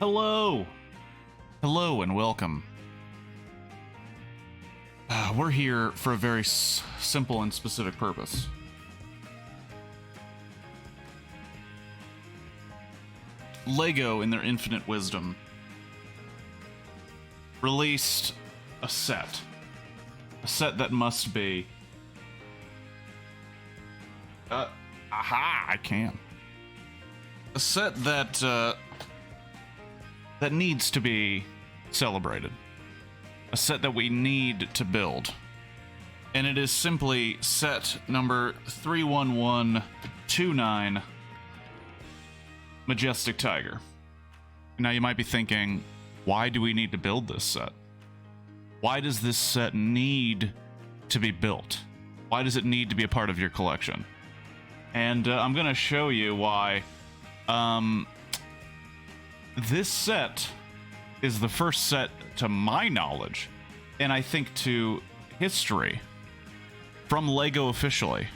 Hello! Hello and welcome. We're here for a very simple and specific purpose. LEGO, in their infinite wisdom, released a set. A set that must be... I can. A set that, that needs to be celebrated. A set that we need to build. And it is simply set number 31129, Majestic Tiger. Now you might be thinking, why do we need to build this set? Why does this set need to be built? Why does it need to be a part of your collection? And I'm going to show you why. This set is the first set, to my knowledge, and I think to history, from LEGO officially.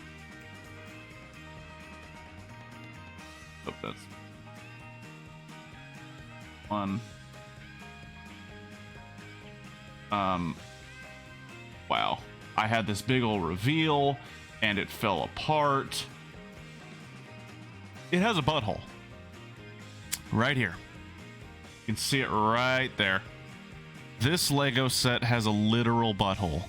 Oh, that's one. Wow. I had this big old reveal, and it fell apart. It has a butthole. Right here. You can see it right there. This LEGO set has a literal butthole.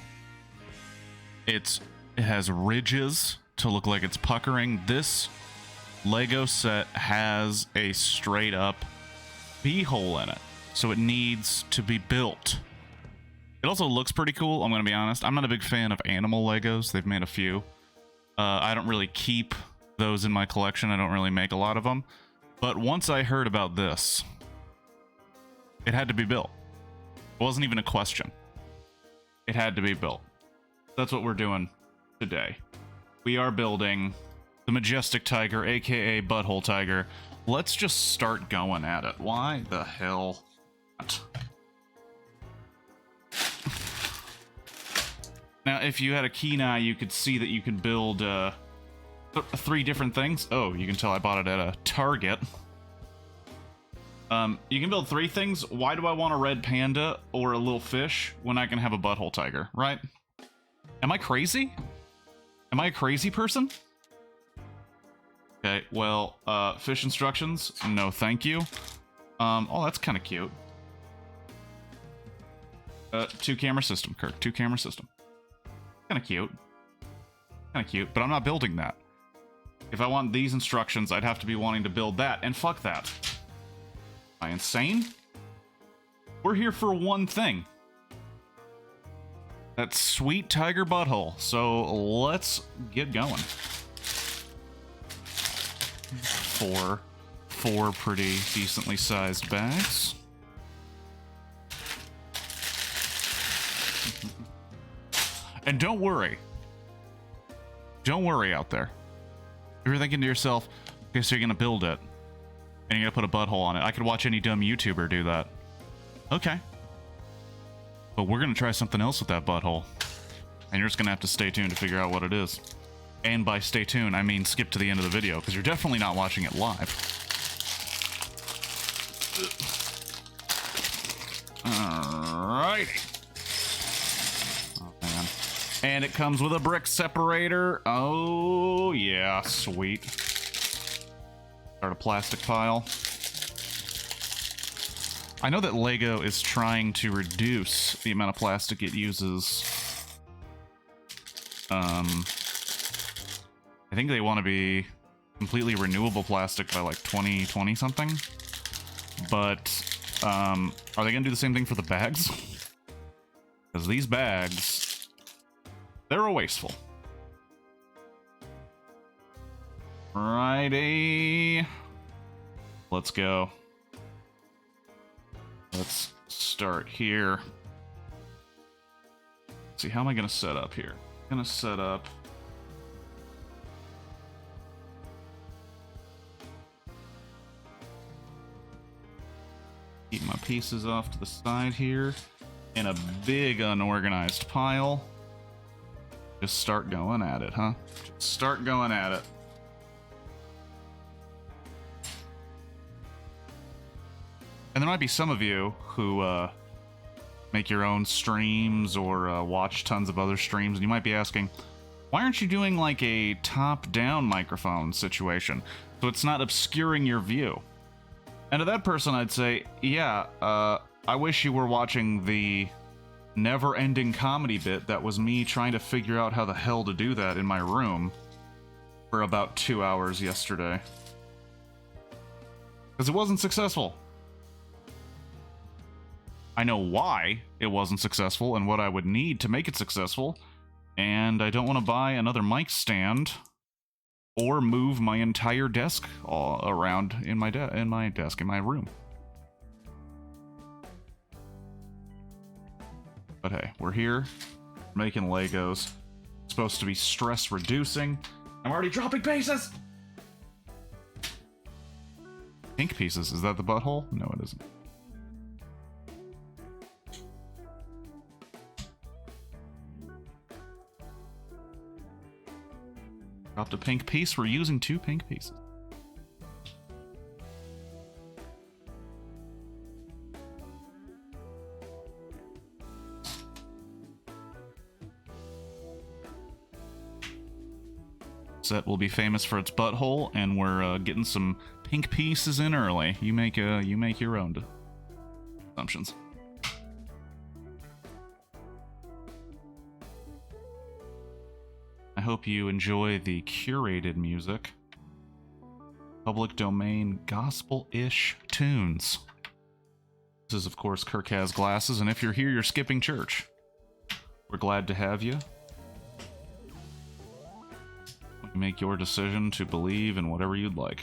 It has ridges to look like it's puckering. This LEGO set has a straight up beehole in it. So it needs to be built. It also looks pretty cool, I'm going to be honest. I'm not a big fan of animal Legos. They've made a few. I don't really keep those in my collection. I don't really make a lot of them. But once I heard about this, it had to be built. It wasn't even a question. It had to be built. That's what we're doing today. We are building the Majestic Tiger, aka Butthole Tiger. Let's just start going at it. Why the hell not? Now, if you had a keen eye, you could see that you could build 3 different things. Oh, you can tell I bought it at a Target. You can build 3 things. Why do I want a red panda or a little fish when I can have a butthole tiger, right? Am I crazy? Am I a crazy person? Okay, well, fish instructions. No, thank you. Oh, that's kind of cute. 2-camera system, Kirk. 2-camera system. Kind of cute. Kind of cute, but I'm not building that. If I want these instructions, I'd have to be wanting to build that, and fuck that. Am I insane? We're here for one thing. That sweet tiger butthole. So let's get going. Four pretty decently sized bags. And don't worry. Don't worry out there. If you're thinking to yourself, okay, so you're gonna build it, and you're gonna put a butthole on it. I could watch any dumb YouTuber do that. Okay. But we're gonna try something else with that butthole. And you're just gonna have to stay tuned to figure out what it is. And by stay tuned, I mean skip to the end of the video, because you're definitely not watching it live. Alrighty. Oh, man. And it comes with a brick separator. Oh, yeah, sweet. Start a plastic pile. I know that LEGO is trying to reduce the amount of plastic it uses. I think they want to be completely renewable plastic by like 2020 something. But are they going to do the same thing for the bags? Because these bags, they're a wasteful. Righty. Let's go. Let's start here. Let's see, how am I going to set up here? I'm going to set up... Keep my pieces off to the side here in a big unorganized pile. Just start going at it, huh? Just start going at it. And there might be some of you who make your own streams or watch tons of other streams, and you might be asking, why aren't you doing like a top-down microphone situation so it's not obscuring your view? And to that person, I'd say, yeah, I wish you were watching the never-ending comedy bit that was me trying to figure out how the hell to do that in my room for about 2 hours yesterday. Because it wasn't successful. I know why it wasn't successful and what I would need to make it successful, and I don't want to buy another mic stand or move my entire desk all around in my room. But hey, we're here, making Legos. It's supposed to be stress reducing. I'm already dropping pieces! Pink pieces, is that the butthole? No, it isn't. Dropped a pink piece, we're using 2 pink pieces. Set will be famous for its butthole, and we're getting some pink pieces in early. You make your own assumptions. I hope you enjoy the curated music. Public domain gospel-ish tunes. This is, of course, Kirk Has Glasses, and if you're here, you're skipping church. We're glad to have you. Make your decision to believe in whatever you'd like.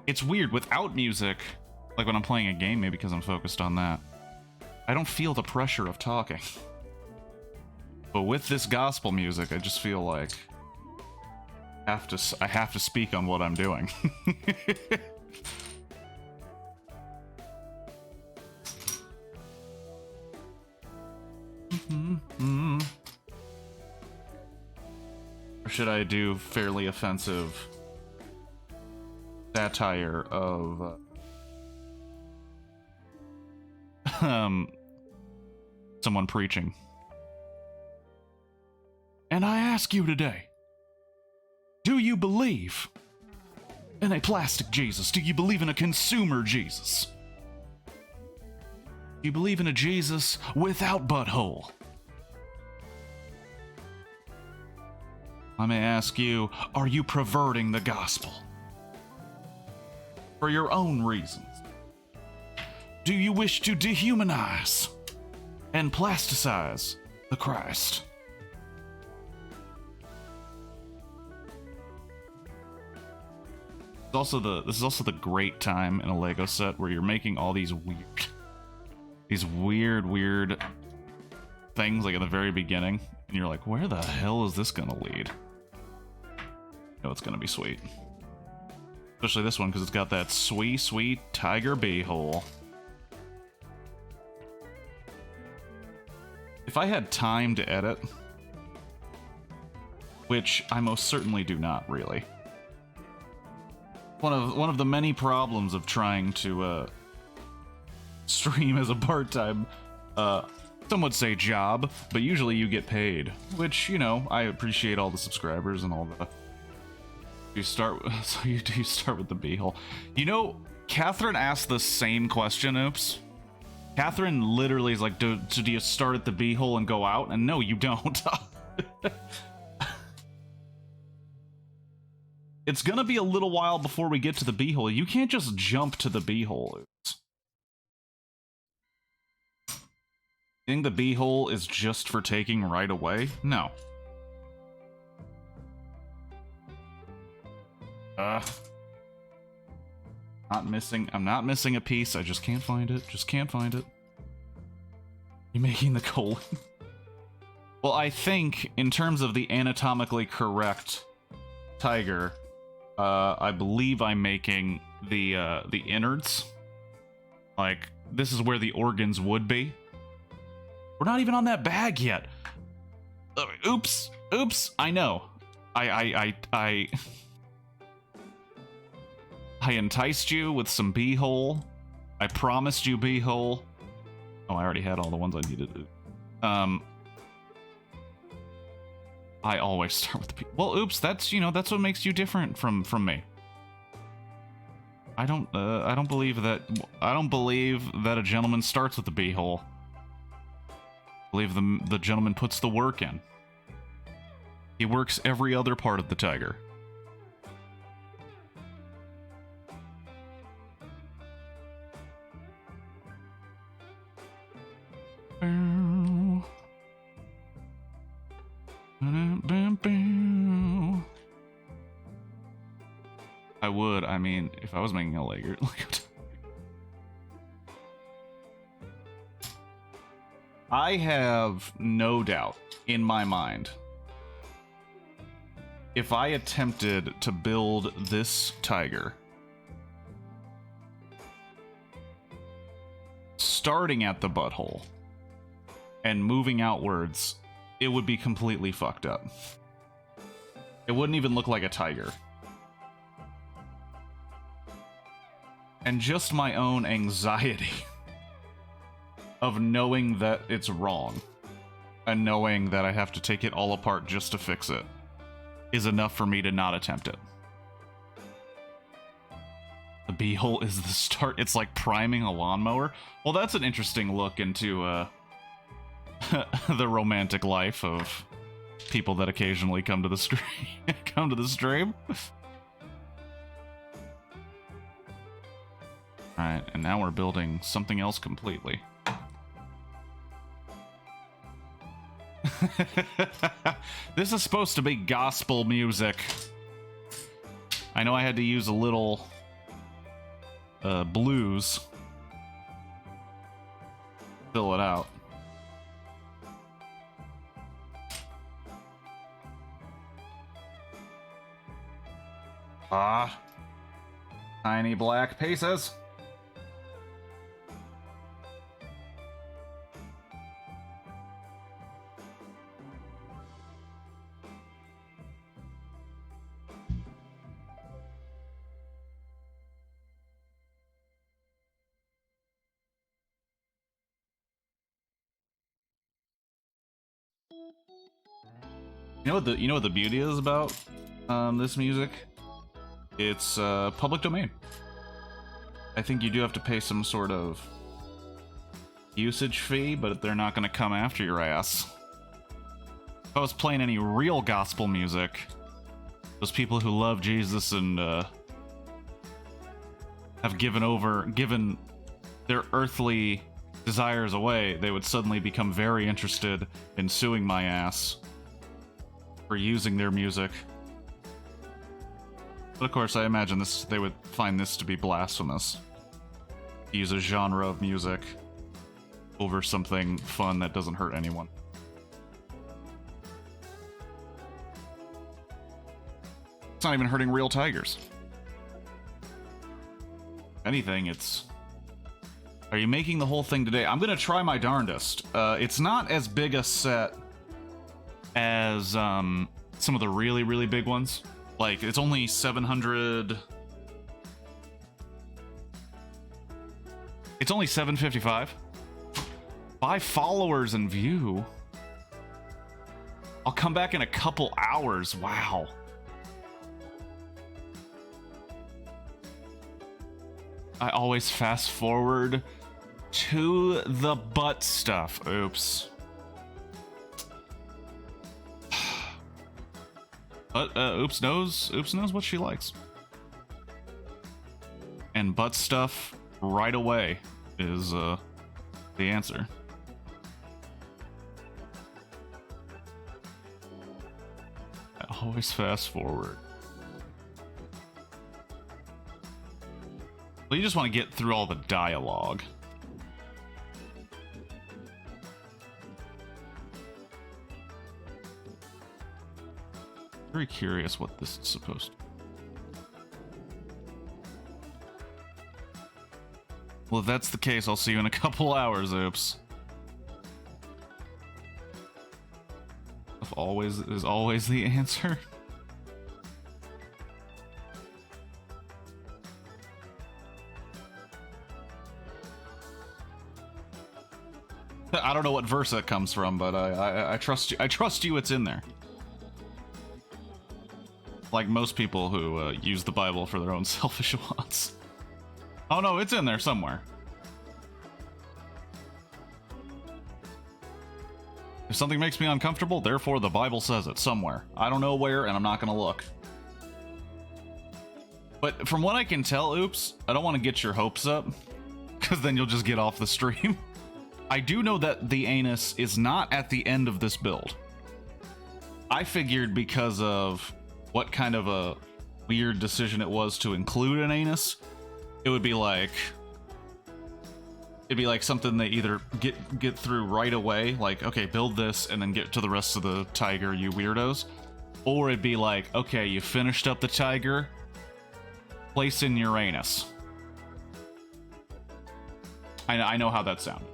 It's weird, without music, like when I'm playing a game, maybe because I'm focused on that, I don't feel the pressure of talking. But with this gospel music, I just feel like I have to speak on what I'm doing. Or should I do fairly offensive satire of someone preaching? And I ask you today, do you believe in a plastic Jesus? Do you believe in a consumer Jesus? Do you believe in a Jesus without butthole? I may ask you, are you perverting the gospel for your own reasons? Do you wish to dehumanize and plasticize the Christ? This is also the great time in a Lego set where you're making all these weird things like at the very beginning, and you're like, where the hell is this gonna lead? You know it's gonna be sweet. Especially this one, because it's got that sweet tiger bee-hole. If I had time to edit, which I most certainly do not, really. One of the many problems of trying to stream as a part-time, some would say job, but usually you get paid, which, you know, I appreciate all the subscribers and all the... You start with the b-hole. You know, Catherine asked the same question, oops. Catherine literally is like, do you start at the b-hole and go out? And no, you don't. It's gonna be a little while before we get to the b-hole. You can't just jump to the b-hole. You think the b-hole is just for taking right away? No. I'm not missing a piece. I just can't find it. Just can't find it. You're making the colon. Well, I think in terms of the anatomically correct tiger, I believe I'm making the innards. Like, this is where the organs would be. We're not even on that bag yet. Oops. I know. I enticed you with some beehole. I promised you beehole. Oh, I already had all the ones I needed. I always start with the beehole. Well, oops, that's, that's what makes you different from me. I don't believe that a gentleman starts with the beehole. I believe the gentleman puts the work in. He works every other part of the tiger. I would, I mean, if I was making a Lego. I have no doubt in my mind, if I attempted to build this tiger, starting at the butthole and moving outwards, it would be completely fucked up. It wouldn't even look like a tiger. And just my own anxiety of knowing that it's wrong and knowing that I have to take it all apart just to fix it is enough for me to not attempt it. The beehole is the start. It's like priming a lawnmower. Well, that's an interesting look into the romantic life of people that occasionally come to the stream. Alright, and now we're building something else completely. This is supposed to be gospel music. I know I had to use a little blues. Fill it out. Ah. Tiny black pieces. You know what the beauty is about this music? It's public domain. I think you do have to pay some sort of usage fee, but they're not going to come after your ass. If I was playing any real gospel music, those people who love Jesus and have given their earthly desires away, they would suddenly become very interested in suing my ass for using their music. But of course, I imagine they would find this to be blasphemous. Use a genre of music over something fun that doesn't hurt anyone. It's not even hurting real tigers. If anything, it's... Are you making the whole thing today? I'm gonna try my darndest. It's not as big a set as some of the really, really big ones. Like, it's only 700... It's only 755. 5 followers and view. I'll come back in a couple hours. Wow. I always fast forward to the butt stuff. Oops. But Oops knows what she likes. And butt stuff right away is the answer. I always fast forward. Well, you just want to get through all the dialogue. Very curious what this is supposed to be. Well, if that's the case, I'll see you in a couple hours, Oops. If always is always the answer. don't know what verse that comes from, but I trust you. I trust you. It's in there. Like most people who use the Bible for their own selfish wants. Oh no, it's in there somewhere. If something makes me uncomfortable, therefore the Bible says it somewhere. I don't know where, and I'm not gonna look. But from what I can tell, oops, I don't want to get your hopes up, because then you'll just get off the stream. I do know that the anus is not at the end of this build. I figured because of what kind of a weird decision it was to include an anus, it would be like... It'd be like something they either get through right away, like, okay, build this and then get to the rest of the tiger, you weirdos. Or it'd be like, okay, you finished up the tiger, place in your anus. I know how that sounded.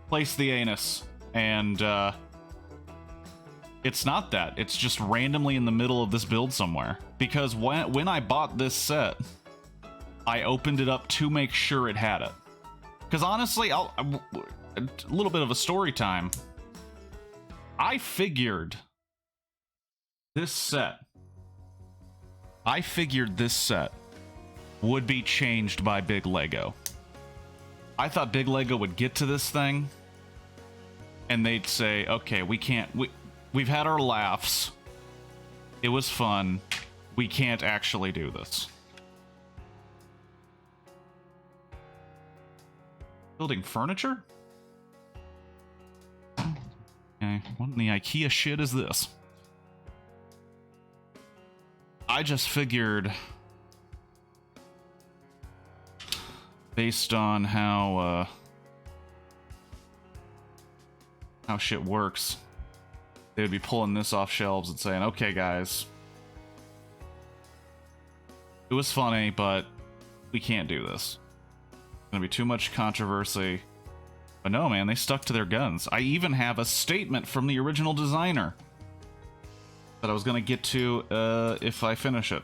Place the anus, and it's not that. It's just randomly in the middle of this build somewhere. Because when I bought this set, I opened it up to make sure it had it. Because honestly, a little bit of a story time. I figured this set would be changed by Big Lego. I thought Big Lego would get to this thing and they'd say, okay, we've had our laughs. It was fun. We can't actually do this. Building furniture? Okay, what in the IKEA shit is this? I just figured, based on how shit works, they would be pulling this off shelves and saying, okay guys, it was funny, but we can't do this. Gonna be too much controversy. But no, man, they stuck to their guns. I even have a statement from the original designer that I was gonna get to if I finish it.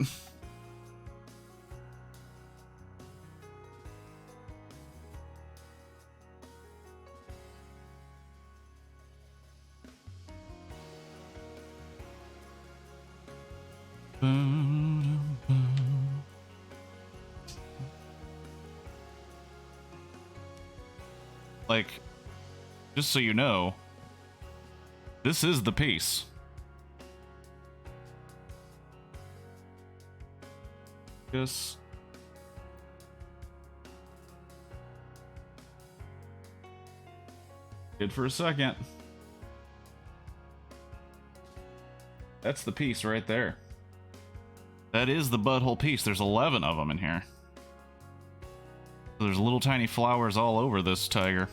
Like, just so you know, this is the piece. Just did for a second. That's the piece right there. That is the butthole piece. There's 11 of them in here. There's little tiny flowers all over this tiger.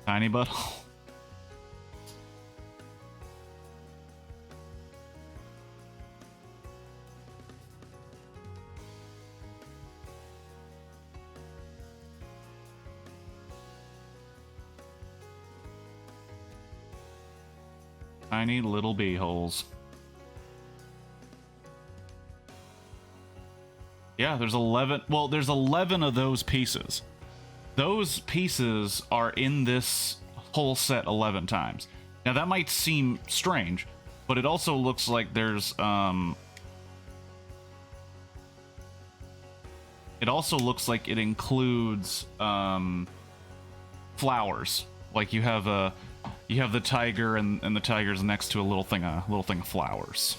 Tiny butthole. Tiny little bee holes. Yeah, there's 11. Well, there's 11 of those pieces. Those pieces are in this whole set 11 times. Now, that might seem strange, but it also looks like there's, it also looks like it includes, flowers. Like you have the tiger and the tiger's next to a little thing of flowers.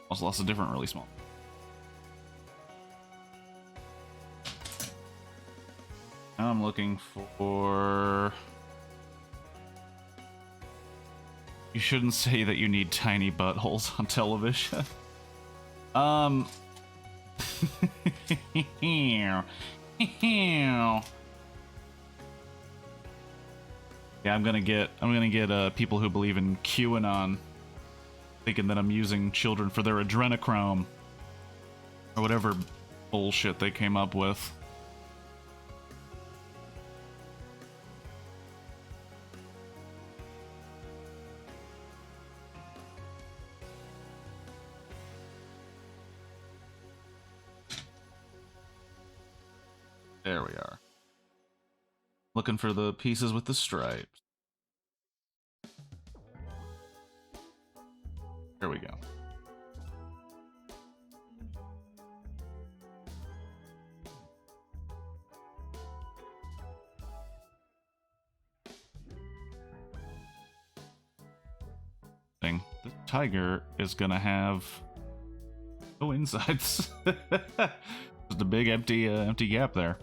Also lots of different really small. Now I'm looking for... You shouldn't say that you need tiny buttholes on television. Yeah, I'm gonna get people who believe in QAnon thinking that I'm using children for their adrenochrome or whatever bullshit they came up with. There we are. Looking for the pieces with the stripes. There we go. The tiger is gonna have no insides. Just a big empty gap there.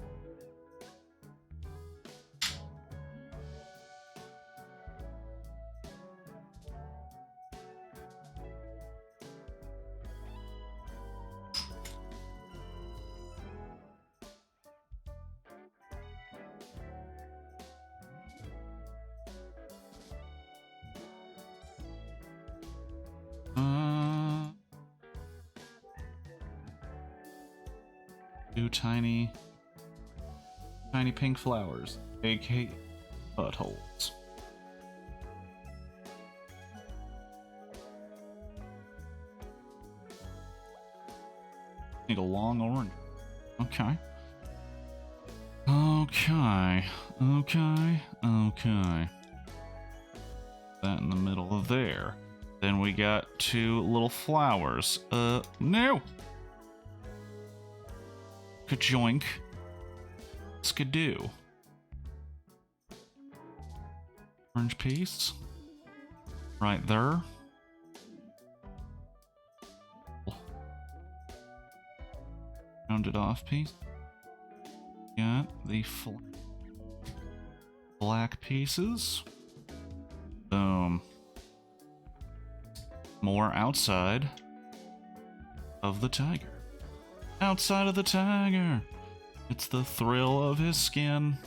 Two tiny pink flowers, aka buttholes. Need a long orange. Okay. Okay. That in the middle of there. Then we got two little flowers. No! Ka-joink. Skidoo. Orange piece. Right there. Rounded off piece. Got the black pieces. Boom. More outside of the tiger. Outside of the tiger. It's the thrill of his skin.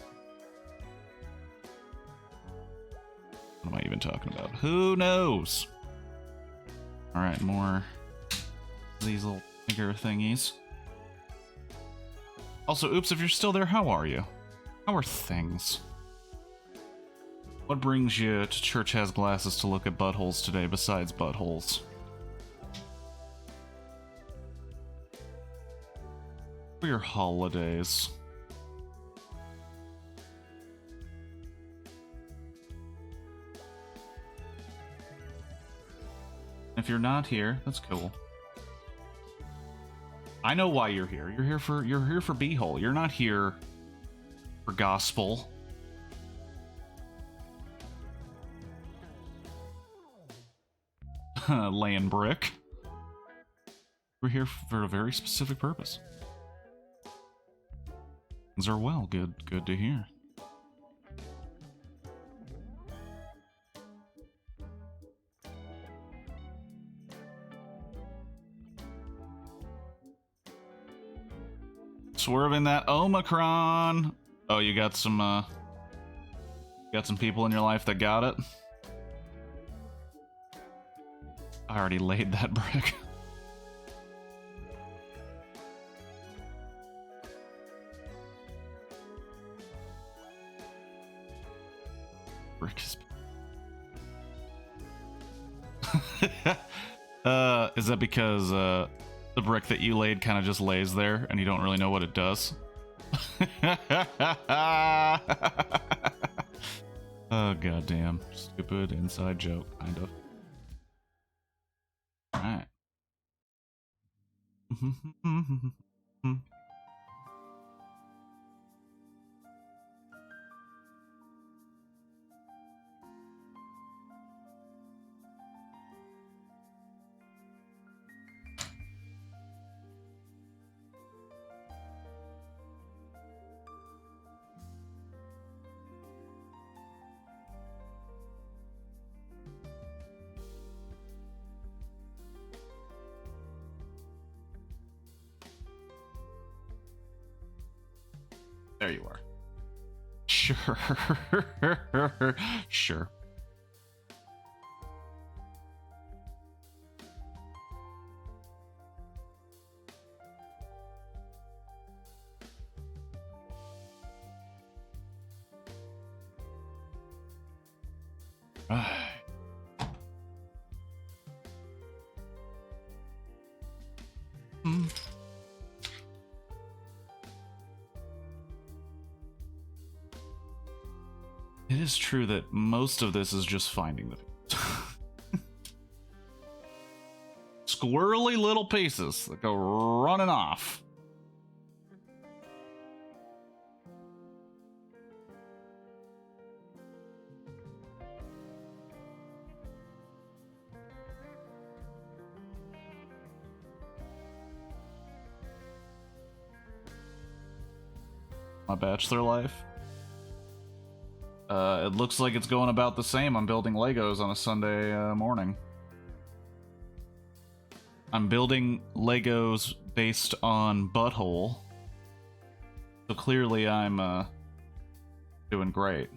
What am I even talking about? Who knows? Alright, more of these little tiger thingies. Also, oops, if you're still there, how are you? How are things? What brings you to Church Has Glasses to look at buttholes today besides buttholes? For your holidays. If you're not here, that's cool. I know why you're here. You're here for B-hole. You're not here for gospel. Laying brick. We're here for a very specific purpose. Things are well. Good to hear. Swerving that Omicron. Oh, you got some people in your life that got it? I already laid that brick. Brick is... is that because, the brick that you laid kind of just lays there and you don't really know what it does? Oh, goddamn. Stupid inside joke, kind of. Alright. There you are. Sure. Sure. Right. It is true that most of this is just finding the squirrely little pieces that go running off. My bachelor life. It looks like it's going about the same. I'm building Legos on a Sunday morning. I'm building Legos based on Butthole. So clearly I'm doing great.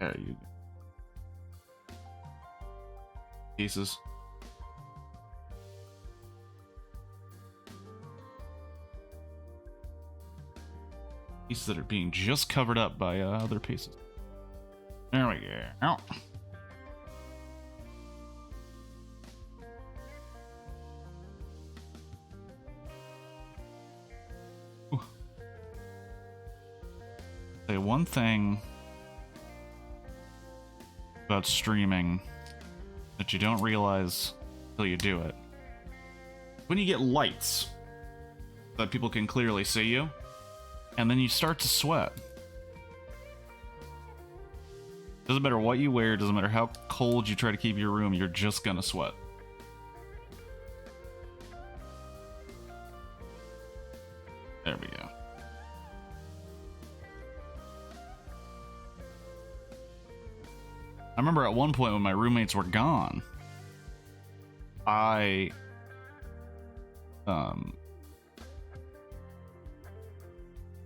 There you go. Pieces. Pieces that are being just covered up by other pieces. There we go. Ooh. Say one thing about streaming that you don't realize until you do it. When you get lights that people can clearly see you, and then you start to sweat. Doesn't matter what you wear, doesn't matter how cold you try to keep your room, you're just gonna sweat. There we go. I remember at one point when my roommates were gone, I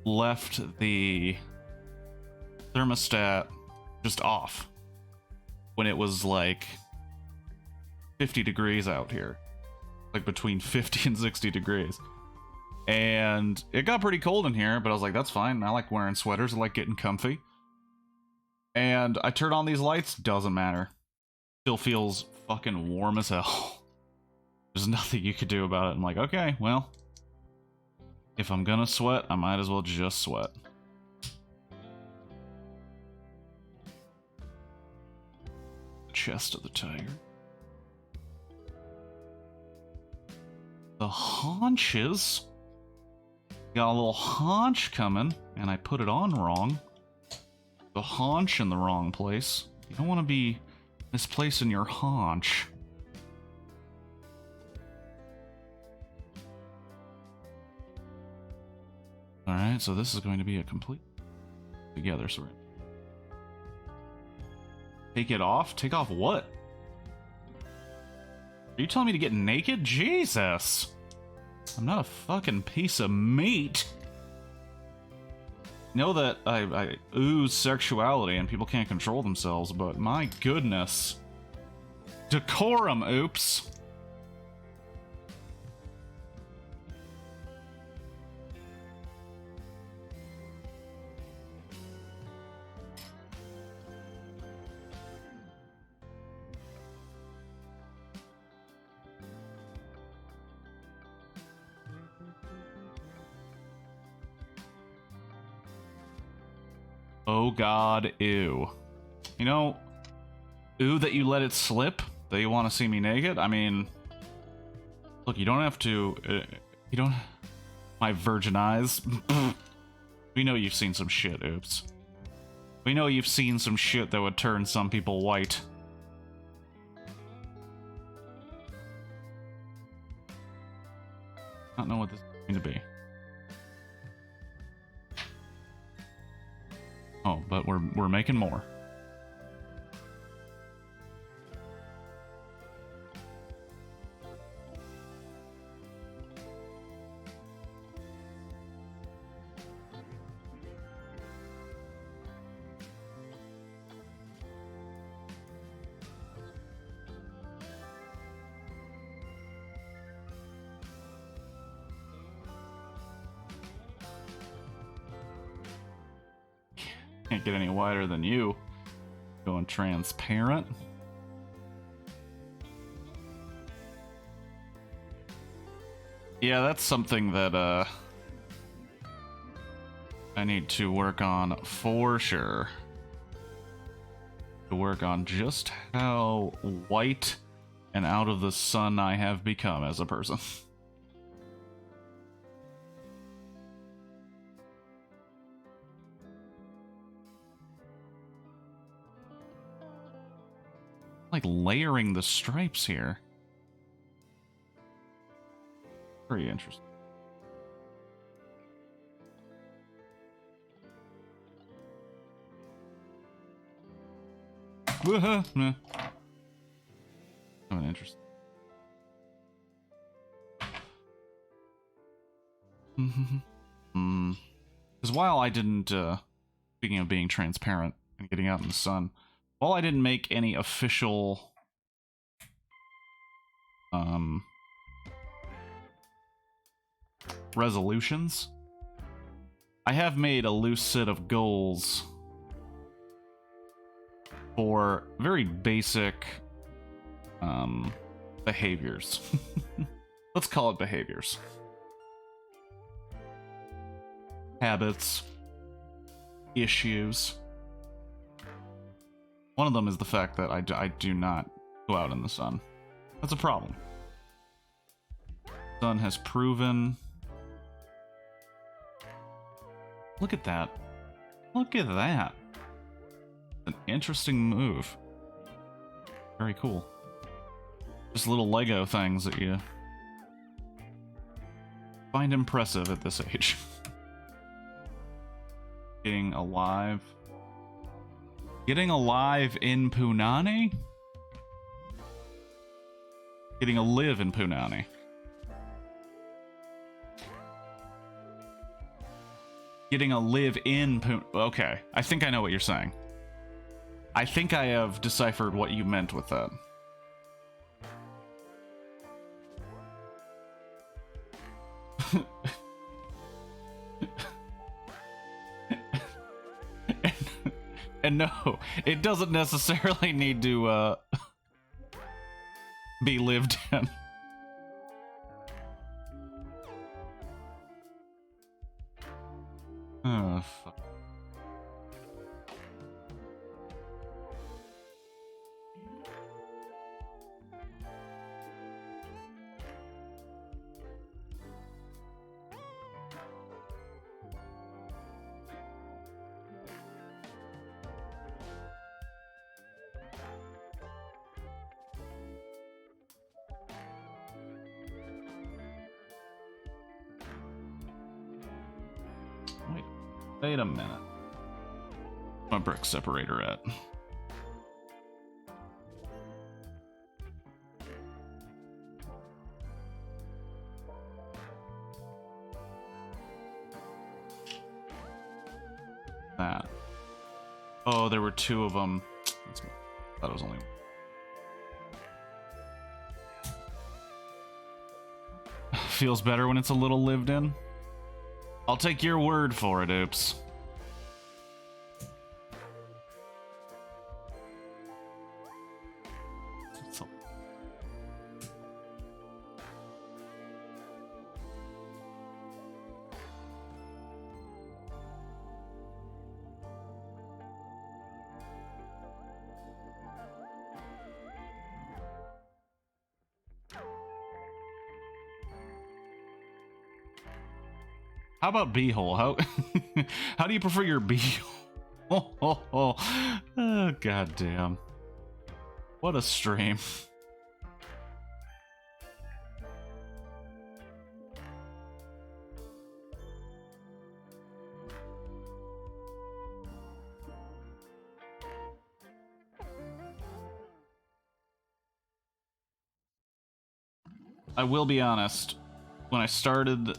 left the thermostat just off when it was like 50 degrees out here, like between 50 and 60 degrees. And it got pretty cold in here, but I was like, that's fine. I like wearing sweaters. I like getting comfy. And I turn on these lights, doesn't matter. Still feels fucking warm as hell. There's nothing you could do about it. I'm like, okay, well, if I'm gonna sweat, I might as well just sweat. The chest of the tiger. The haunches. Got a little haunch coming, and I put it on wrong. The haunch in the wrong place. You don't want to be misplacing your haunch. Alright, so this is going to be a complete together, so take it off? Take off what? Are you telling me to get naked? Jesus! I'm not a fucking piece of meat. Know that I ooze sexuality and people can't control themselves, but my goodness. Decorum, oops. Oh god, ew. You know, ooh that you let it slip, that you want to see me naked? I mean, look, you don't have to, you don't, my virgin eyes. We know you've seen some shit, oops. We know you've seen some shit that would turn some people white. I don't know what this is going to be. Oh, but we're making more. Can't get any wider than you. Going transparent. Yeah, that's something that I need to work on for sure. To work on just how white and out of the sun I have become as a person. Like layering the stripes here. Pretty interesting. I'm interesting. Because while I didn't, speaking of being transparent and getting out in the sun, while I didn't make any official, resolutions, I have made a loose set of goals for very basic, behaviors. Let's call it behaviors. Habits. Issues. One of them is the fact that I do not go out in the sun. That's a problem. Sun has proven... Look at that. Look at that. An interesting move. Very cool. Just little Lego things that you find impressive at this age. Getting alive. Getting alive in Punani? Getting a live in Punani. Getting a live in Punani. Okay, I think I know what you're saying. I think I have deciphered what you meant with that. And no, it doesn't necessarily need to be lived in. Oh, fuck. Wait a minute. Where's my brick separator at? That. Oh, there were two of them. I thought it was only one. Feels better when it's a little lived in. I'll take your word for it, Oops. How about beehole? How do you prefer your beehole? Oh, goddamn. What a stream. I will be honest. When I started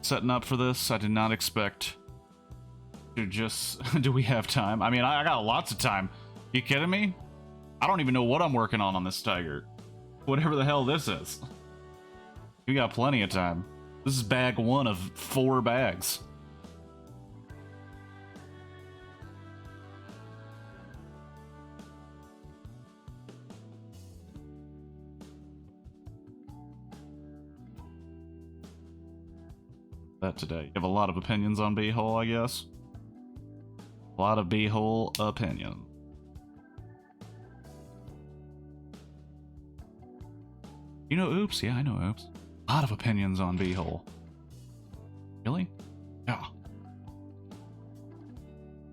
setting up for this, I did not expect to just... Do we have time? I mean, I got lots of time. You kidding me? I don't even know what I'm working on this tiger. Whatever the hell this is. We got plenty of time. This is bag 1 of 4 bags. that today. You have a lot of opinions on B-hole, I guess. A lot of B-hole opinion. You know Oops? Yeah, I know Oops. A lot of opinions on B-hole. Really? Yeah.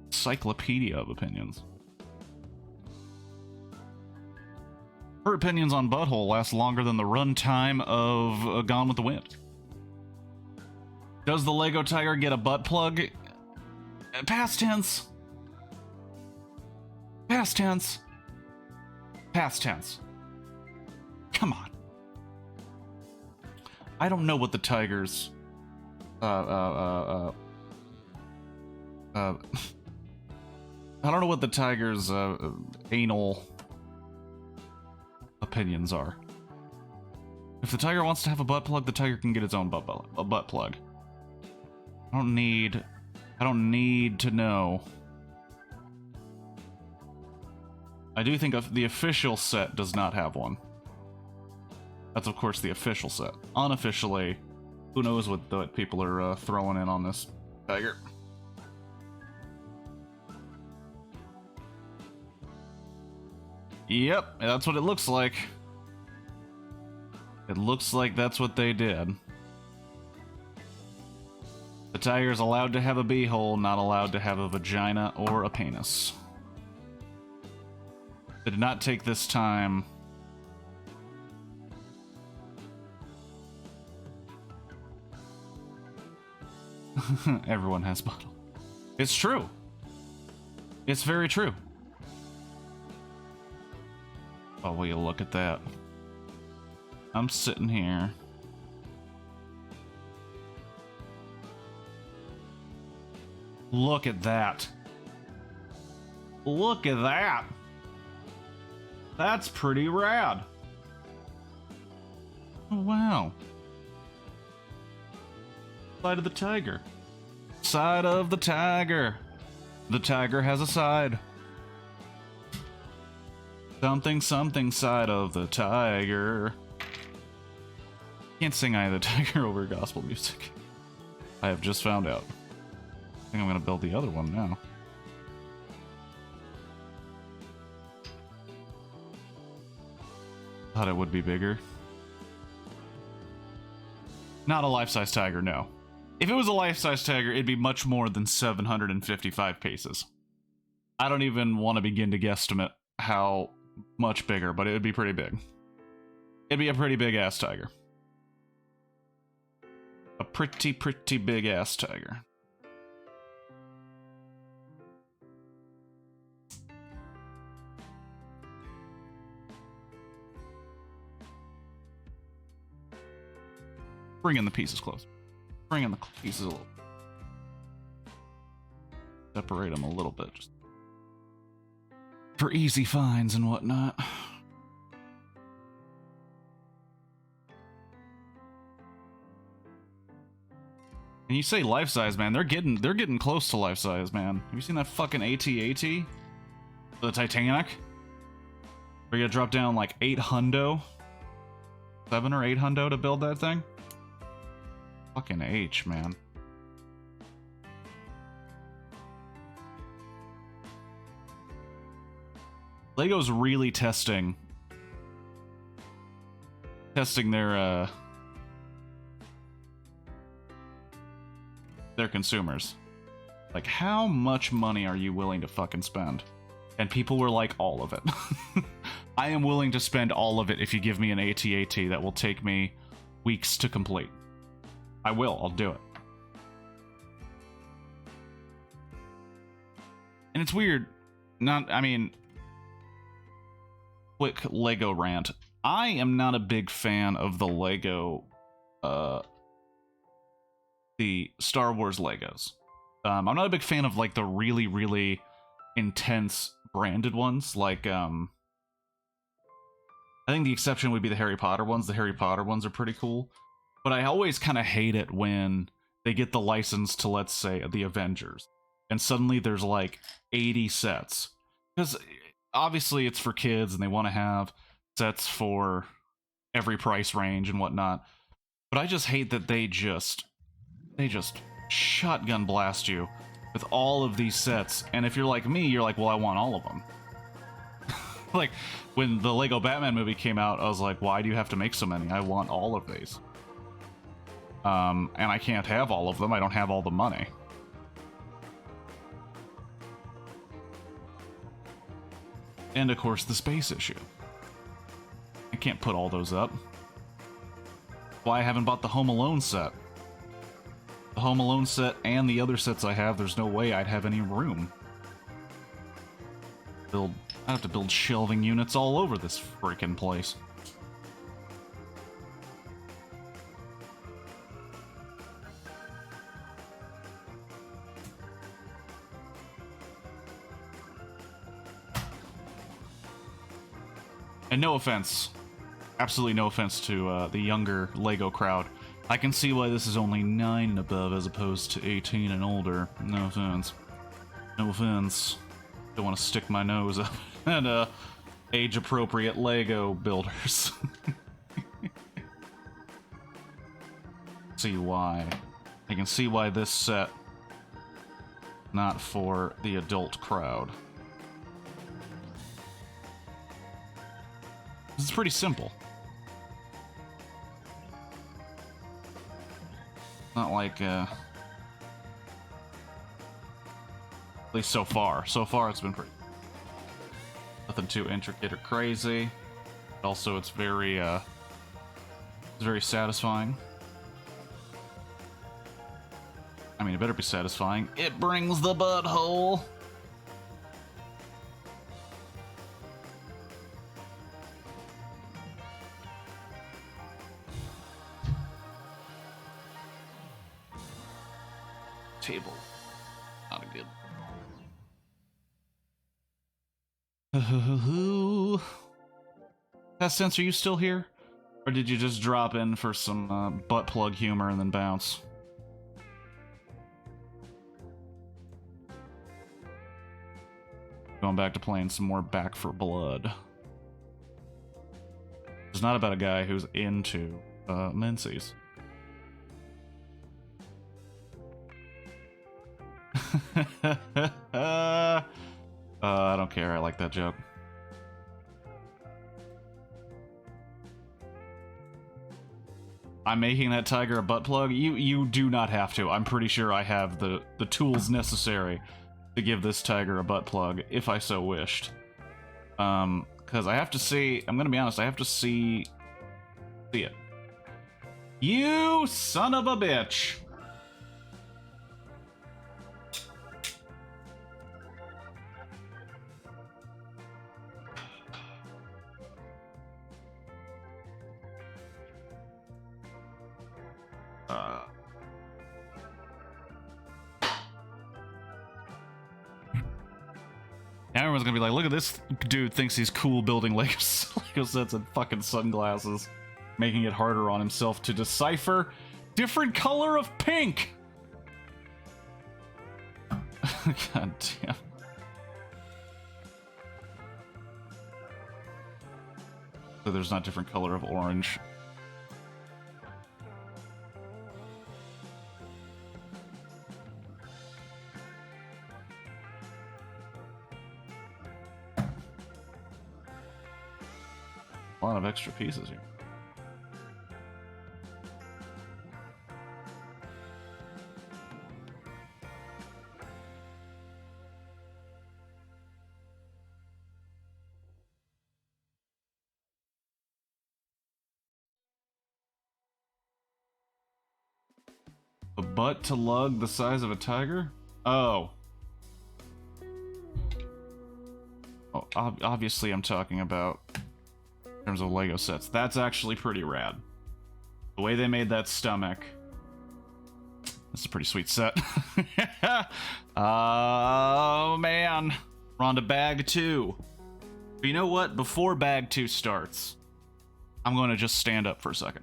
Encyclopedia of opinions. Her opinions on Butthole last longer than the runtime of Gone with the Wind. Does the Lego Tiger get a butt plug? Past tense. Past tense. Past tense. Come on. I don't know what the Tiger's... I don't know what the Tiger's anal opinions are. If the Tiger wants to have a butt plug, the Tiger can get its own butt plug. I don't need to know. I do think the official set does not have one. That's of course the official set. Unofficially, who knows what people are throwing in on this Tiger. Yep, that's what it looks like. It looks like that's what they did. The Tiger's allowed to have a beehole, not allowed to have a vagina or a penis. They did not take this time. Everyone has bottle. It's true. It's very true. Oh, will you look at that? I'm sitting here. Look at that. Look at that. That's pretty rad. Oh, wow. Side of the Tiger. Side of the Tiger. The Tiger has a side. Something, something side of the Tiger. Can't sing Eye of the Tiger over gospel music. I have just found out. I think I'm gonna build the other one now. Thought it would be bigger. Not a life-size tiger, no. If it was a life-size tiger, it'd be much more than 755 paces. I don't even want to begin to guesstimate how much bigger, but it would be pretty big. It'd be a pretty big-ass tiger. A pretty big-ass tiger. Bring in the pieces close. Bring in the pieces a little. Separate them a little bit. Just for easy finds and whatnot. And you say life size, man. They're getting close to life size, man. Have you seen that fucking AT-AT? The Titanic? Where you gotta drop down like 8 hundo? 7 or 8 hundo to build that thing? Fucking H, man. Lego's really testing their consumers. Like, how much money are you willing to fucking spend? And people were like, all of it. I am willing to spend all of it if you give me an AT-AT that will take me weeks to complete. I will, I'll do it. And it's weird, quick Lego rant. I am not a big fan of the Lego, the Star Wars Legos. I'm not a big fan of, like, the really, really intense branded ones. Like, I think the exception would be the Harry Potter ones. The Harry Potter ones are pretty cool. But I always kind of hate it when they get the license to, let's say, the Avengers. And suddenly there's like 80 sets. Because obviously it's for kids and they want to have sets for every price range and whatnot. But I just hate that they just they just shotgun blast you with all of these sets. And if you're like me, you're like, well, I want all of them. Like, when the Lego Batman movie came out, I was like, why do you have to make so many? I want all of these. And I can't have all of them. I don't have all the money. And, of course, the space issue. I can't put all those up. Why I haven't bought the Home Alone set. The Home Alone set and the other sets I have, there's no way I'd have any room. I have to build shelving units all over this freaking place. And no offense, absolutely no offense to the younger LEGO crowd. I can see why this is only 9 and above as opposed to 18 and older. No offense. No offense. Don't want to stick my nose up at age-appropriate LEGO builders. See why. I can see why this set, not for the adult crowd. It's pretty simple. Not like, at least so far. So far, it's been pretty... Nothing too intricate or crazy. Also, it's very satisfying. I mean, it better be satisfying. It brings the butthole! Table. Not a good. Past Sense, are you still here? Or did you just drop in for some butt plug humor and then bounce? Going back to playing some more Back for Blood. It's not about a guy who's into menses. I don't care. I like that joke. I'm making that tiger a butt plug. You do not have to. I'm pretty sure I have the tools necessary to give this tiger a butt plug if I so wished. Because I have to see. I'm gonna be honest. I have to see it. You son of a bitch. Everyone's gonna be like, look at this dude thinks he's cool building Lego sets and fucking sunglasses, making it harder on himself to decipher different color of pink. God damn. So there's not different color of orange. A lot of extra pieces here. A butt to lug the size of a tiger? Oh. Oh, obviously I'm talking about in terms of Lego sets. That's actually pretty rad. The way they made that stomach. That's a pretty sweet set. Oh, man. We're on to bag 2. But you know what? Before bag 2 starts, I'm going to just stand up for a second.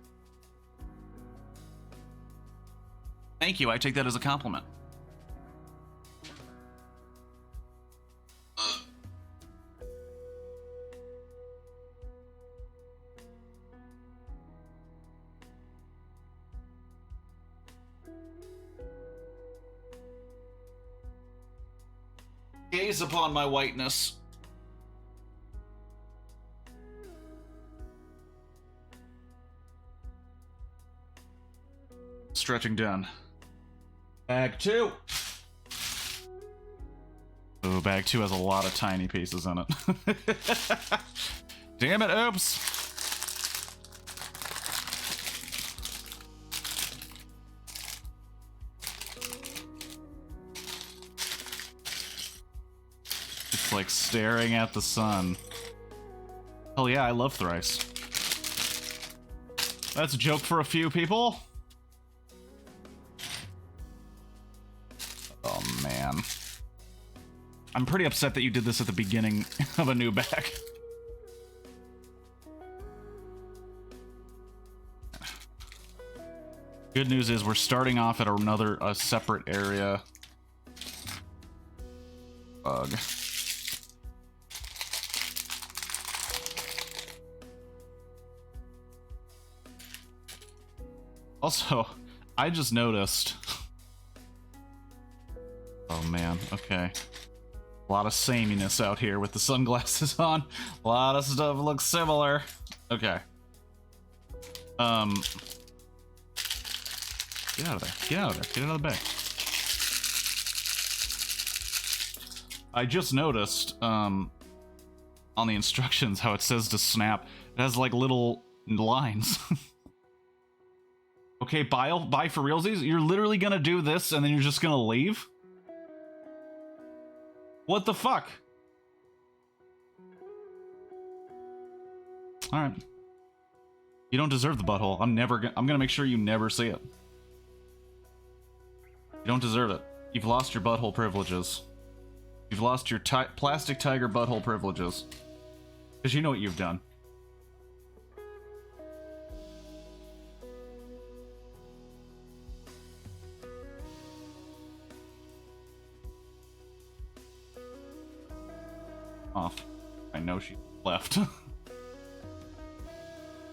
Thank you. I take that as a compliment. Gaze upon my whiteness. Stretching down. Bag 2. Oh, bag 2 has a lot of tiny pieces in it. Damn it, oops. It's like staring at the sun. Hell yeah, I love thrice. That's a joke for a few people. Oh, man. I'm pretty upset that you did this at the beginning of a new bag. Good news is we're starting off at a separate area. Bug. Also, I just noticed... Oh man, okay. A lot of sameness out here with the sunglasses on. A lot of stuff looks similar. Okay. Get out of there. Get out of there. Get out of the bag. I just noticed, on the instructions how it says to snap. It has like little lines. Okay, bye for realsies? You're literally gonna do this and then you're just gonna leave? What the fuck? Alright. You don't deserve the butthole. I'm gonna make sure you never see it. You don't deserve it. You've lost your butthole privileges. You've lost your plastic tiger butthole privileges. Because you know what you've done. Off. I know she left. Serve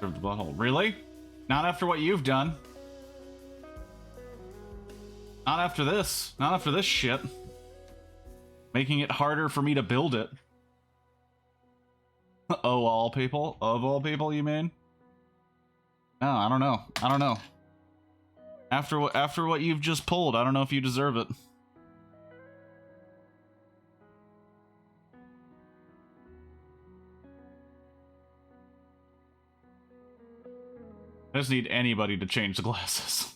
the butthole. Really? Not after what you've done. Not after this. Not after this shit. Making it harder for me to build it. Oh, all people? Of all people, you mean? No, I don't know. I don't know. After what you've just pulled, I don't know if you deserve it. I just need anybody to change the glasses.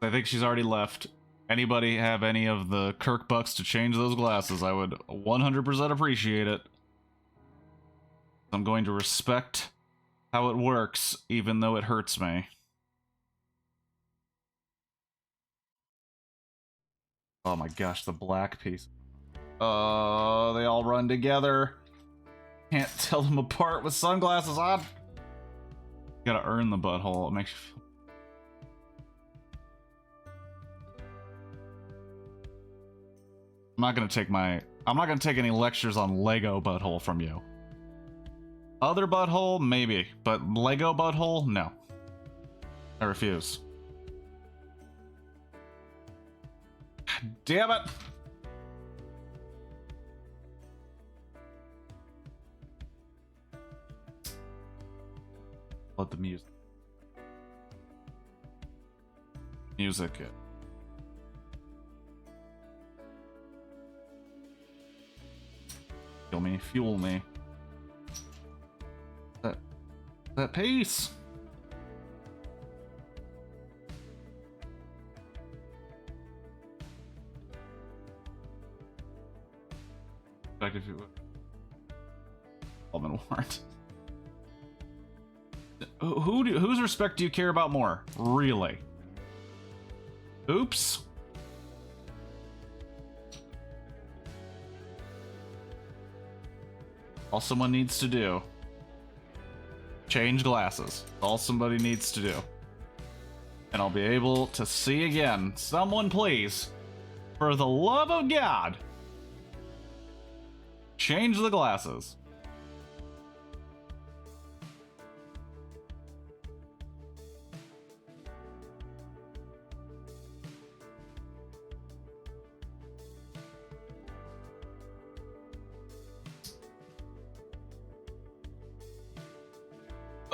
I think she's already left. Anybody have any of the Kirk bucks to change those glasses? I would 100% appreciate it. I'm going to respect how it works, even though it hurts me. Oh my gosh, the black piece. Oh, they all run together. Can't tell them apart with sunglasses on. You gotta earn the butthole. It makes you feel... I'm not gonna take any lectures on Lego butthole from you. Other butthole, maybe, but Lego butthole, no. I refuse. God damn it! Let the music. Music. Fuel me. That piece. Back if you would. Almond warrant. Whose respect do you care about more? Really? Oops. All someone needs to do. Change glasses. All somebody needs to do. And I'll be able to see again. Someone please, for the love of God, change the glasses.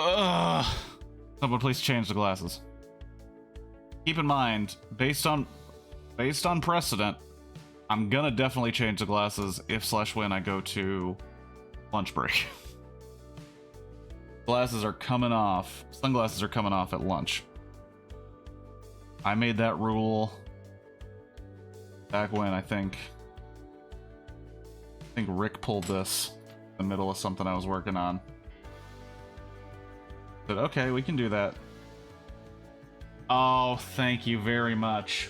Ugh. Someone please change the glasses. Keep in mind, based on precedent, I'm gonna definitely change the glasses if/when I go to lunch break. Glasses are coming off. Sunglasses are coming off at lunch. I made that rule back when I think Rick pulled this in the middle of something I was working on. But okay, we can do that. Oh, thank you very much.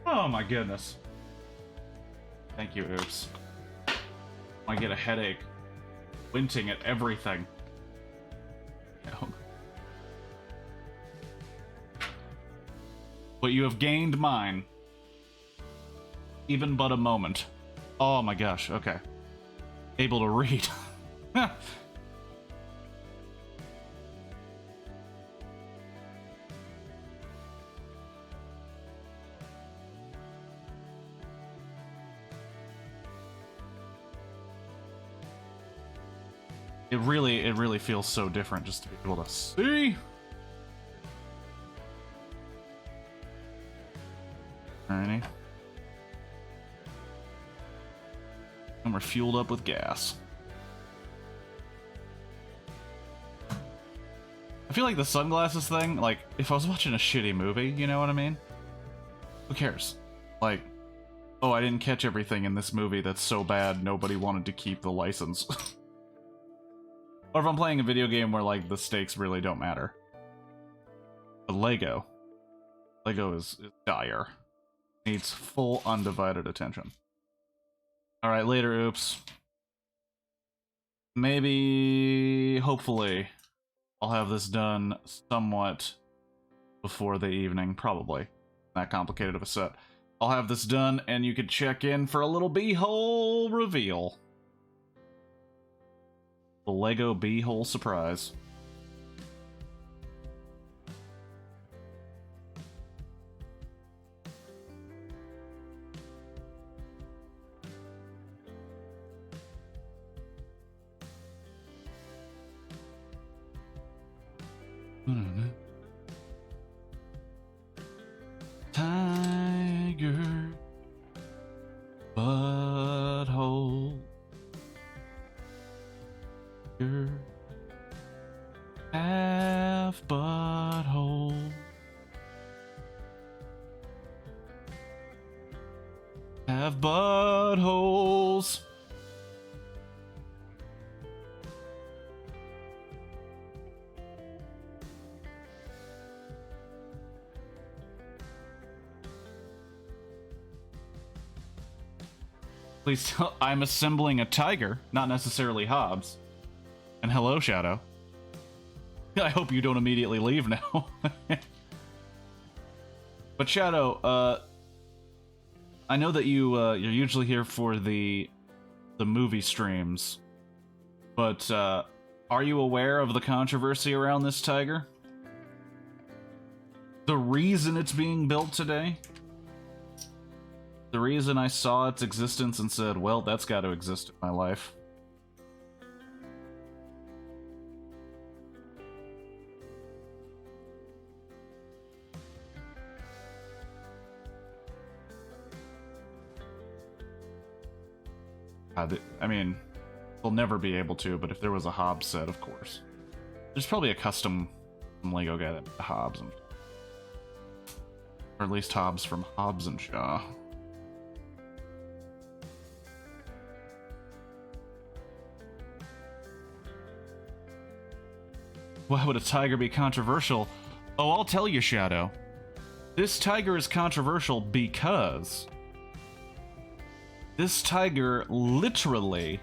Oh my goodness. Thank you, Oops. I get a headache. Squinting at everything. No. But you have gained mine. Even but a moment. Oh my gosh, okay. Able to read. It really feels so different just to be able to see. Alrighty. And we're fueled up with gas. I feel like the sunglasses thing, like, if I was watching a shitty movie, you know what I mean? Who cares? Like, oh, I didn't catch everything in this movie that's so bad nobody wanted to keep the license. Or if I'm playing a video game where, like, the stakes really don't matter. But Lego is dire. Needs full, undivided attention. Alright, later, Oops. Maybe, hopefully, I'll have this done somewhat before the evening. Probably. Not complicated of a set. I'll have this done, and you can check in for a little beehole reveal. The Lego beehole surprise. Tiger butthole. Half butthole. Have buttholes. Please tell I'm assembling a tiger, not necessarily Hobbs. And hello, Shadow. I hope you don't immediately leave now. But Shadow, I know that you're usually here for the movie streams, but are you aware of the controversy around this tiger? The reason it's being built today? The reason I saw its existence and said, well, that's got to exist in my life. I mean, we'll never be able to, but if there was a Hobbs set, of course. There's probably a custom Lego guy that made Hobbs, or at least Hobbs from Hobbs and Shaw. Why would a tiger be controversial? Oh, I'll tell you, Shadow. This tiger is controversial because this tiger literally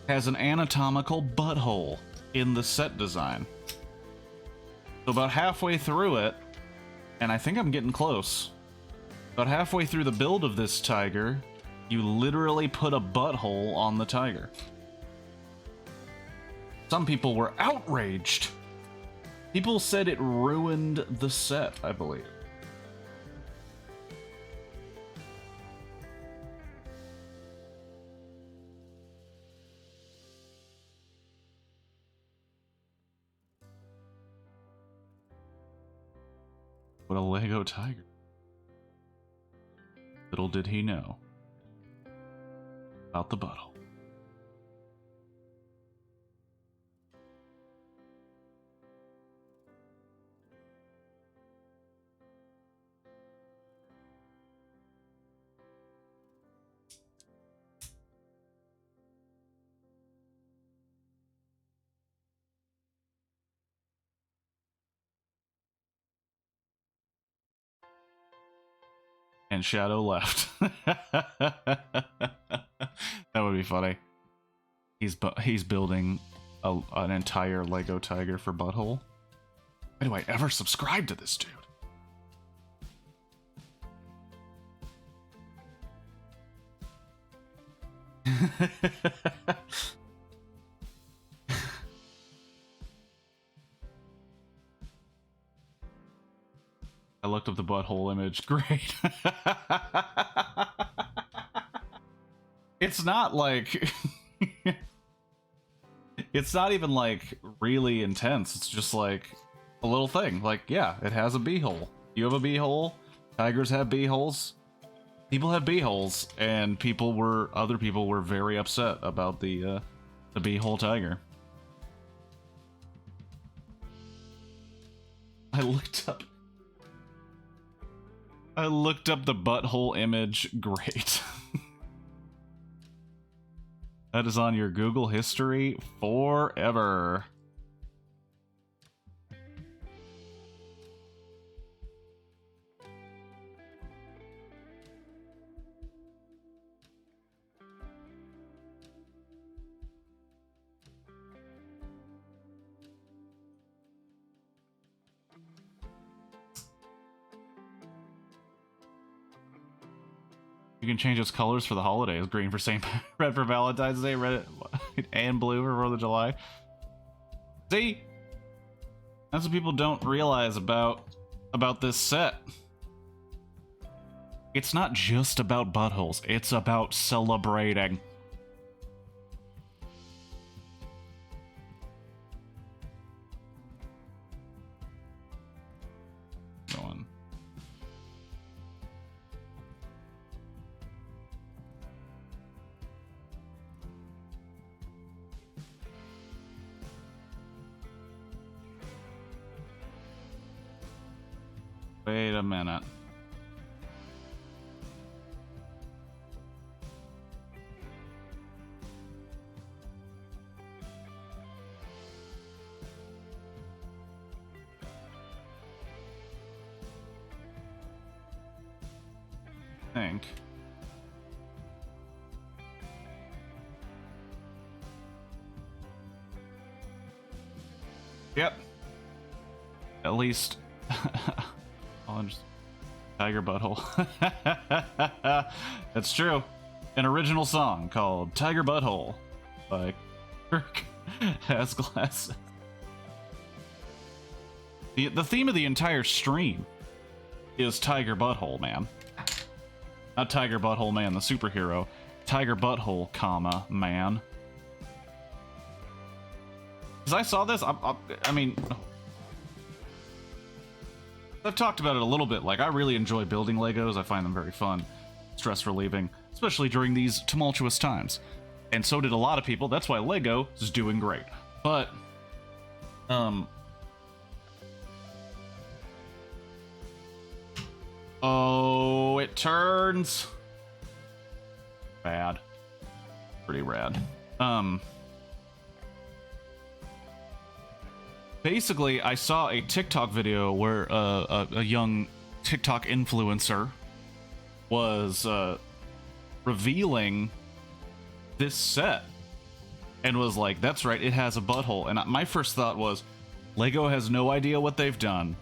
has an anatomical butthole in the set design. So about halfway through it, and I think I'm getting close, about halfway through the build of this tiger, you literally put a butthole on the tiger. Some people were outraged. People said it ruined the set, I believe. What a Lego tiger. Little did he know about the butthole. And Shadow left. That would be funny. He's building an entire Lego tiger for Butthole. Why do I ever subscribe to this dude? I looked up the butthole image. Great. It's not like... It's not even, like, really intense. It's just, like, a little thing. Like, yeah, it has a beehole. You have a beehole. Tigers have beeholes. People have beeholes. And other people were very upset about the beehole tiger. I looked up the butthole image. Great. That is on your Google history forever. You can change its colors for the holidays. Green for St. Red for Valentine's Day, red and blue for 4th of July. See? That's what people don't realize about this set. It's not just about buttholes. It's about celebrating. Go on. Wait a minute. Think. Yep. At least. Tiger Butthole. That's true. An original song called Tiger Butthole by Kirk has glasses. The theme of the entire stream is Tiger Butthole Man. Not Tiger Butthole Man, the superhero. Tiger Butthole, comma, man. Because I saw this, I mean... I've talked about it a little bit. Like, I really enjoy building Legos. I find them very fun, stress relieving, especially during these tumultuous times. And so did a lot of people. That's why Lego is doing great. But, oh, it turns bad. Pretty rad. Basically, I saw a TikTok video where a young TikTok influencer was revealing this set and was like, that's right, it has a butthole. And my first thought was, Lego has no idea what they've done.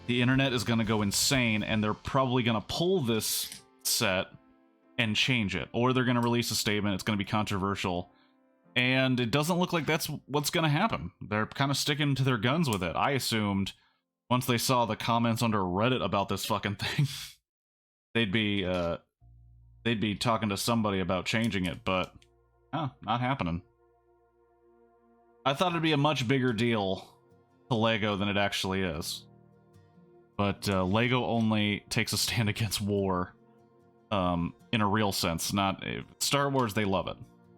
The internet is going to go insane, and they're probably going to pull this set and change it. Or they're going to release a statement, it's going to be controversial. And it doesn't look like that's what's going to happen. They're kind of sticking to their guns with it. I assumed once they saw the comments under Reddit about this fucking thing, they'd be talking to somebody about changing it, but not happening. I thought it'd be a much bigger deal to Lego than it actually is. But Lego only takes a stand against war in a real sense. Not Star Wars, they love it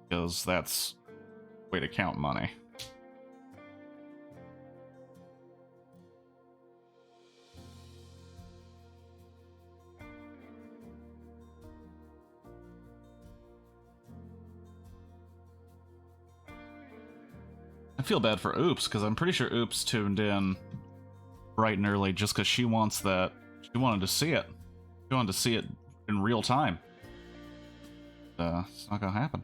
because that's a way to count money. I feel bad for Oops because I'm pretty sure Oops tuned in bright and early just because she wants that. She wanted to see it. She wanted to see it in real time. It's not gonna happen.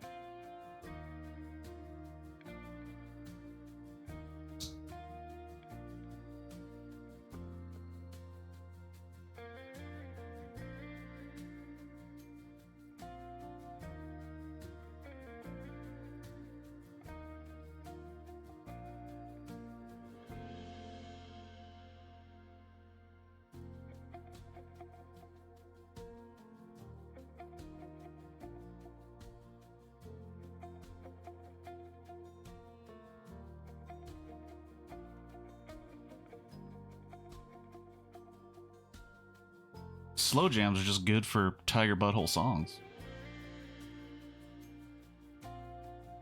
Slow jams are just good for Tiger Butthole songs.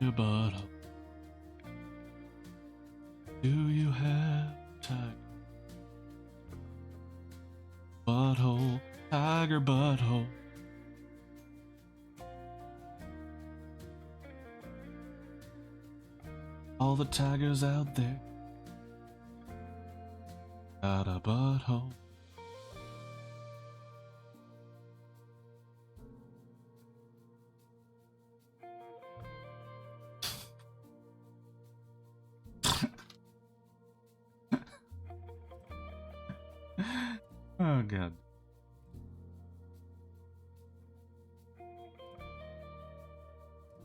Your butthole. Do you have tiger butthole? Tiger butthole. All the tigers out there got a butthole. Oh god.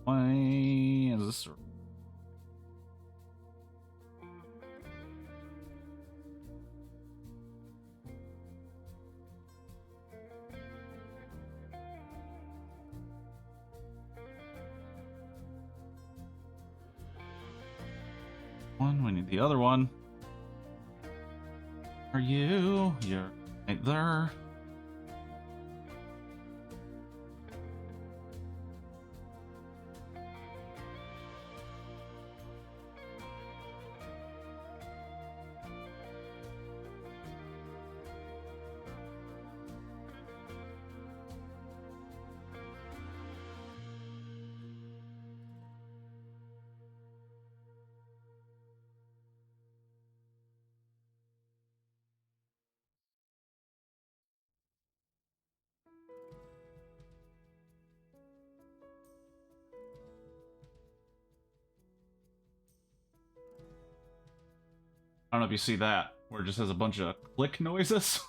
Why is this? One, we need the other one. Are you? You're right there. I don't know if you see that, where it just has a bunch of click noises.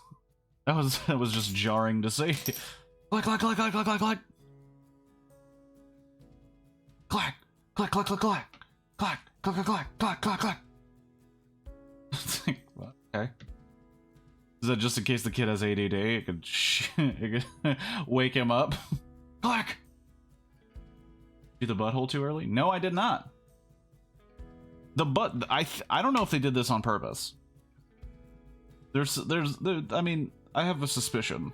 that was just jarring to see. Click, click, click, click, click, click, click. Click, click, click, click, click. Click, click, click, click, click, click, click. Okay. Is that just in case the kid has ADD? It could wake him up. Click. Do the butthole too early? No, I did not. I don't know if they did this on purpose. I mean, I have a suspicion.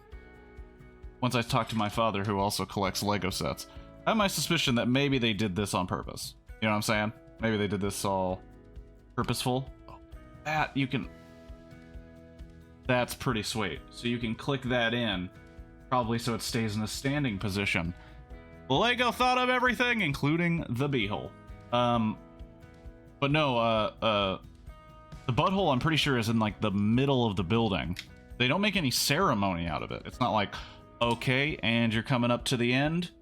Once I talked to my father, who also collects Lego sets, I have my suspicion that maybe they did this on purpose. You know what I'm saying? Maybe they did this all purposeful. Oh, that you can. That's pretty sweet. So you can click that in, probably so it stays in a standing position. Lego thought of everything, including the beehole. But no, the butthole I'm pretty sure is in like the middle of the building. They don't make any ceremony out of it. It's not like, okay, and you're coming up to the end,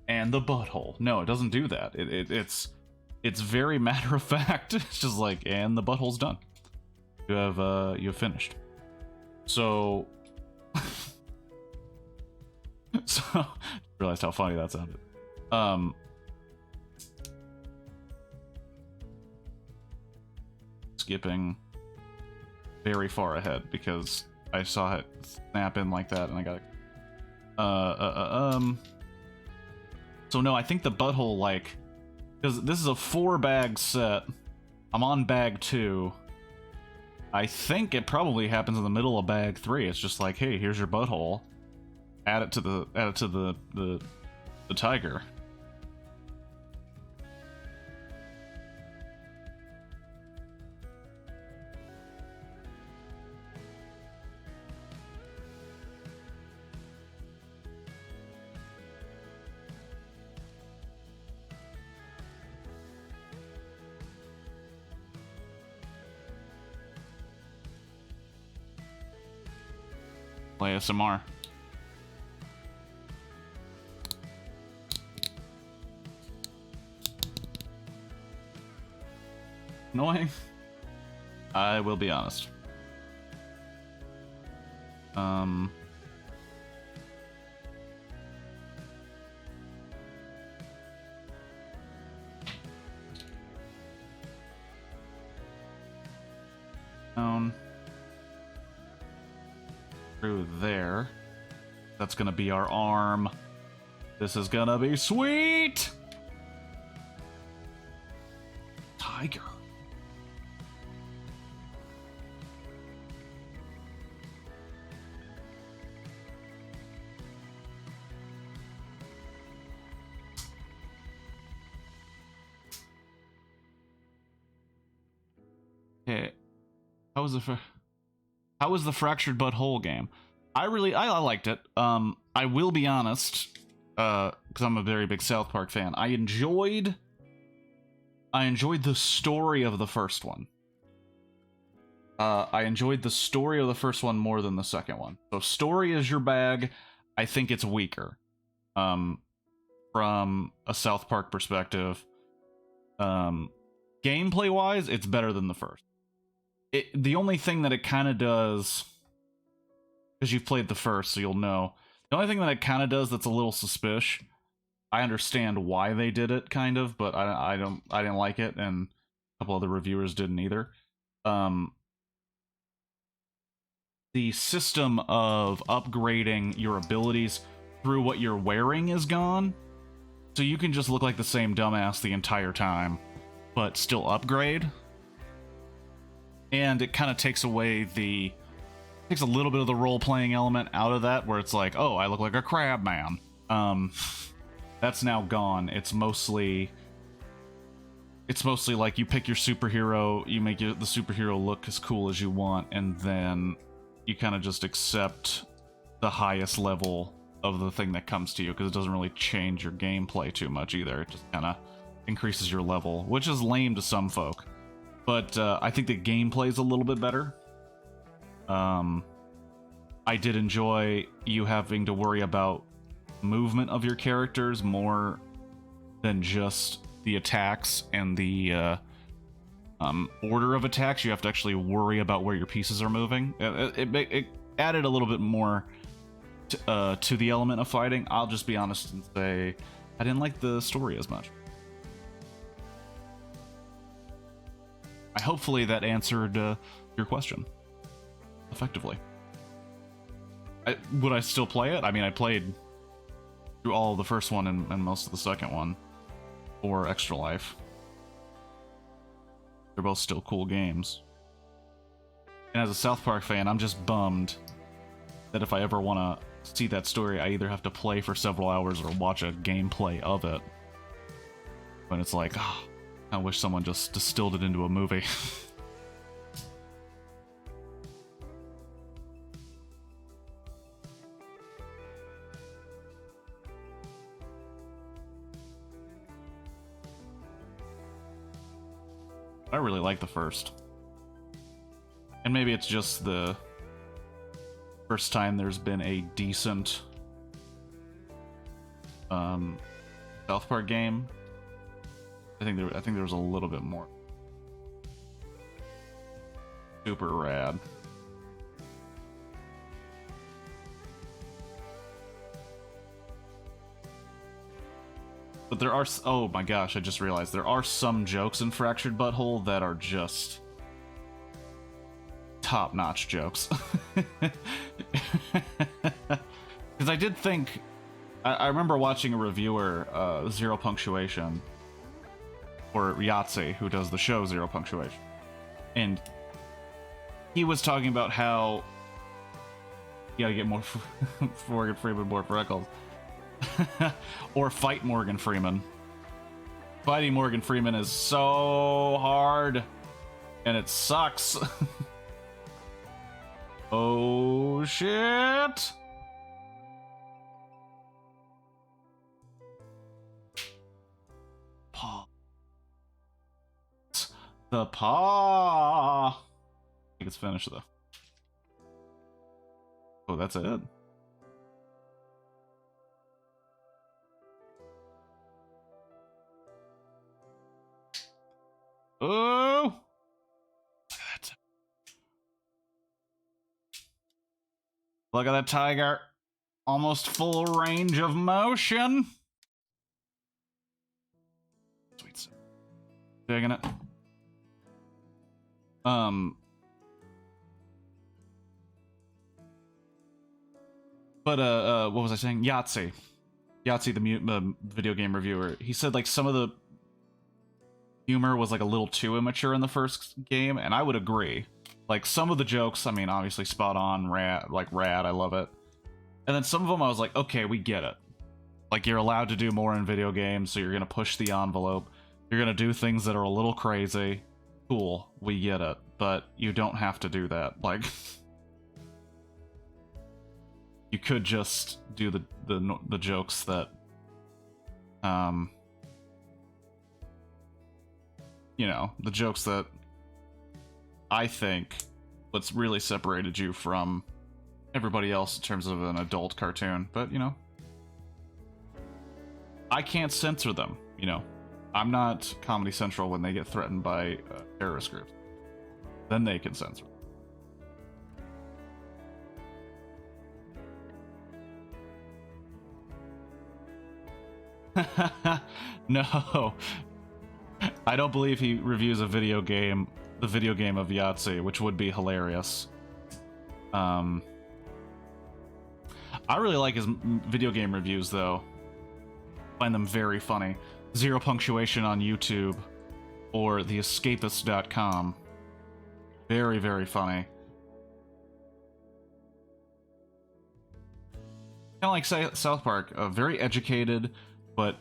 and the butthole. No, it doesn't do that. It's very matter of fact. It's just like, and the butthole's done. You've finished. So, so realized how funny that sounded. Skipping very far ahead because I saw it snap in like that and I got it. So no, I think the butthole, like, because this is a 4-bag set. I'm on bag 2. I think it probably happens in the middle of bag 3. It's just like, hey, here's your butthole. Add it to the tiger. Play ASMR. Annoying. I will be honest. Down through there. That's gonna be our arm. This is gonna be sweet. Tiger. Okay, how was the Fractured But Whole game? I liked it. I will be honest, because I'm a very big South Park fan. I enjoyed the story of the first one. I enjoyed the story of the first one more than the second one. So story is your bag. I think it's weaker. From a South Park perspective. Gameplay wise, it's better than the first. The only thing that it kind of does, because you've played the first, so you'll know. The only thing that it kind of does that's a little suspicious. I understand why they did it, kind of, but I didn't like it, and a couple other reviewers didn't either. The system of upgrading your abilities through what you're wearing is gone, so you can just look like the same dumbass the entire time, but still upgrade. And it kind of takes away takes a little bit of the role-playing element out of that, where it's like, oh, I look like a crab man. That's now gone. It's mostly like you pick your superhero, you make the superhero look as cool as you want, and then you kind of just accept the highest level of the thing that comes to you, because it doesn't really change your gameplay too much either. It just kind of increases your level, which is lame to some folk. But I think the gameplay is a little bit better. I did enjoy you having to worry about movement of your characters more than just the attacks and the order of attacks. You have to actually worry about where your pieces are moving. It added a little bit more to the element of fighting. I'll just be honest and say I didn't like the story as much. Hopefully that answered your question effectively. Would I still play it? I mean, I played through all of the first one and most of the second one for Extra Life. They're both still cool games. And as a South Park fan, I'm just bummed that if I ever want to see that story, I either have to play for several hours or watch a gameplay of it. When it's like, oh, I wish someone just distilled it into a movie. I really like the first. And maybe it's just the first time there's been a decent South Park game. I think there was a little bit more. Super rad. But there are, oh my gosh, I just realized there are some jokes in Fractured Butthole that are just top-notch jokes. Because I did think, I remember watching a reviewer, Zero Punctuation, or Yahtzee, who does the show Zero Punctuation, and he was talking about how you gotta get more Morgan Freeman, more freckles. Or fight Morgan Freeman. Fighting Morgan Freeman is so hard, and it sucks. Oh shit! Paw. The paw. I think it's finished though. Oh, that's it. Oh! Look at that tiger. Almost full range of motion. Sweet. Digging it. But what was I saying? Yahtzee, the video game reviewer. He said like some of the humor was like a little too immature in the first game, and I would agree. Like some of the jokes, I mean, obviously spot on, rad. I love it. And then some of them, I was like, okay, we get it. Like you're allowed to do more in video games, so you're gonna push the envelope. You're gonna do things that are a little crazy. Cool, we get it, but you don't have to do that. Like, you could just do the jokes that, you know, the jokes that I think what's really separated you from everybody else in terms of an adult cartoon. But you know, I can't censor them. You know, I'm not Comedy Central when they get threatened by terrorist groups. Then they can censor them. No, I don't believe he reviews a video game, the video game of Yahtzee, which would be hilarious. I really like his video game reviews, though. I find them very funny. Zero Punctuation on YouTube or theescapist.com. Very, very funny. Kind of like South Park, very educated, but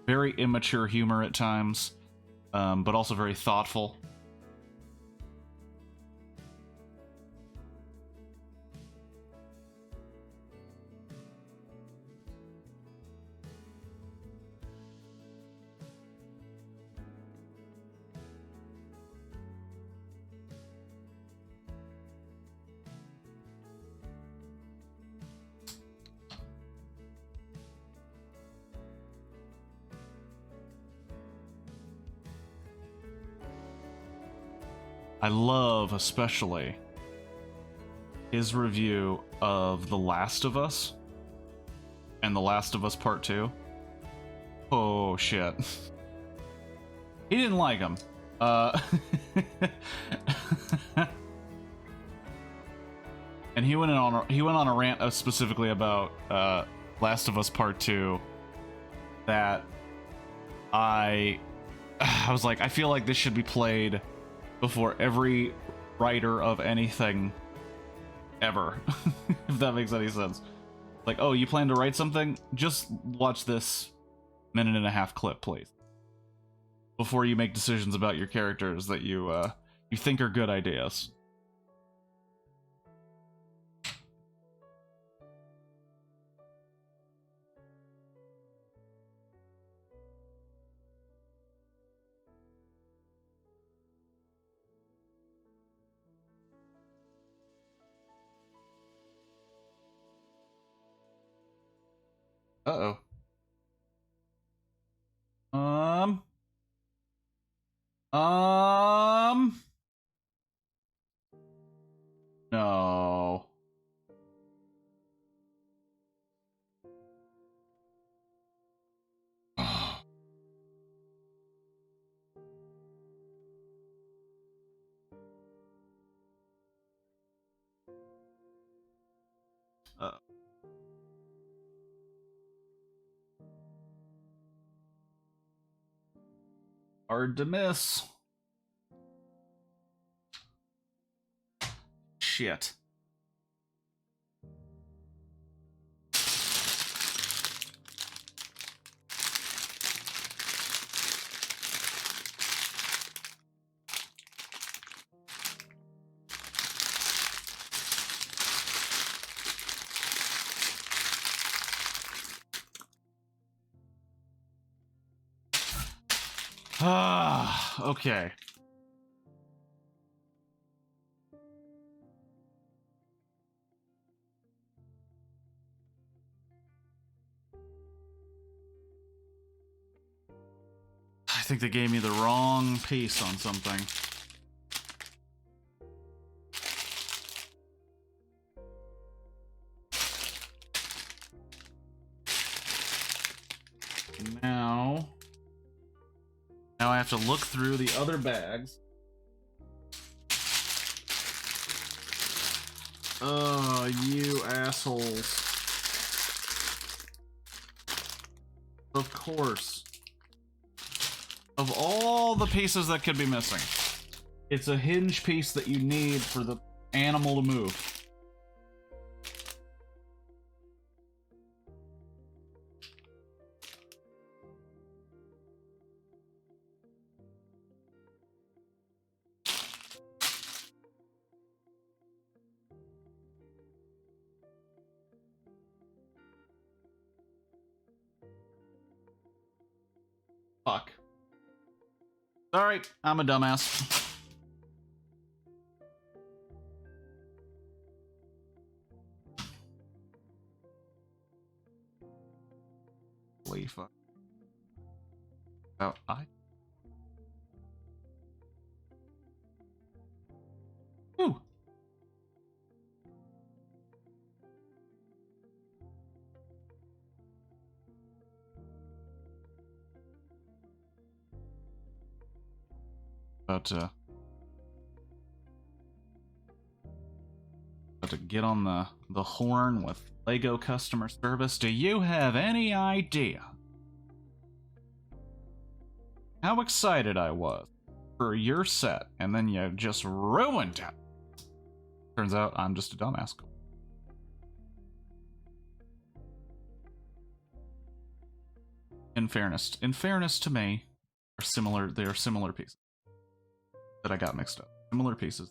very immature humor at times, but also very thoughtful. I love especially his review of The Last of Us and The Last of Us Part 2. Oh shit. He didn't like him. And he went on a rant specifically about Last of Us Part 2 that I was like, I feel like this should be played before every writer of anything ever. If that makes any sense. Like, oh, you plan to write something? Just watch this minute-and-a-half clip, please, before you make decisions about your characters that you think are good ideas. Uh-oh. No. Hard to miss. shit. Ah, okay. I think they gave me the wrong piece on something. Now I have to look through the other bags. Oh, you assholes. Of course. Of all the pieces that could be missing, it's a hinge piece that you need for the animal to move. Fuck. Sorry, I'm a dumbass. Holy fuck. Oh, Ooh. About to get on the horn with Lego customer service. Do you have any idea how excited I was for your set, and then you just ruined it? Turns out I'm just a dumbass. In fairness to me, they are similar pieces that I got mixed up. Similar pieces.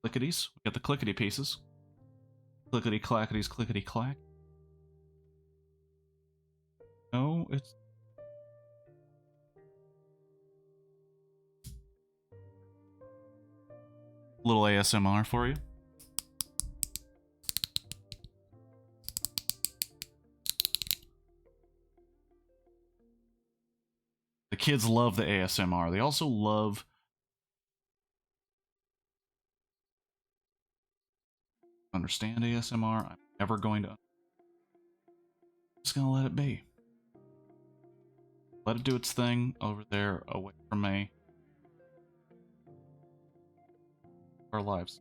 Clickities. We got the clickety pieces. Clickety clackities, clickety clack. No, it's little ASMR for you. The kids love the ASMR. They also love understand ASMR. I'm never going to. I'm just gonna let it be. Let it do its thing over there, away from me. Our lives.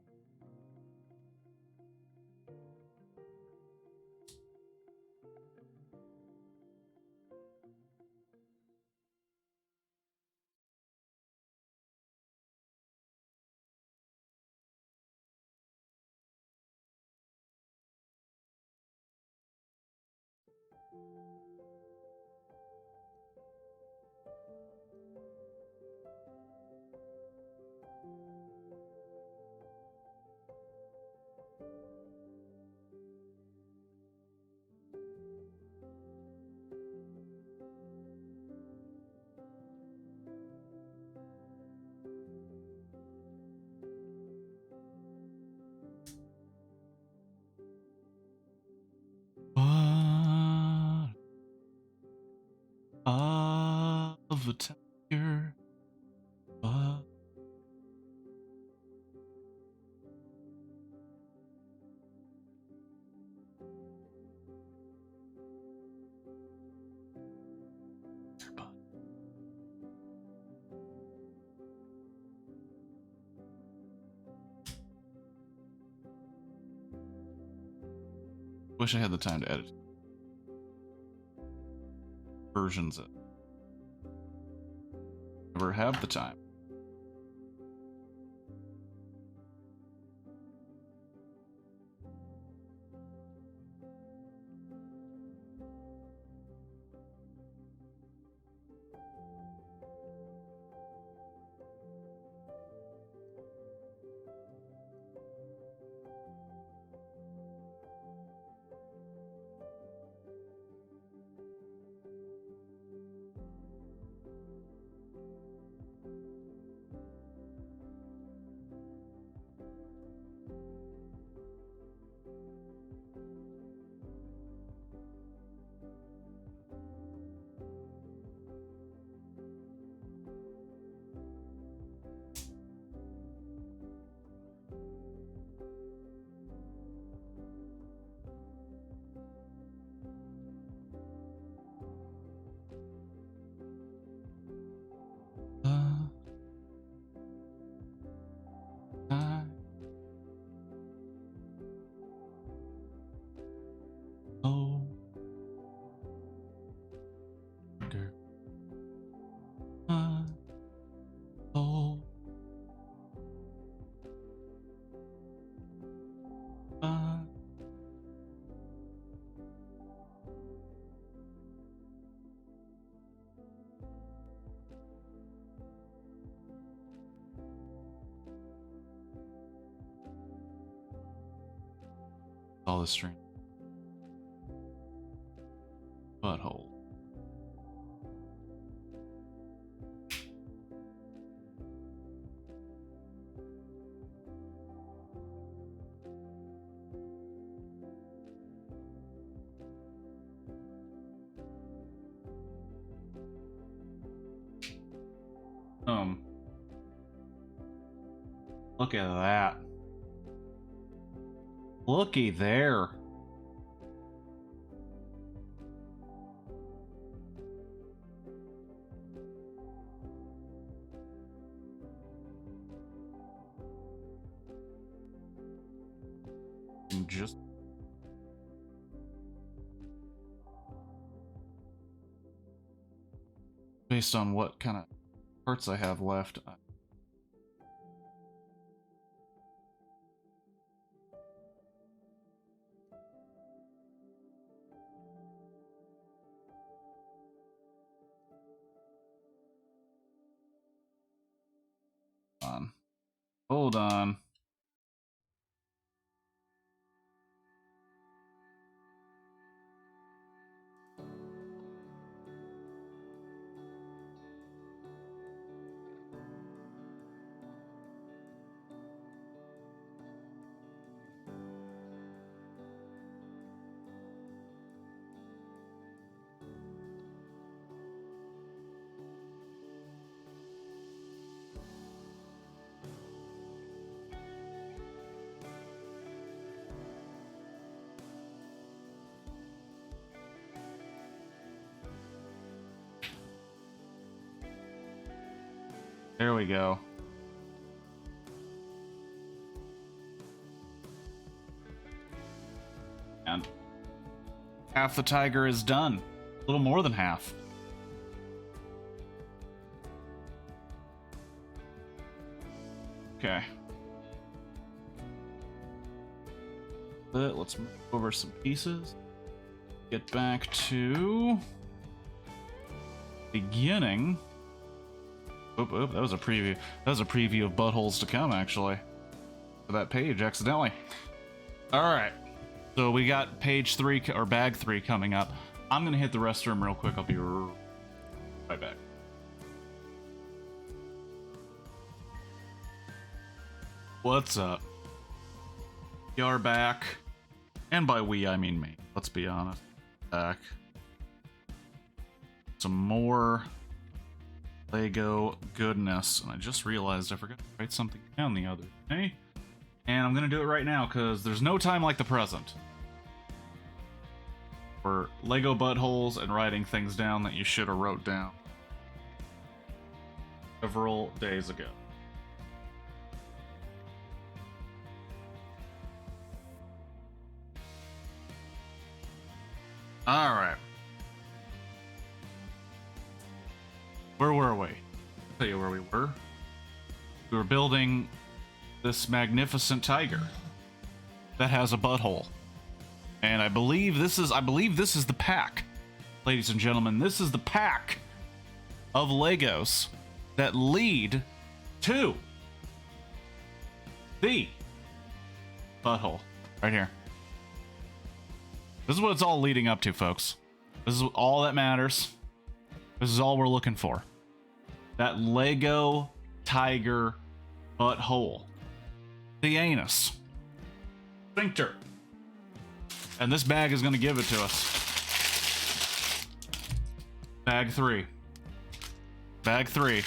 Of a tiger. Wish I had the time to edit versions of never have the time. Oh, oh, all the string. Butthole. Look at that. Looky there. And just based on what kind of parts I have left. Hold on. There we go. And half the tiger is done. A little more than half. Okay. Let's move over some pieces. Get back to beginning. Oop, that was a preview. That was a preview of buttholes to come, actually. For that page, accidentally. Alright. So we got page 3, or bag 3 coming up. I'm gonna hit the restroom real quick. I'll be right back. What's up? We are back. And by we, I mean me. Let's be honest. Back. Some more Lego goodness. And I just realized I forgot to write something down the other day. And I'm going to do it right now because there's no time like the present for Lego buttholes and writing things down that you should have wrote down several days ago. Alright. Where were we? tell you where we were. We were building this magnificent tiger that has a butthole. And I believe this is the pack. Ladies and gentlemen, this is the pack of Legos that lead to the butthole. Right here. This is what it's all leading up to, folks. This is all that matters. This is all we're looking for. That Lego tiger butthole. The anus. Sphincter. And this bag is going to give it to us. Bag 3. Bag 3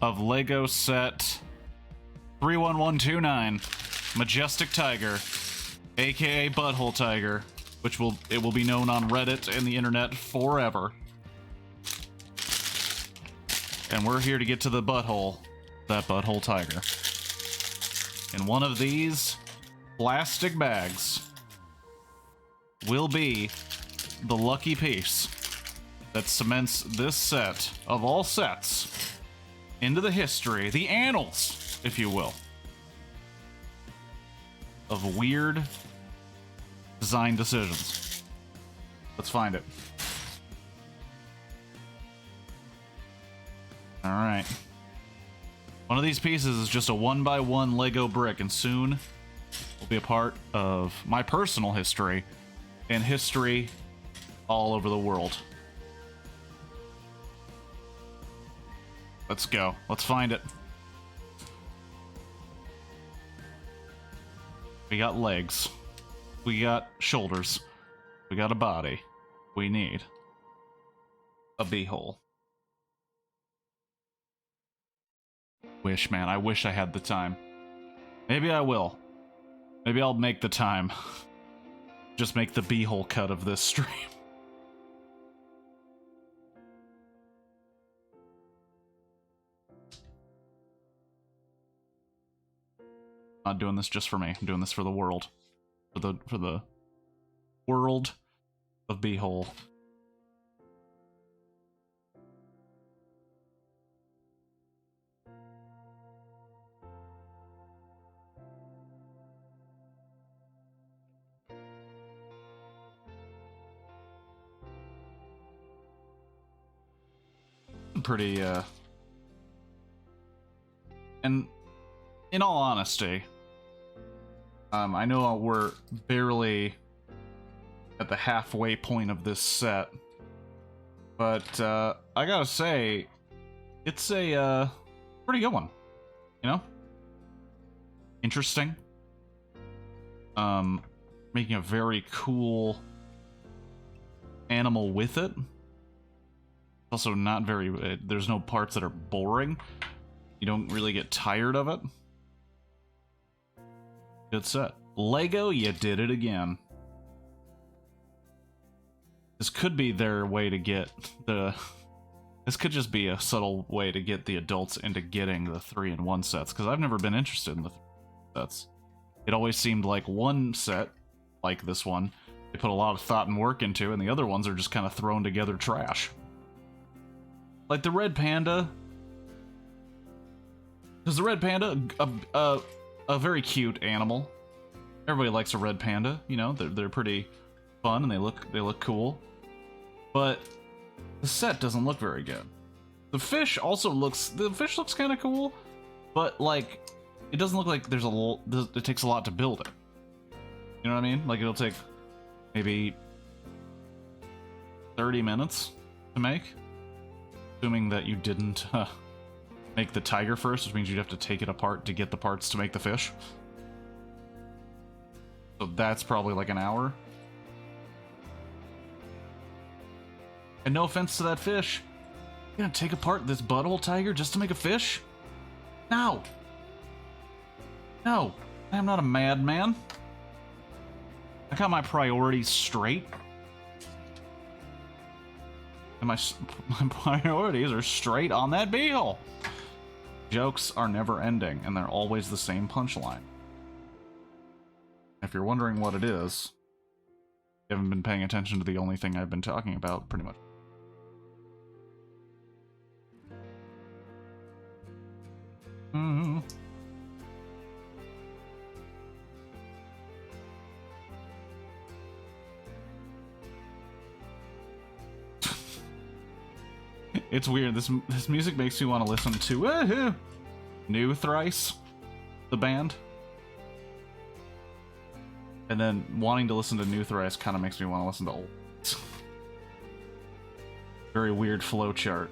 of Lego set 31129 Majestic Tiger, aka Butthole Tiger, which will be known on Reddit and the internet forever. And we're here to get to the butthole, that Butthole Tiger. And one of these plastic bags will be the lucky piece that cements this set, of all sets, into the history, the annals, if you will, of weird design decisions. Let's find it. Alright. One of these pieces is just a 1x1 Lego brick, and soon will be a part of my personal history and history all over the world. Let's go. Let's find it. We got legs. We got shoulders. We got a body. We need a beehole. Wish, man. I wish I had the time. Maybe I will. Maybe I'll make the time. Just make the beehole cut of this stream. Not doing this just for me. I'm doing this for the world. For the world of beehole. Pretty and in all honesty, I know we're barely at the halfway point of this set, but I gotta say, it's a pretty good one. You know, interesting. Making a very cool animal with it. Also not very, there's no parts that are boring. You don't really get tired of it. Good set. Lego, you did it again. This could be their way to get the... This could just be a subtle way to get the adults into getting the 3-in-1 sets, because I've never been interested in the sets. It always seemed like one set, like this one, they put a lot of thought and work into, and the other ones are just kind of thrown together trash. Like the red panda. Is the red panda a very cute animal? Everybody likes a red panda, you know, they're pretty fun and they look cool. But the set doesn't look very good. The fish looks kind of cool, but like it doesn't look like it takes a lot to build it. You know what I mean? Like it'll take maybe 30 minutes to make. Assuming that you didn't make the tiger first, which means you'd have to take it apart to get the parts to make the fish. So that's probably like an hour. And no offense to that fish. You're gonna take apart this butthole tiger just to make a fish? No! No! I am not a madman. I got my priorities straight. And my priorities are straight on that beehole. Jokes are never ending, and they're always the same punchline. If you're wondering what it is, you haven't been paying attention to the only thing I've been talking about, pretty much. It's weird. This music makes me want to listen to New Thrice, the band. And then wanting to listen to New Thrice kind of makes me want to listen to old. Very weird flow chart.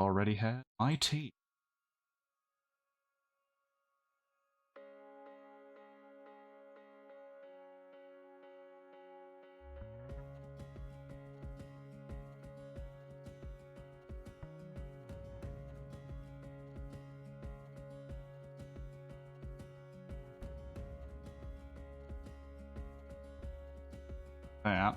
Already had my tea. That.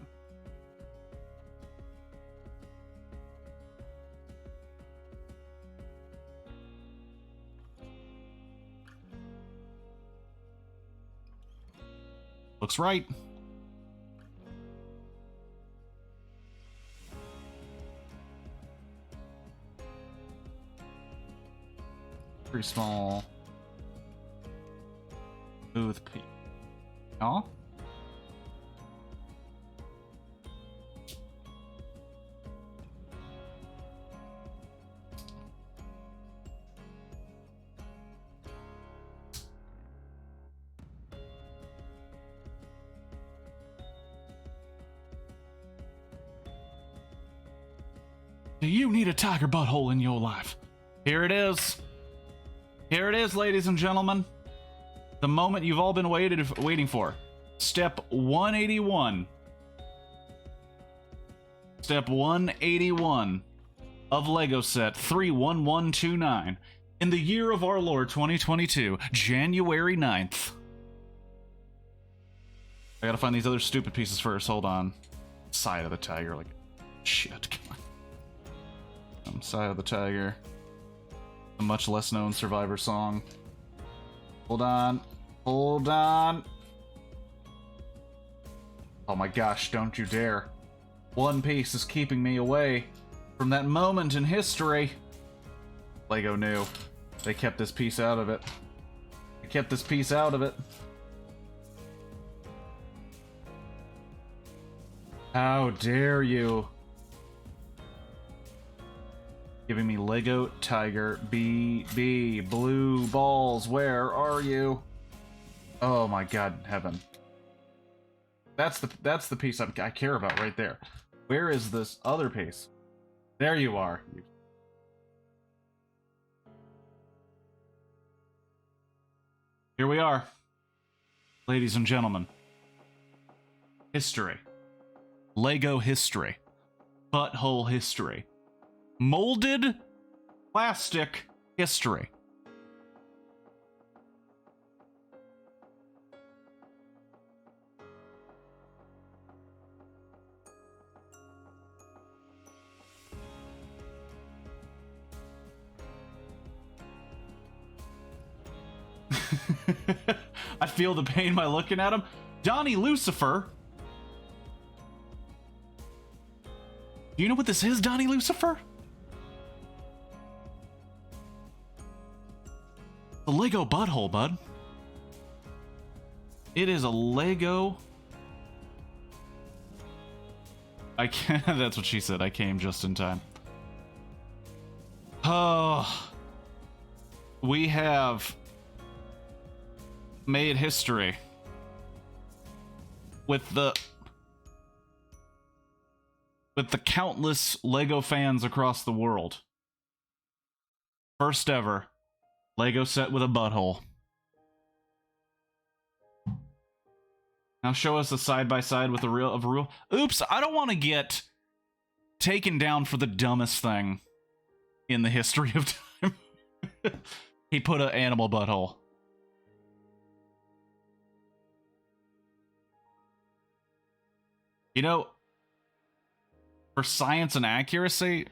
Looks right. Pretty small. Smooth peak. Oh? Do you need a tiger butthole in your life? Here it is. Here it is, ladies and gentlemen. The moment you've all been waiting for. Step 181. Step 181 of Lego Set 31129. In the year of our Lord 2022, January 9th. I gotta find these other stupid pieces first. Hold on. Side of the tiger, like shit. Come on. Side of the Tiger. A much less known Survivor song. Hold on. Hold on. Oh my gosh, don't you dare. One piece is keeping me away from that moment in history. Lego knew. They kept this piece out of it. They kept this piece out of it. How dare you? Giving me Lego Tiger BB blue balls. Where are you? Oh my God, heaven! That's the piece I care about right there. Where is this other piece? There you are. Here we are, ladies and gentlemen. History. Lego history. Butthole history. Molded plastic history. I feel the pain by looking at him. Donnie Lucifer. Do you know what this is, Donnie Lucifer? The Lego butthole, bud. It is a Lego. I can't. That's what she said. I came just in time. Oh, we have made history with the countless Lego fans across the world. First ever Lego set with a butthole. Now show us a side-by-side with a real. Oops, I don't want to get taken down for the dumbest thing in the history of time. He put an animal butthole. You know, for science and accuracy...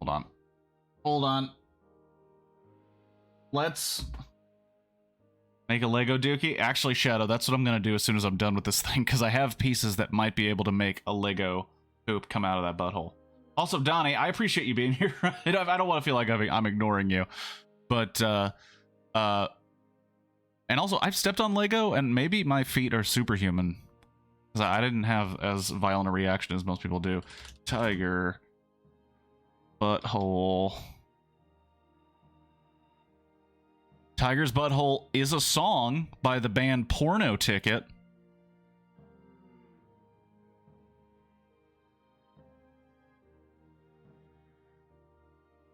Hold on. Hold on. Let's make a Lego Dookie. Actually, Shadow, that's what I'm going to do as soon as I'm done with this thing, because I have pieces that might be able to make a Lego poop come out of that butthole. Also, Donnie, I appreciate you being here. I don't want to feel like I'm ignoring you. But, and also, I've stepped on Lego, and maybe my feet are superhuman. Because I didn't have as violent a reaction as most people do. Tiger. Butthole. Tiger's Butthole is a song by the band Porno Ticket.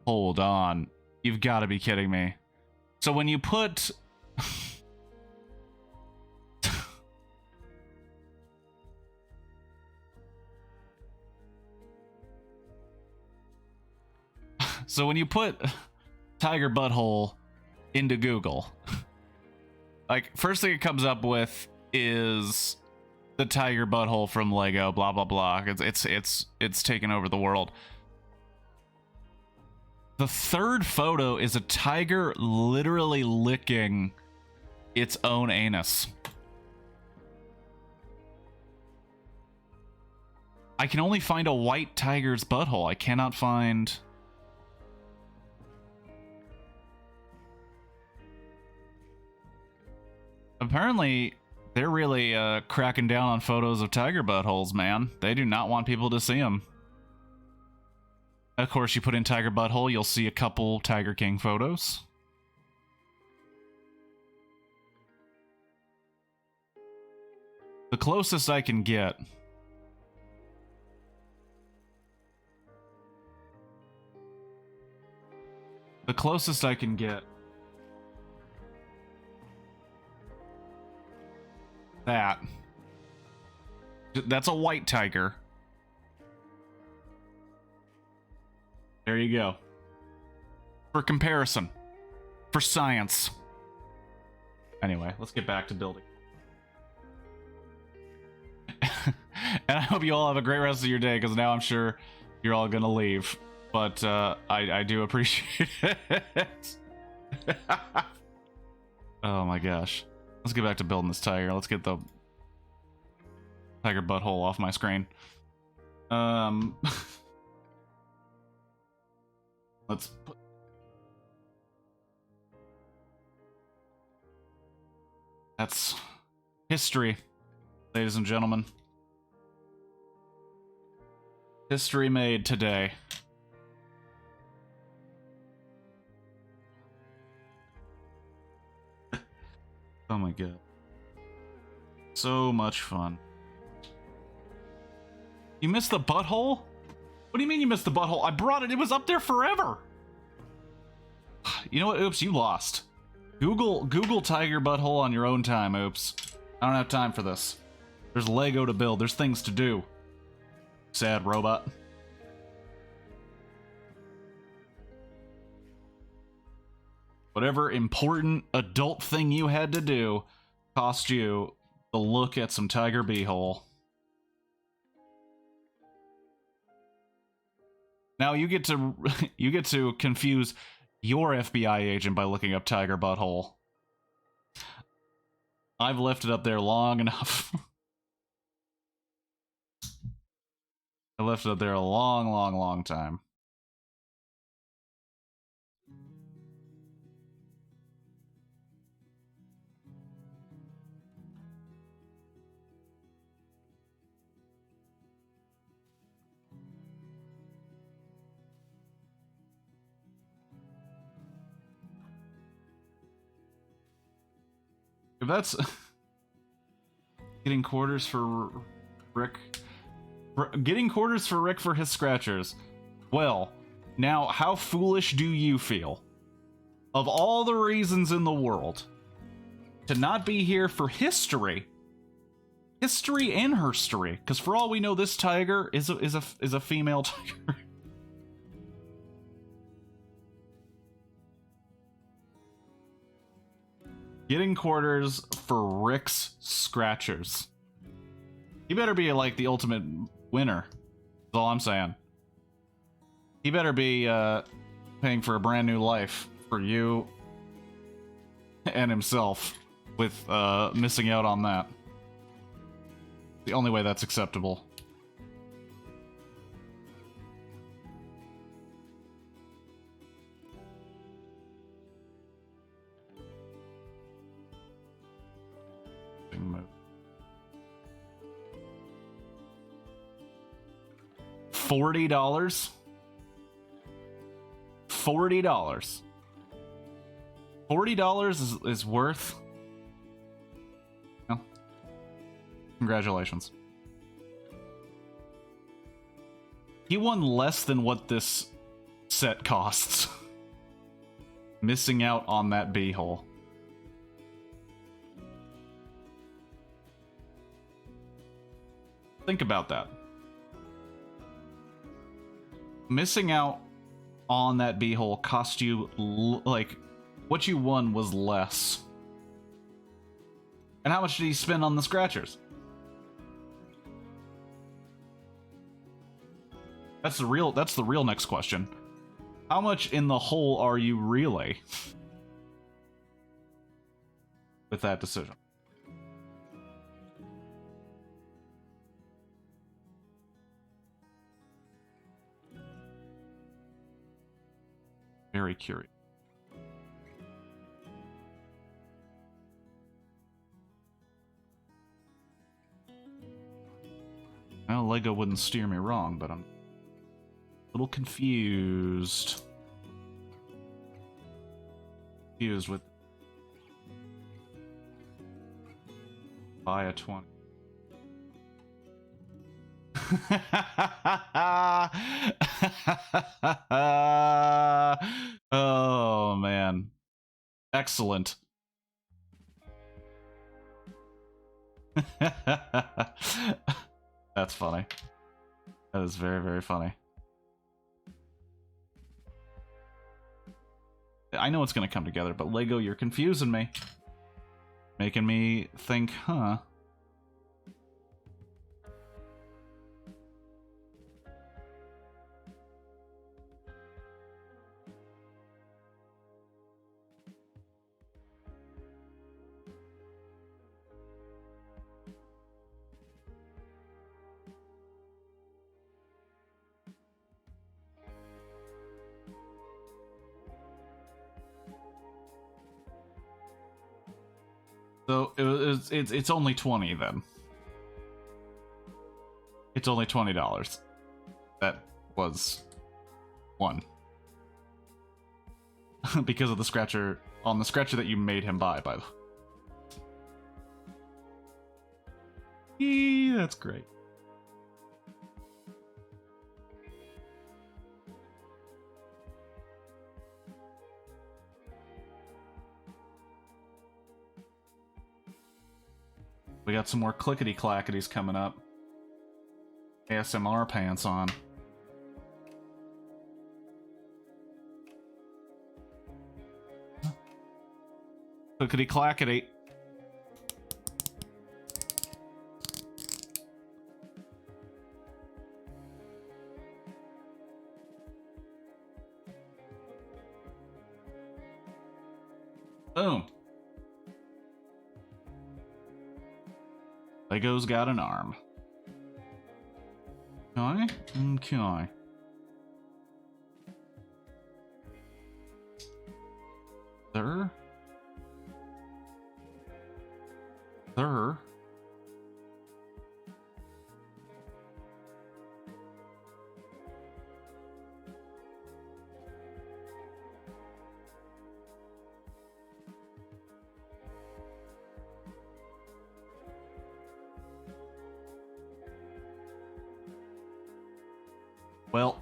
Hold on. You've got to be kidding me. So when you put... So when you put Tiger Butthole into Google, like, first thing it comes up with is the Tiger Butthole from Lego, blah blah blah. It's taken over the world. The third photo is a tiger literally licking its own anus. I can only find a white tiger's butthole. I cannot find... Apparently, they're really cracking down on photos of tiger buttholes, man. They do not want people to see them. Of course, you put in tiger butthole, you'll see a couple Tiger King photos. The closest I can get... The closest I can get... That's a white tiger. There you go. For comparison. For science. Anyway, let's get back to building. And I hope you all have a great rest of your day, because now I'm sure you're all gonna leave. But I do appreciate it. Oh my gosh. Let's get back to building this tiger. Let's get the tiger butthole off my screen. Let's put... That's history, ladies and gentlemen. History made today. Oh my god. So much fun. You missed the butthole? What do you mean you missed the butthole? I brought it. It was up there forever. You know what? Oops, you lost. Google tiger butthole on your own time, Oops. I don't have time for this. There's Lego to build. There's things to do. Sad robot. Whatever important adult thing you had to do cost you the look at some tiger beehole. Now you get to confuse your FBI agent by looking up tiger butthole. I've left it up there long enough. I left it up there a long time. If that's getting quarters for Rick, getting quarters for Rick for his scratchers. Well, now how foolish do you feel? Of all the reasons in the world to not be here for history and herstory, because for all we know, this tiger is a female tiger. Getting quarters for Rick's scratchers. He better be like the ultimate winner. That's all I'm saying. He better be paying for a brand new life for you and himself with missing out on that. The only way that's acceptable. $40? $40. $40 is worth... No. Congratulations. He won less than what this set costs. Missing out on that B-hole. Think about that. Missing out on that B-hole cost you, like, what you won was less. And how much did he spend on the scratchers? That's the real next question. How much in the hole are you really? With that decision. Very curious. Well, Lego wouldn't steer me wrong, but I'm a little confused. Confused with buy a 20. Oh man, excellent. That's funny. That is very, very funny. I know it's gonna come together, but Lego, you're confusing me. Making me think, huh? So it's only 20 then. It's only $20. That was one. Because of the scratcher on the scratcher that you made him buy, by the way. That's great. We got some more clickety-clackities coming up. ASMR pants on. Clickety-clackety. Boom. Lego's got an arm. Okay. Okay. Sir? Sir? Well,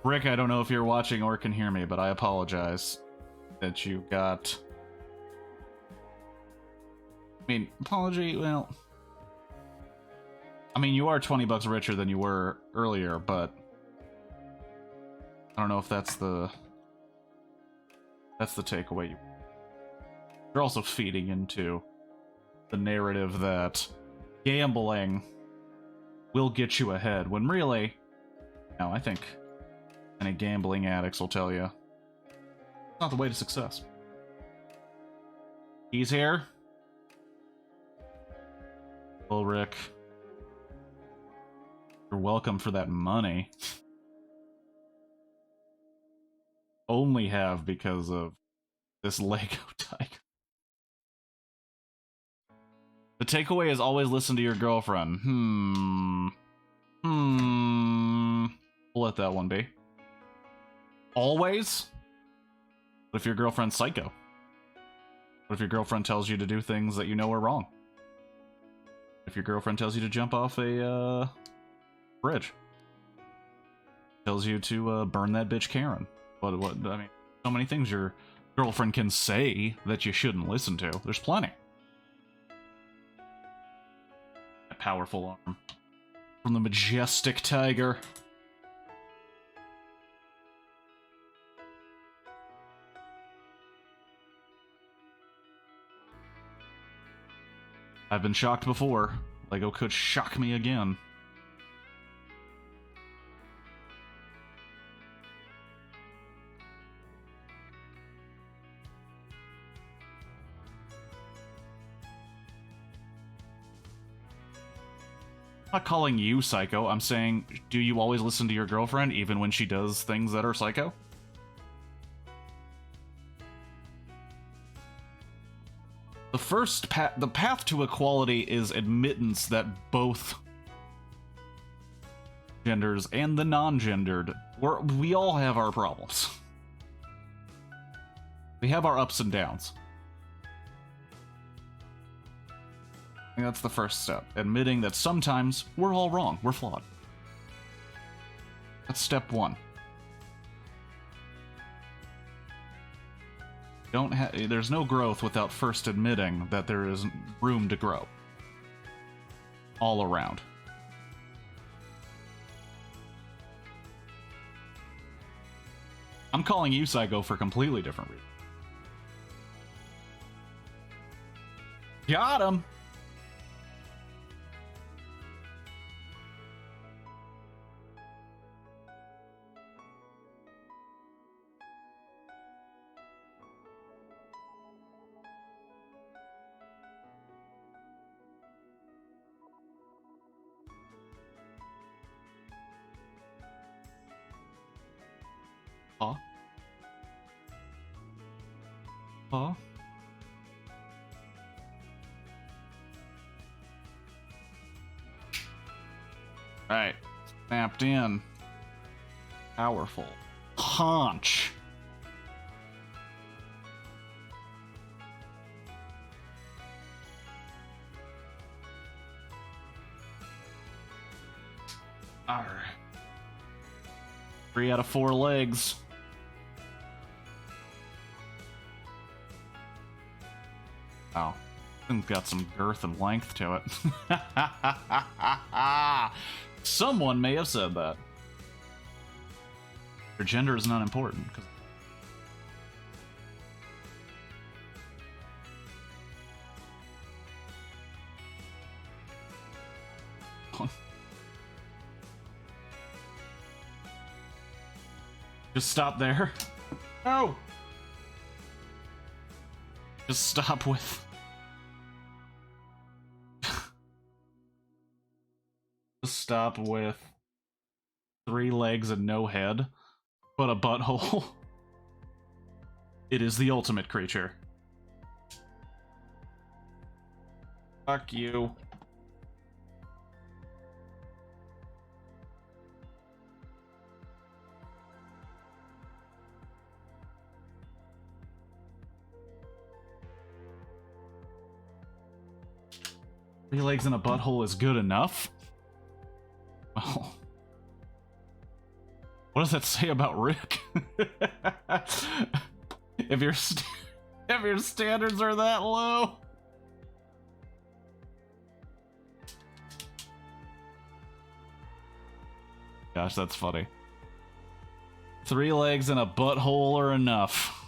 Rick, I don't know if you're watching or can hear me, but I apologize that you got... I mean, apology, well... I mean, you are 20 bucks richer than you were earlier, but... I don't know if that's the... That's the takeaway. You're also feeding into the narrative that gambling will get you ahead, when really... No, I think Any gambling addicts will tell you. It's not the way to success. He's here. Well, Rick. You're welcome for that money. Only have because of this Lego tiger. The takeaway is always listen to your girlfriend. We'll let that one be. Always? What if your girlfriend's psycho? What if your girlfriend tells you to do things that you know are wrong? If your girlfriend tells you to jump off a bridge? Tells you to burn that bitch Karen? What? I mean, so many things your girlfriend can say that you shouldn't listen to. There's plenty. A powerful arm from the Majestic tiger. I've been shocked before. Lego could shock me again. I'm not calling you psycho. I'm saying, do you always listen to your girlfriend even when she does things that are psycho? The path to equality is admittance that both genders and the non-gendered, we all have our problems. We have our ups and downs. I think that's the first step. Admitting that sometimes we're all wrong. We're flawed. That's step one. There's no growth without first admitting that there is room to grow. All around. I'm calling you psycho for completely different reasons. Got him! Huh? Huh? Right. Snapped in. Powerful. Haunch. Alright. 3 out of 4 legs. Oh, it's got some girth and length to it. Someone may have said that. Your gender is not important. Just stop there. No! Just stop with... Just stop with 3 legs and no head, but a butthole. It is the ultimate creature. Fuck you. Three legs and a butthole is good enough? Oh. What does that say about Rick? if your standards are that low? Gosh, that's funny. 3 legs and a butthole are enough.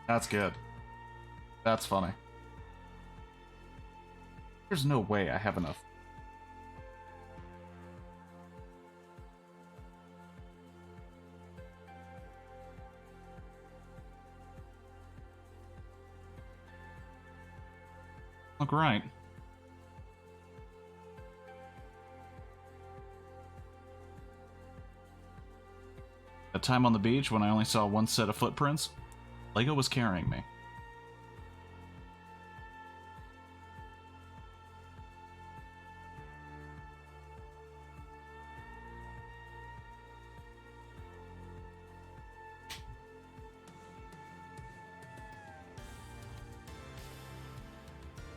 That's good. That's funny. There's no way I have enough. Look right. That time on the beach when I only saw one set of footprints, Lego was carrying me.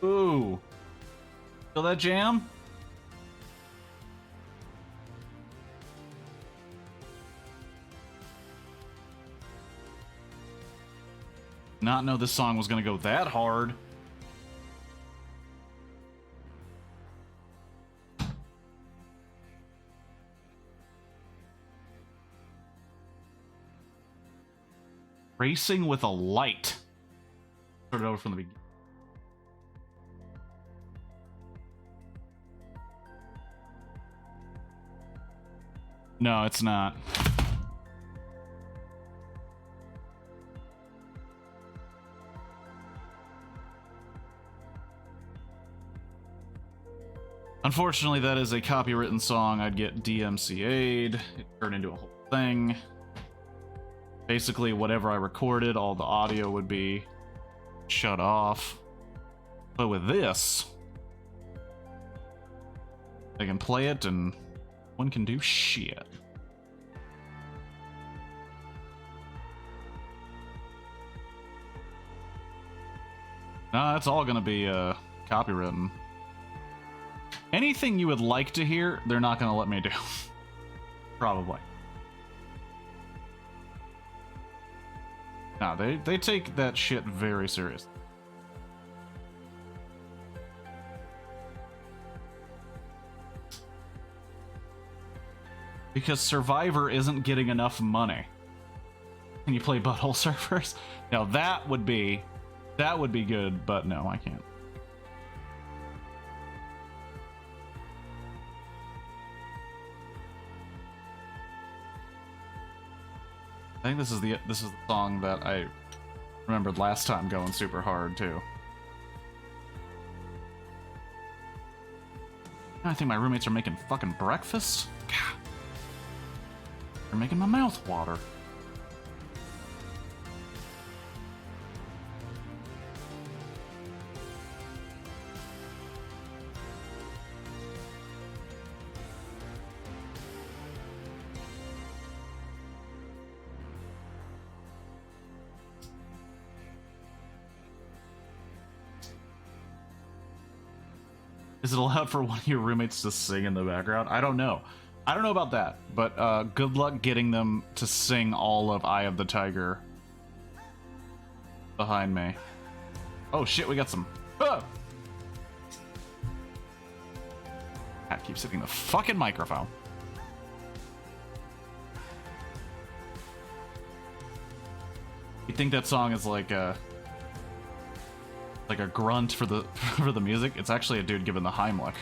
Ooh. Feel that jam? Not know this song was gonna go that hard. Racing with a light. Start it over from the beginning. No, it's not. Unfortunately, that is a copywritten song. I'd get DMCA'd. It turned into a whole thing. Basically, whatever I recorded, all the audio would be shut off. But with this, I can play it and one can do shit. No, that's all gonna be copywritten. Anything you would like to hear, they're not gonna let me do. Probably. No, they take that shit very seriously. Because Survivor isn't getting enough money. Can you play butthole surfers? Now that would be good, but no, I can't. I think this is the song that I remembered last time going super hard too. I think my roommates are making fucking breakfast. God. They're making my mouth water. Is it allowed for one of your roommates to sing in the background? I don't know. I don't know about that, but good luck getting them to sing all of Eye of the Tiger behind me. Oh shit, we got some... Oh! Cat keeps hitting the fucking microphone. You think that song is like a grunt for the for the music? It's actually a dude giving the Heimlich,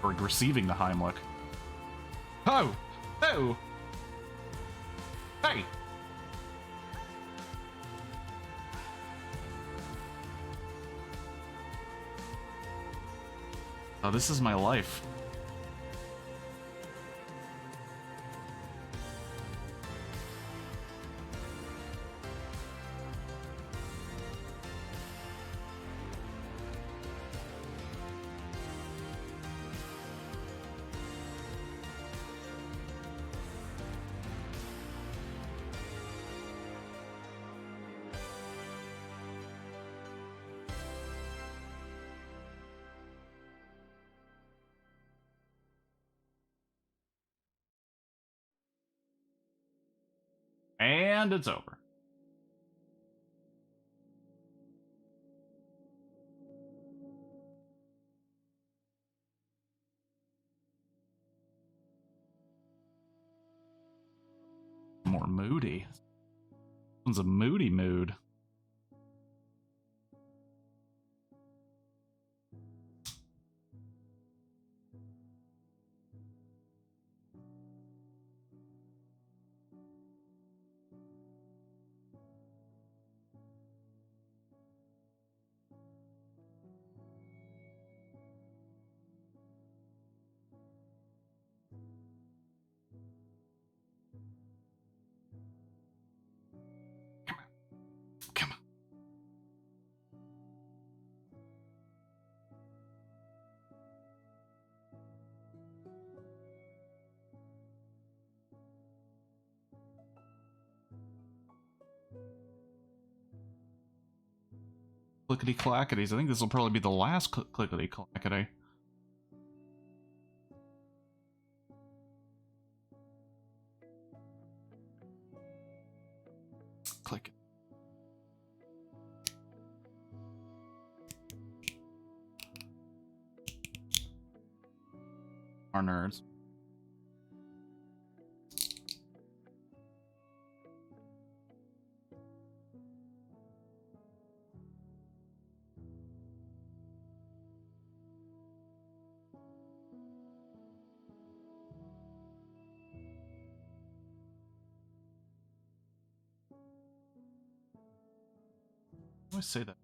or receiving the Heimlich. Oh! Oh! Hey! Oh, this is my life. And it's over. More moody. This one's a moody mood. clickety-clackities. I think this will probably be the last clickety-clackety. Click. Our nerds. I always say that.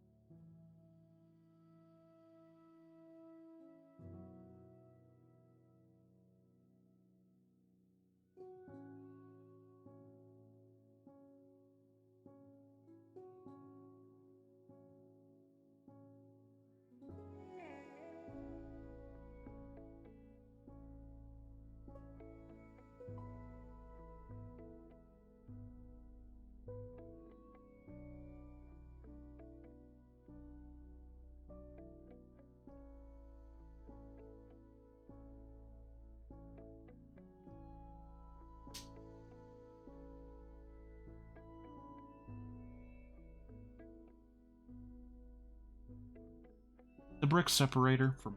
The brick separator from.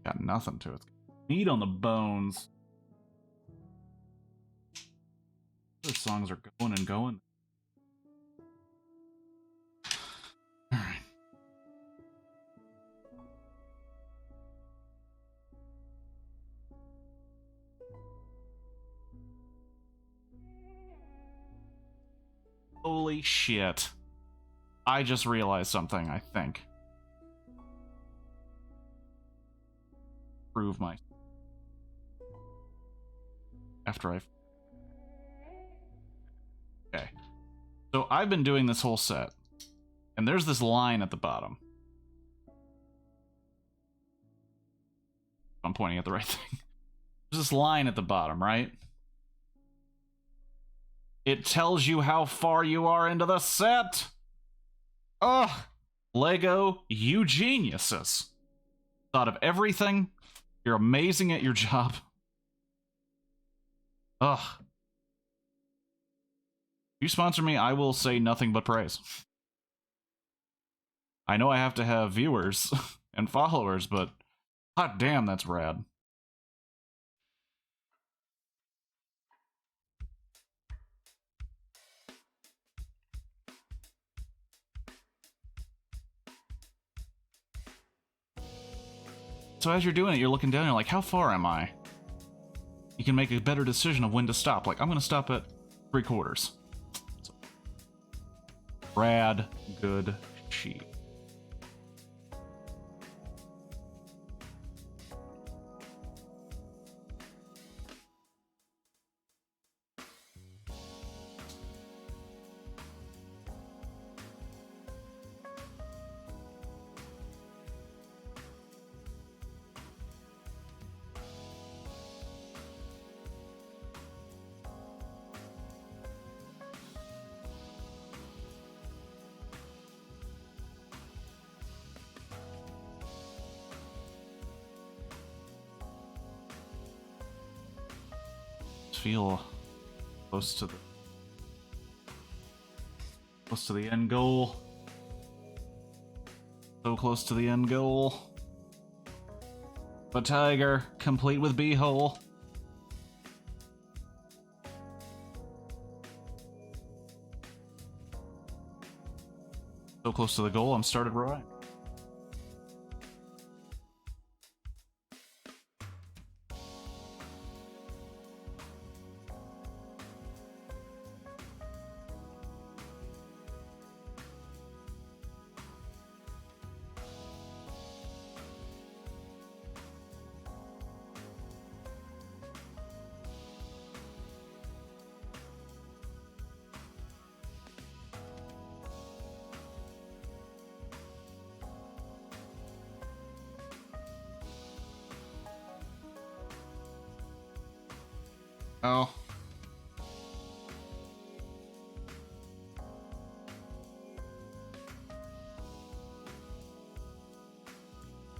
Got nothing to it. Meat on the bones. Those songs are going and going. Alright. Holy shit. I just realized something, I think. Prove my... After I've... Okay. So I've been doing this whole set. And there's this line at the bottom. I'm pointing at the right thing. There's this line at the bottom, right? It tells you how far you are into the set! Ugh! Lego, you geniuses! Thought of everything. You're amazing at your job. Ugh. If you sponsor me, I will say nothing but praise. I know I have to have viewers and followers, but hot damn, that's rad. So as you're doing it, you're looking down, you're like, how far am I? You can make a better decision of when to stop. Like, I'm going to stop at 3/4. So, rad, good sheet. Feel close to the end goal. So close to the end goal. The tiger, complete with beehole. So close to the goal, I'm started right. Oh.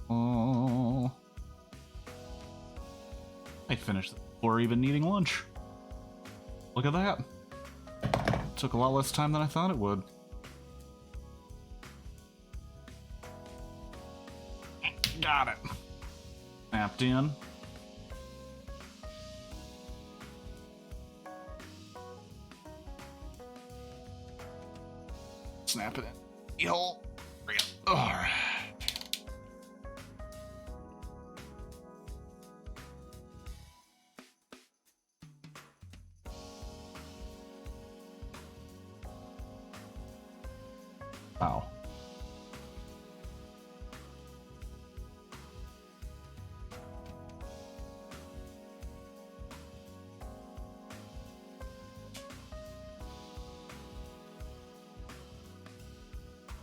Oh. I finished before even eating lunch. Look at that. Took a lot less time than I thought it would. Got it. Snapped in. Snap it in. Yo. Alright. Wow.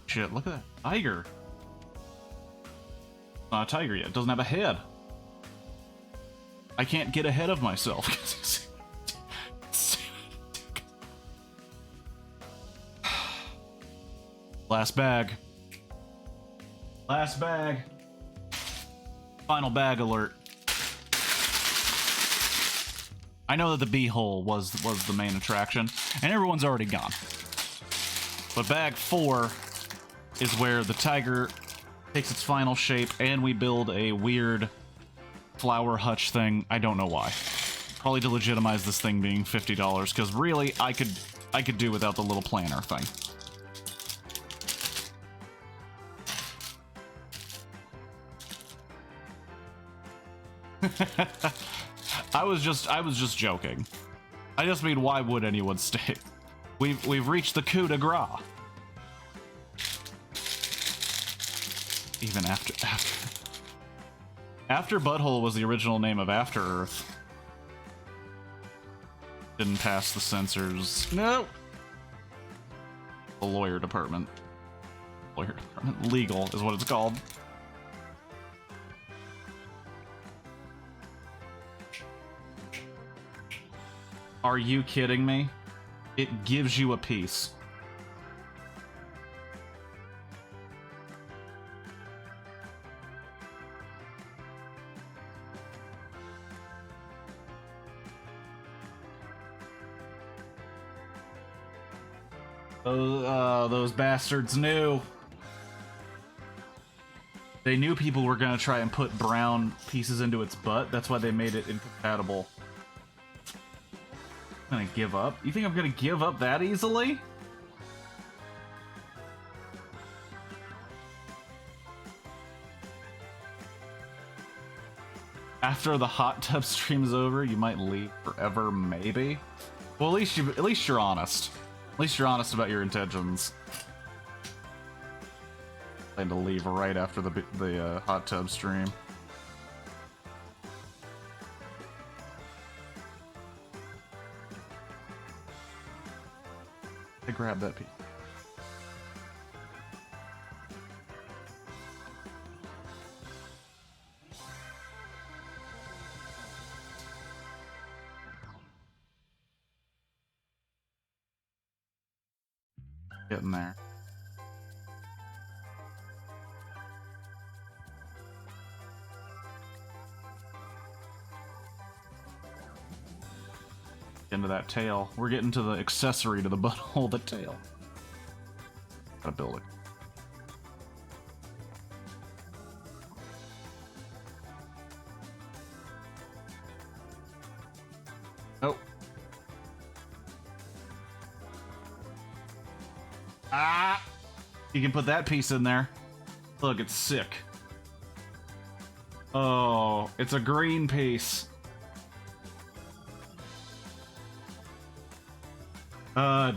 Shit, look at that tiger. Not a tiger yet. It doesn't have a head. I can't get ahead of myself. Last bag. Last bag. Final bag alert. I know that the bee hole was the main attraction, and everyone's already gone. But bag 4 is where the tiger takes its final shape, and we build a weird flower hutch thing. I don't know why. Probably to legitimize this thing being $50, because really, I could do without the little planner thing. I was just joking. I just mean, why would anyone stay? We've reached the coup de grace. Even after Butthole was the original name of After Earth. Didn't pass the censors. No. The lawyer department. Lawyer department. Legal is what it's called. Are you kidding me? It gives you a piece. Those bastards knew. They knew people were gonna try and put brown pieces into its butt. That's why they made it incompatible. I'm gonna give up? You think I'm gonna give up that easily? After the hot tub stream is over, you might leave forever, maybe? Well, at least you're honest. At least you're honest about your intentions. I plan to leave right after the hot tub stream. I grabbed that piece. Getting there. Into that tail. We're getting to the accessory to the butthole, the tail. Gotta build it. Oh. Ah! You can put that piece in there. Look, it's sick. Oh, it's a green piece.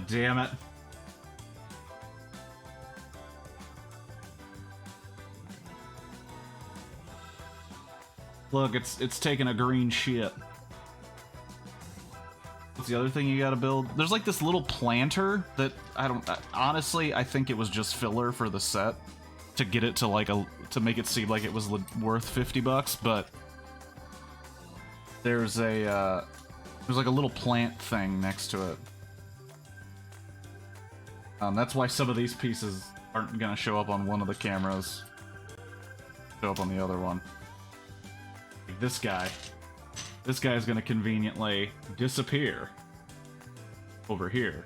Damn it. Look, it's taking a green shit. What's the other thing you gotta build? There's like this little planter that honestly, I think it was just filler for the set to get it to like to make it seem like it was worth $50, but there's a There's like a little plant thing next to it. That's why some of these pieces aren't gonna show up on one of the cameras. Show up on the other one. Like this guy. This guy is gonna conveniently disappear over here.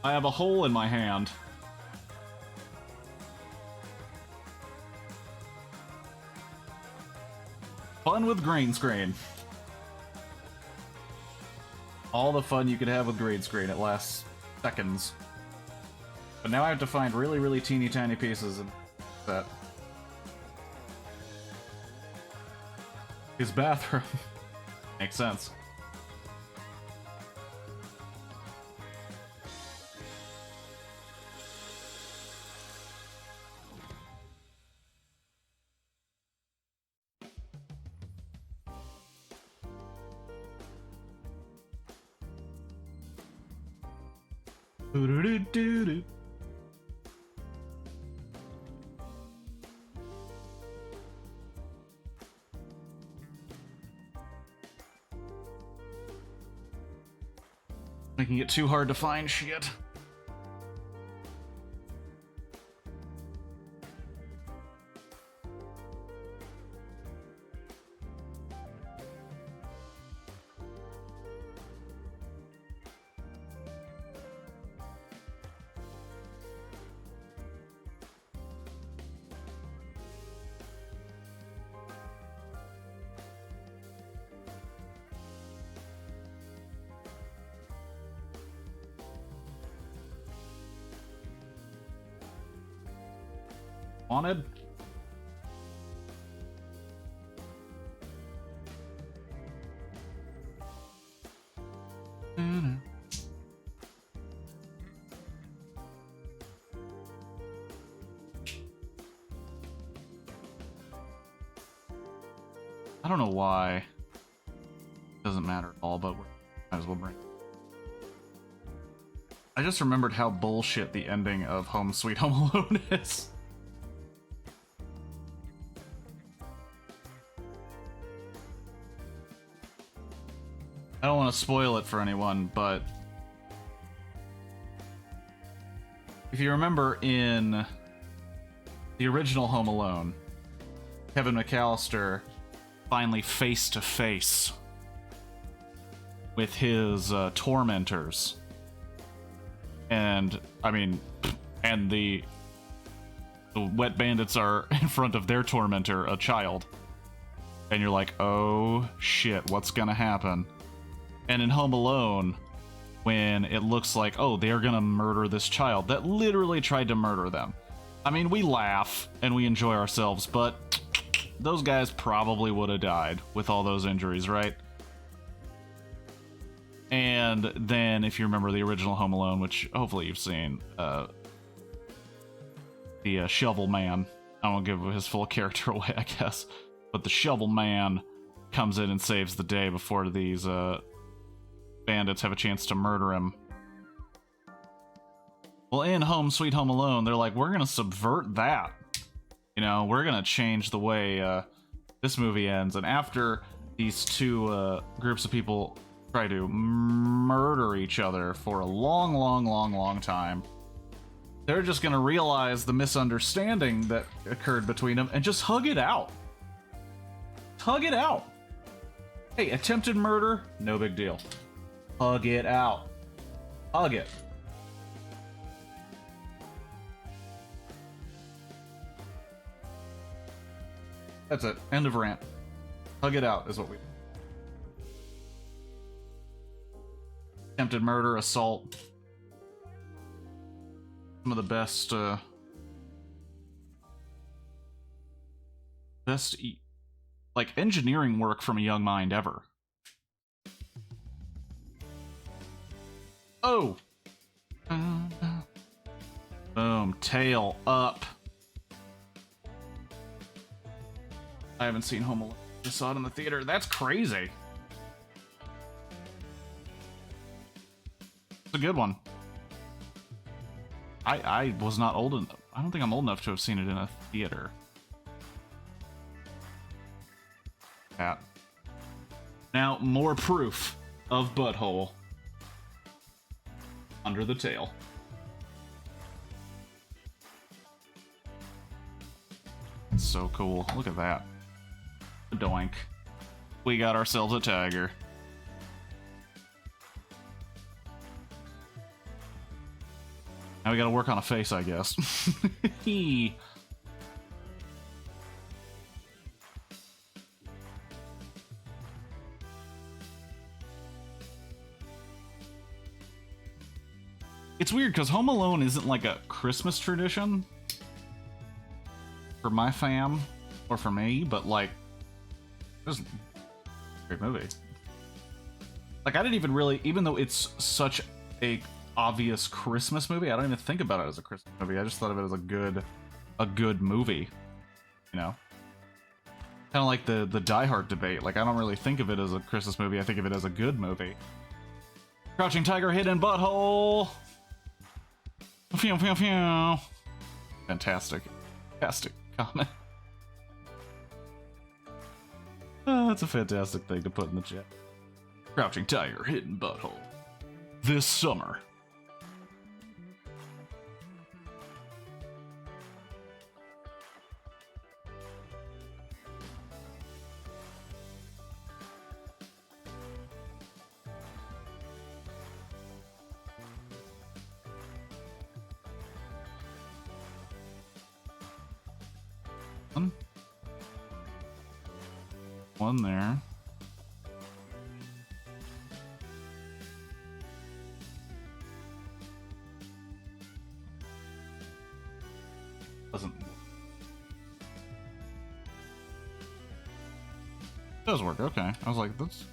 I have a hole in my hand. Fun with green screen. All the fun you could have with green screen. It lasts seconds. But now I have to find really, really teeny tiny pieces and that. His bathroom. Makes sense. Doo-doo-doo-doo-doo. Making it too hard to find shit. Wanted? I don't know why. Doesn't matter at all, but we might as well bring. I just remembered how bullshit the ending of Home Sweet Home Alone is. I don't want to spoil it for anyone, but if you remember in the original Home Alone, Kevin McAllister finally face to face with his tormentors. And, I mean, and the wet bandits are in front of their tormentor, a child. And you're like, oh shit, what's gonna happen? And in Home Alone, when it looks like, oh, they're gonna murder this child that literally tried to murder them. I mean, we laugh and we enjoy ourselves, but those guys probably would have died with all those injuries, right? And then, if you remember the original Home Alone, which hopefully you've seen, the Shovel Man, I won't give his full character away, I guess, but the Shovel Man comes in and saves the day before these bandits have a chance to murder him. Well, in Home Sweet Home Alone, they're like, we're gonna subvert that. You know, we're gonna change the way this movie ends. And after these two groups of people try to murder each other for a long, long, long, long time, they're just gonna realize the misunderstanding that occurred between them and just hug it out. Hug it out. Hey, attempted murder, no big deal. Hug it out. Hug it. That's it. End of rant. Hug it out is what we... Attempted murder, assault. Some of the best, like, engineering work from a young mind ever. Oh! Boom. Tail up. I haven't seen Home Alone. Just saw it in the theater. That's crazy. It's a good one. I was not old enough. I don't think I'm old enough to have seen it in a theater. that. Now, more proof of butthole under the tail. It's so cool. Look at that. Doink. We got ourselves a tiger. Now we gotta work on a face, I guess. It's weird because Home Alone isn't like a Christmas tradition for my fam or for me, but like, it was a great movie. Like, I didn't even really, even though it's such a obvious Christmas movie, I don't even think about it as a Christmas movie. I just thought of it as a good movie, you know. Kind of like the Die Hard debate. Like, I don't really think of it as a Christmas movie. I think of it as a good movie. Crouching Tiger, Hidden Butthole. Phew, phew, phew. Fantastic comment. Oh, that's a fantastic thing to put in the chat. Crouching Tiger, Hidden Butthole. This summer. One there. Does work, okay. I was like, that's...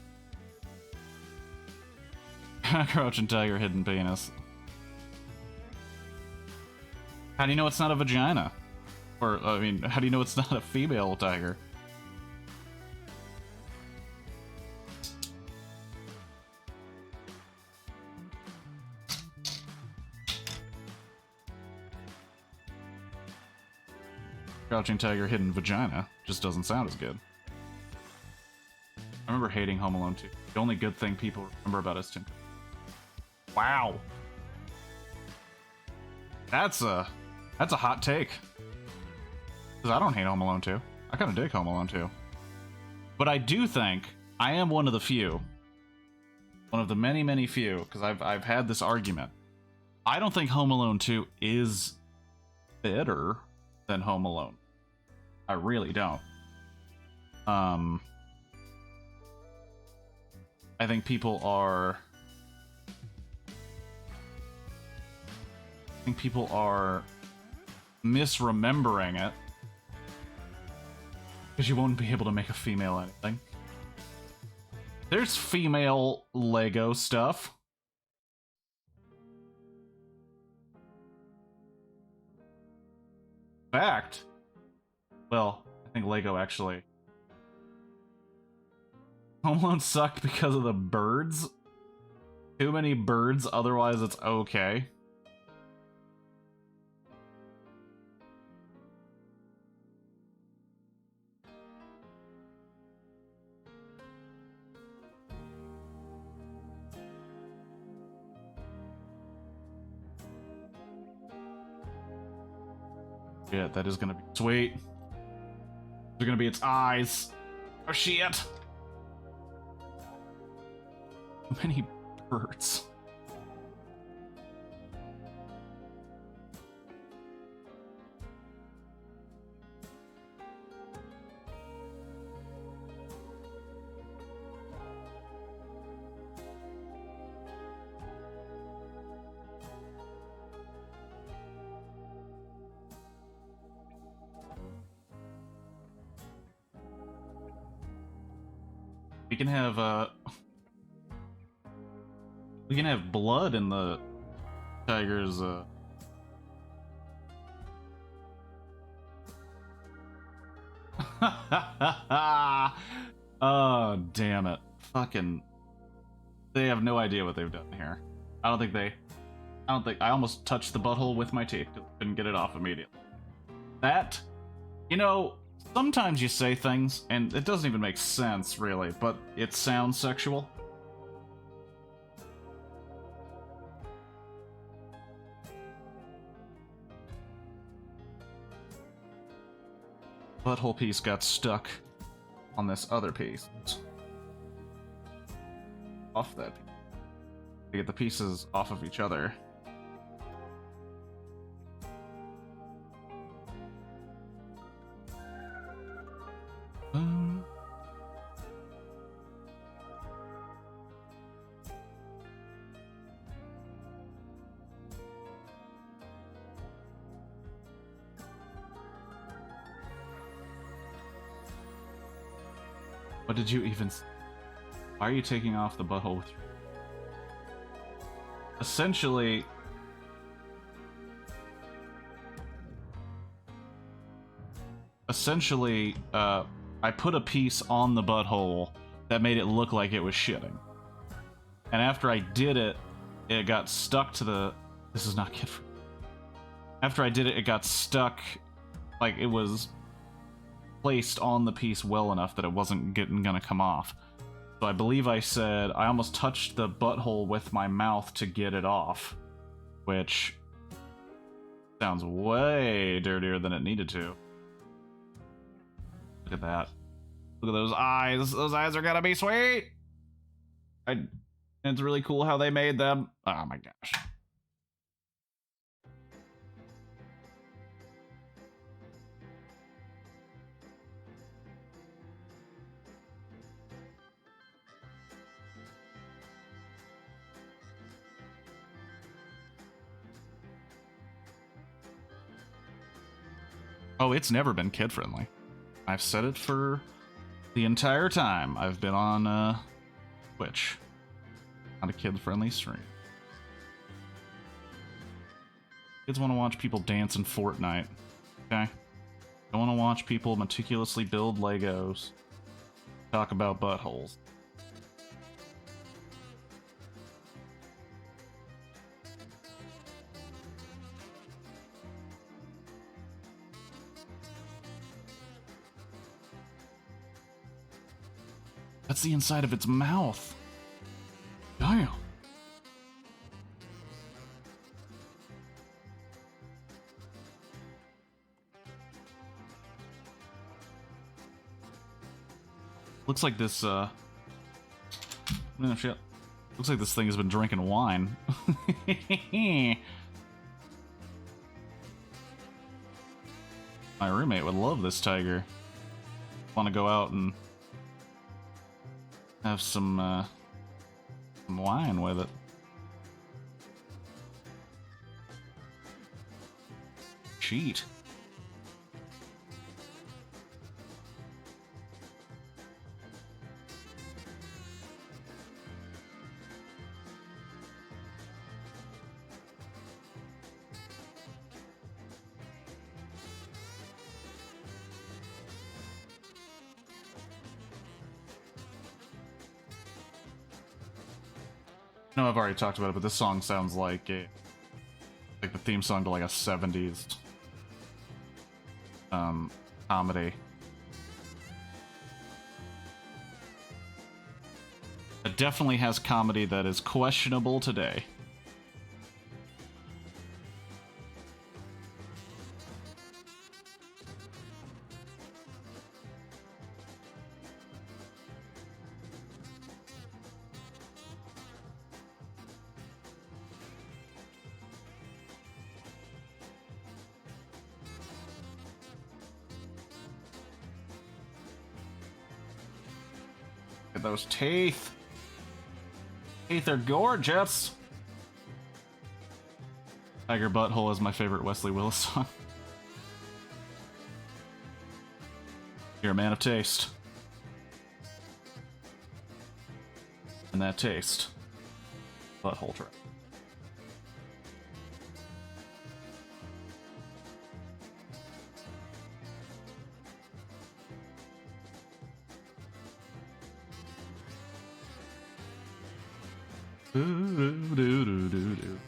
Crouching Tiger, Hidden Penis. How do you know it's not a vagina? Or, I mean, how do you know it's not a female tiger? Crouching Tiger, Hidden Vagina just doesn't sound as good. I remember hating Home Alone 2. The only good thing people remember about us 2. Wow. That's a hot take. Because I don't hate Home Alone 2. I kind of dig Home Alone 2. But I do think I am one of the few. One of the many, many few. Because I've had this argument. I don't think Home Alone 2 is better than Home Alone. I really don't. I think people are misremembering it. Because you won't be able to make a female anything. There's female Lego stuff. Fact. Well, I think Lego actually... Home Alone sucked because of the birds. Too many birds, otherwise it's okay. Yeah, that is gonna be sweet. They're gonna be its eyes. Oh shit! Too many birds. We can have blood in the tiger's Oh, damn it. Fucking... They have no idea what they've done here. I almost touched the butthole with my teeth. Couldn't get it off immediately. That... You know, Sometimes you say things, and it doesn't even make sense, really, but it sounds sexual. Butthole piece got stuck on this other piece. Off that piece. To get the pieces off of each other. What did you even... Why are you taking off the butthole with your... Essentially... I put a piece on the butthole that made it look like it was shitting. And after I did it, it got stuck to the... This is not kid friendly. After I did it, it got stuck... Like, it was placed on the piece well enough that it wasn't gonna come off. So I believe I said I almost touched the butthole with my mouth to get it off, which sounds way dirtier than it needed to. Look at that. Look at those eyes. Those eyes are gonna be sweet. It's really cool how they made them. Oh my gosh. Oh, it's never been kid-friendly. I've said it for the entire time I've been on Twitch. Not a kid-friendly stream. Kids want to watch people dance in Fortnite. Okay? I want to watch people meticulously build Legos. Talk about buttholes. That's the inside of its mouth. Damn. Looks like this, oh shit. Looks like this thing has been drinking wine. My roommate would love this tiger. Want to go out and have some wine with it. Cheat. I know I've already talked about it, but this song sounds like the theme song to like a 70s comedy. It definitely has comedy that is questionable today. Look at those teeth. Teeth are gorgeous. Tiger Butthole is my favorite Wesley Willis song. You're a man of taste. And that taste. Butthole track. Do.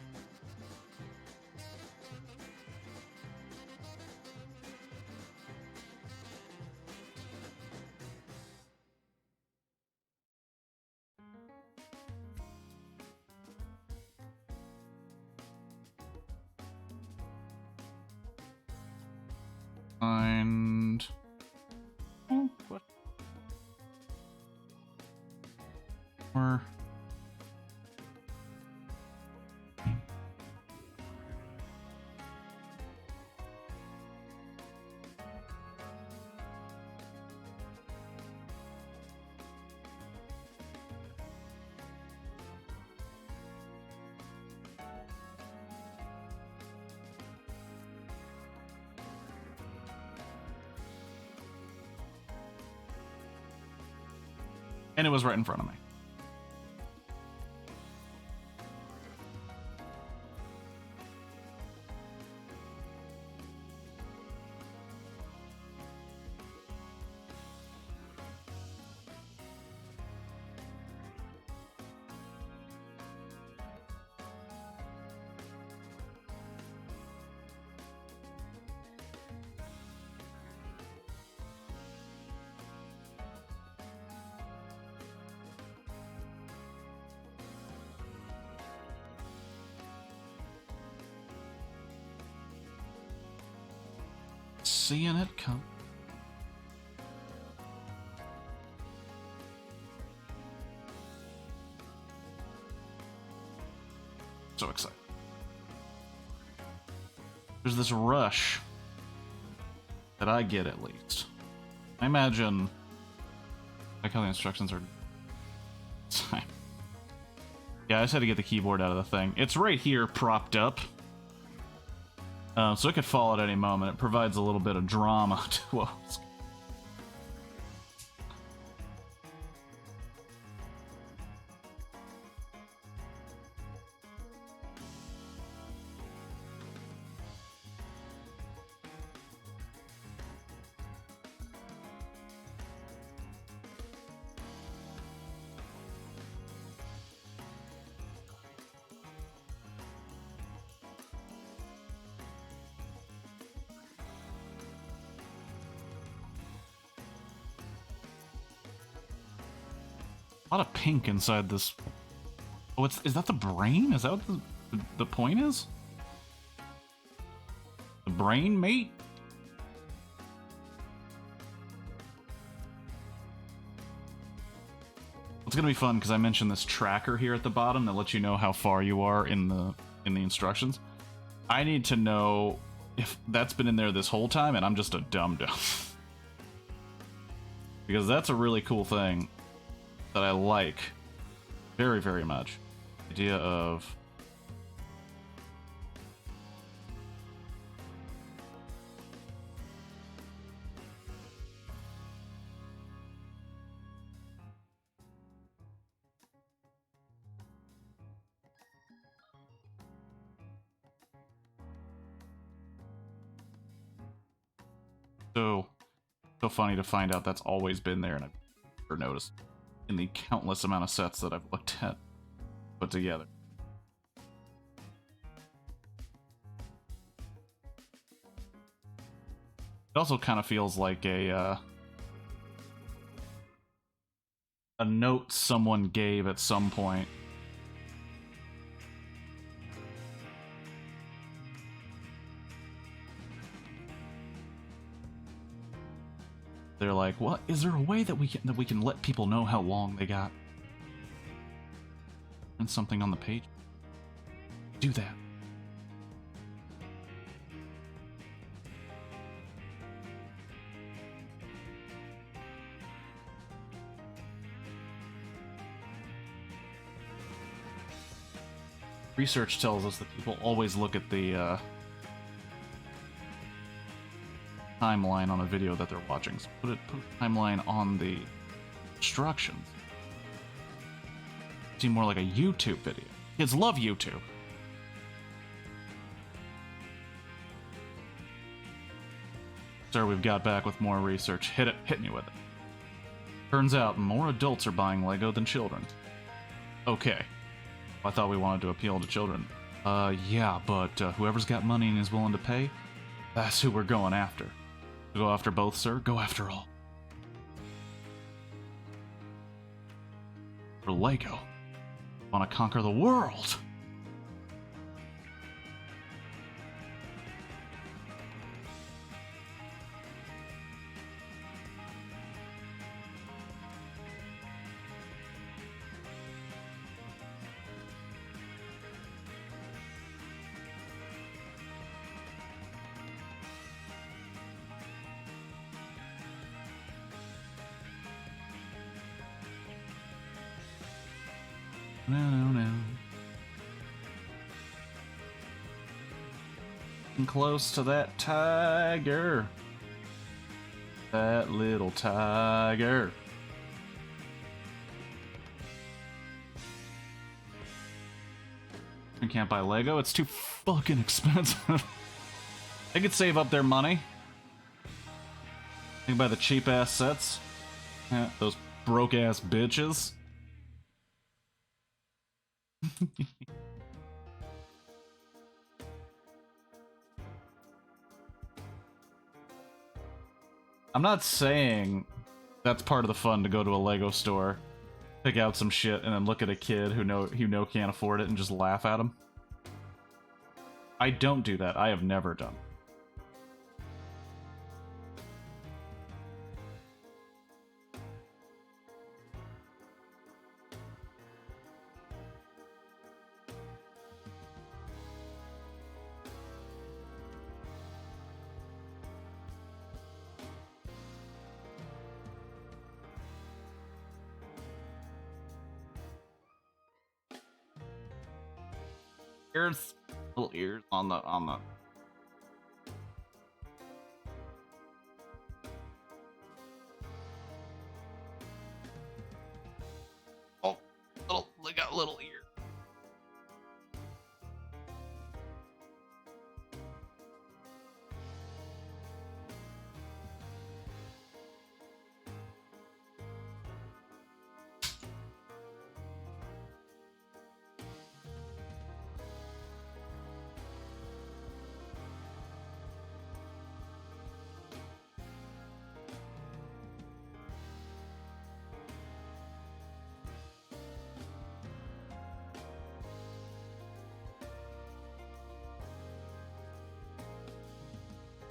And oh, what? Or and it was right in front of me. Seeing it come. So excited. There's this rush that I get, at least. I imagine, like how the instructions are. Yeah, I just had to get the keyboard out of the thing. It's right here, propped up. So it could fall at any moment. It provides a little bit of drama to us. A lot of pink inside this. Oh, is that the brain? Is that what the point is? The brain, mate? It's gonna be fun because I mentioned this tracker here at the bottom that lets you know how far you are in the instructions. I need to know if that's been in there this whole time and I'm just a dum-dum. Because that's a really cool thing that I like very, very much. The idea of so funny to find out that's always been there and I've never noticed in the countless amount of sets that I've looked at put together. It also kind of feels like a note someone gave at some point. They're like, "What? Is there a way that we can let people know how long they got?" And something on the page. Do that. Research tells us that people always look at the timeline on a video that they're watching. So put a timeline on the instructions. Seem more like a YouTube video. Kids love YouTube. Sir, we've got back with more research. Hit me with it. Turns out more adults are buying Lego than children. Okay. I thought we wanted to appeal to children. Yeah, but whoever's got money and is willing to pay, that's who we're going after. Go after both, sir? Go after all. For Lego. Want to conquer the world. No. Getting close to that tiger. That little tiger. You can't buy Lego? It's too fucking expensive. They could save up their money. They can buy the cheap ass sets. Yeah, those broke ass bitches. I'm not saying that's part of the fun to go to a Lego store, pick out some shit, and then look at a kid who know can't afford it and just laugh at him. I don't do that. I have never done. Ears, little ears on the oh, they got little ears.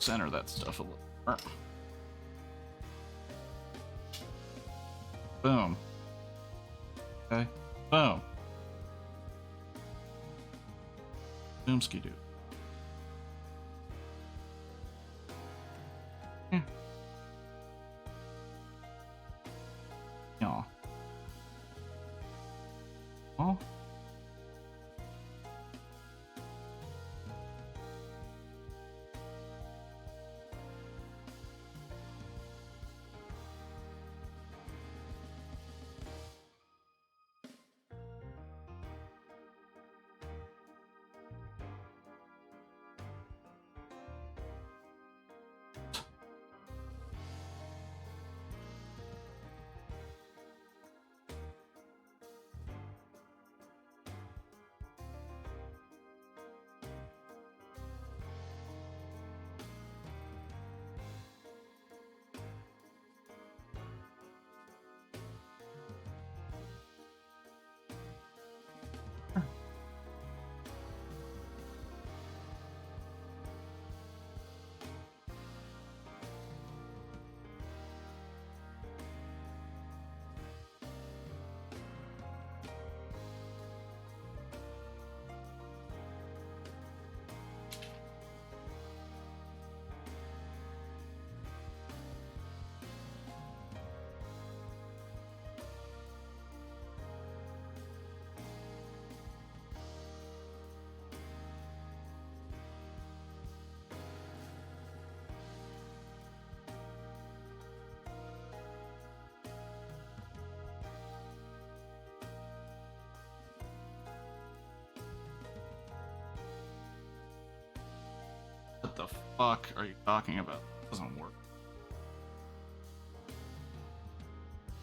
Center that stuff a little more. Boom. Okay. Boom. Boomski doo. Yeah. Aw. Oh. What the fuck are you talking about? It doesn't work.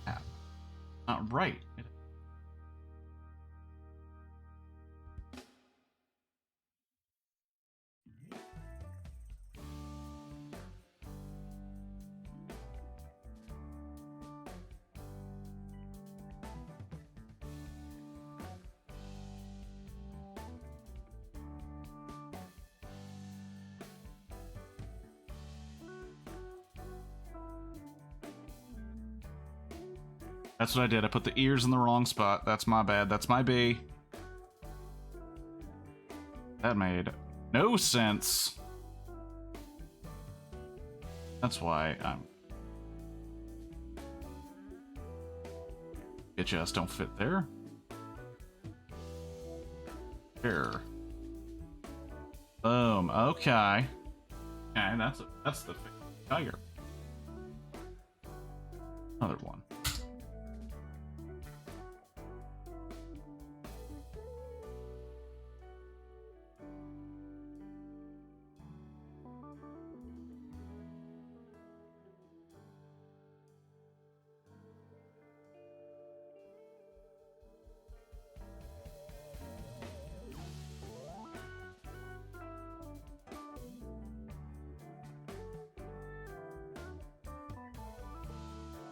Yeah. Not right. That's what I did. I put the ears in the wrong spot. That's my bad. That's my B. That made no sense. That's why I'm... Bitch ass don't fit there. Here. Boom. Okay. Okay, that's the tiger. Another one.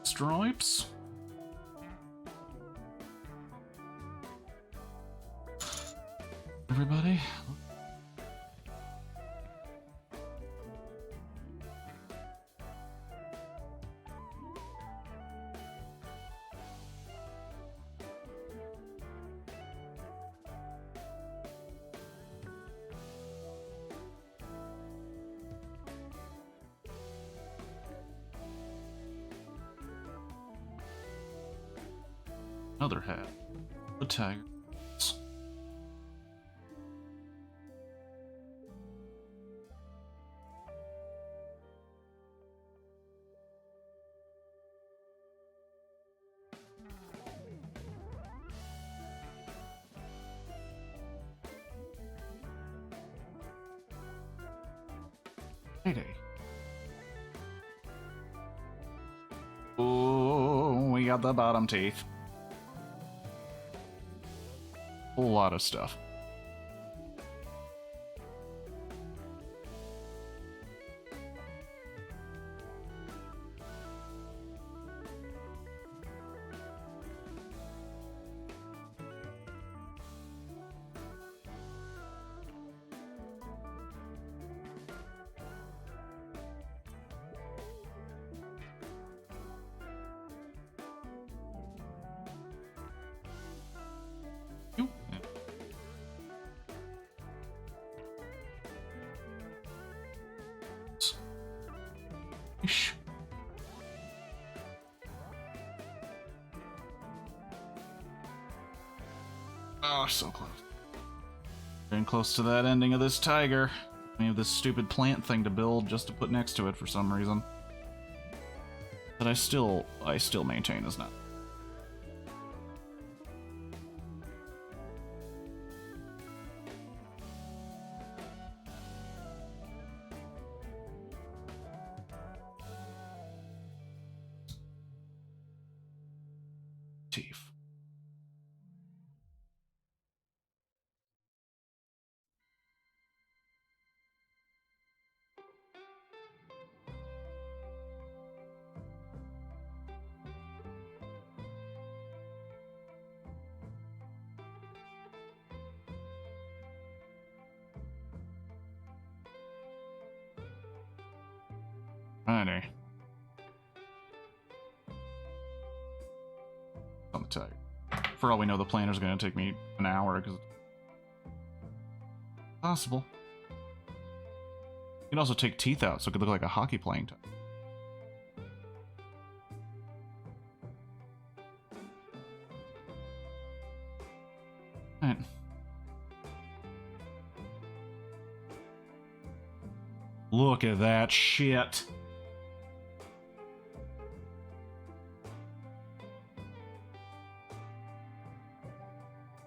Stripes. Everybody. Another hat. The tiger. Payday. Oh, we got the bottom teeth. Whole lot of stuff. Oh, so close. Getting close to that ending of this tiger. We have this stupid plant thing to build just to put next to it for some reason. That I still maintain is not. Teeth. Righty. On the tiger. For all we know, the planter's going to take me an hour because it's possible. You can also take teeth out, so it could look like a hockey playing tiger. Right. Look at that shit.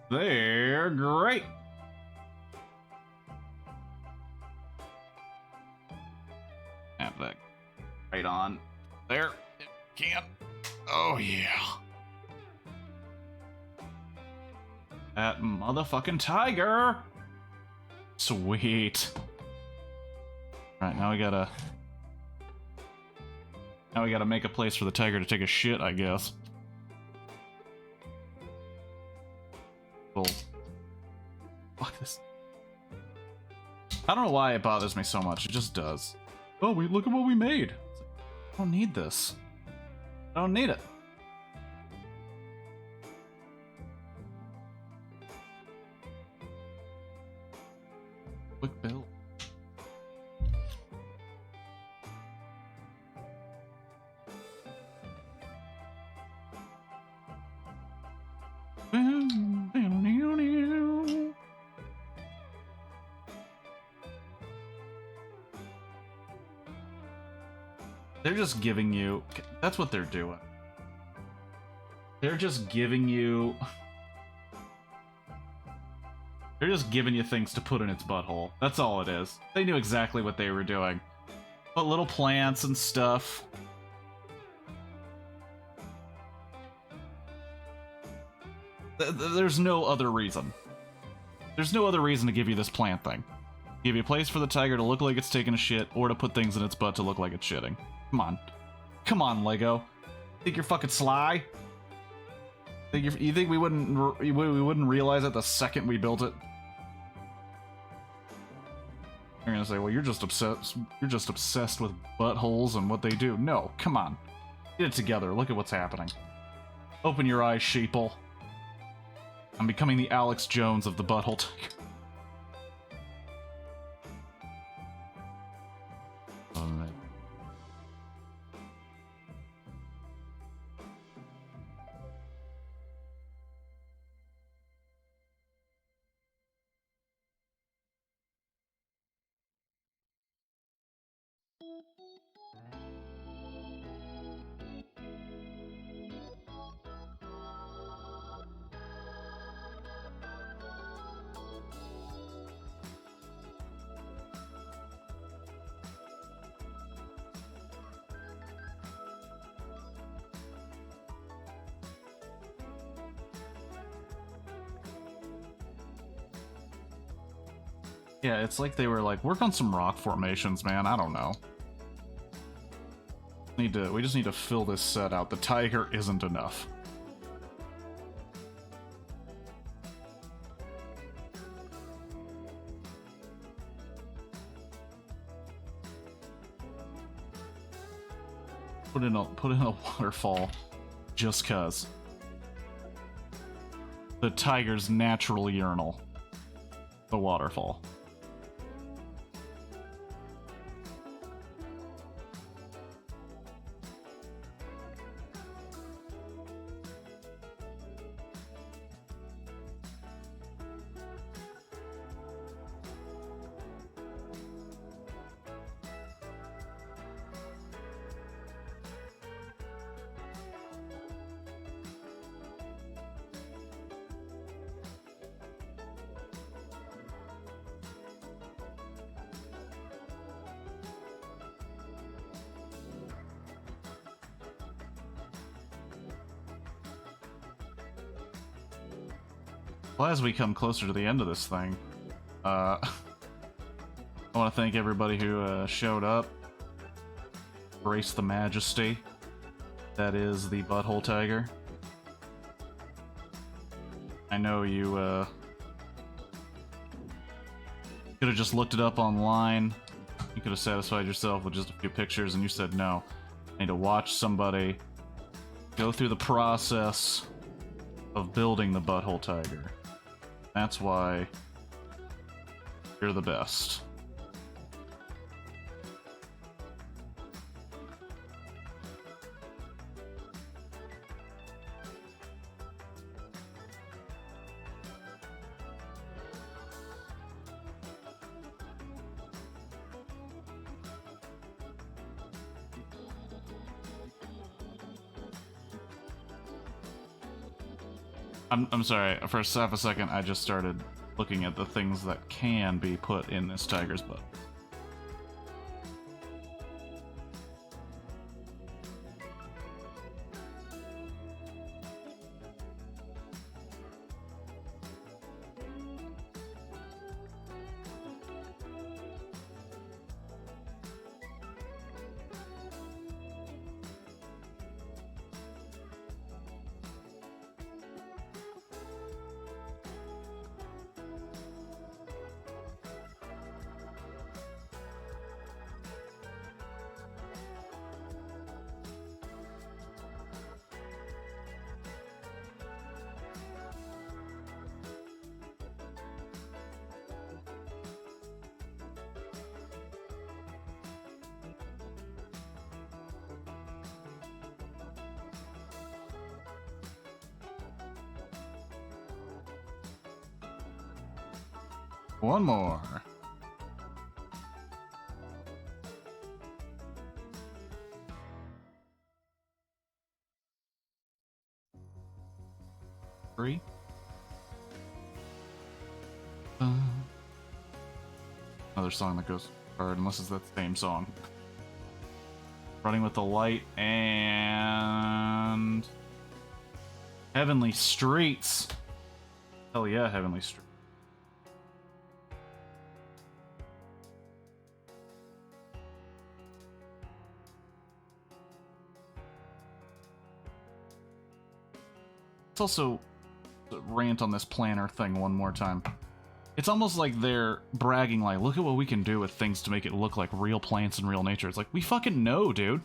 They're great. Have that right on there. Can't. Oh yeah. That motherfucking tiger. Sweet. All right, now we gotta make a place for the tiger to take a shit, I guess. Well, fuck this. I don't know why it bothers me so much. It just does. Oh, look at what we made. I don't need this. I don't need it. Quick build. They're just giving you... That's what they're doing. They're just giving you... They're just giving you things to put in its butthole. That's all it is. They knew exactly what they were doing. Put little plants and stuff. There's no other reason. There's no other reason to give you this plant thing. Give you a place for the tiger to look like it's taking a shit, or to put things in its butt to look like it's shitting. Come on. Come on, Lego. Think you're fucking sly? You think we wouldn't realize it the second we built it? You're gonna say, well, you're just obsessed with buttholes and what they do. No, come on. Get it together. Look at what's happening. Open your eyes, sheeple. I'm becoming the Alex Jones of the butthole tiger. Yeah, it's like they were like, work on some rock formations, man. I don't know. We just need to fill this set out. The tiger isn't enough. Put in a waterfall just cuz. The tiger's natural urinal. The waterfall. Well, as we come closer to the end of this thing, I want to thank everybody who showed up. Embrace the majesty that is the butthole tiger. I know you could have just looked it up online. You could have satisfied yourself with just a few pictures, and you said no. I need to watch somebody go through the process of building the butthole tiger. That's why you're the best. I'm sorry, for half a second I just started looking at the things that can be put in this tiger's butt. One more. Another song that goes hard, unless it's that same song. Running with the Light and Heavenly Streets. Hell yeah, Heavenly Streets. It's also rant on this planner thing one more time. It's almost like they're bragging, like, look at what we can do with things to make it look like real plants and real nature. It's like, we fucking know, dude.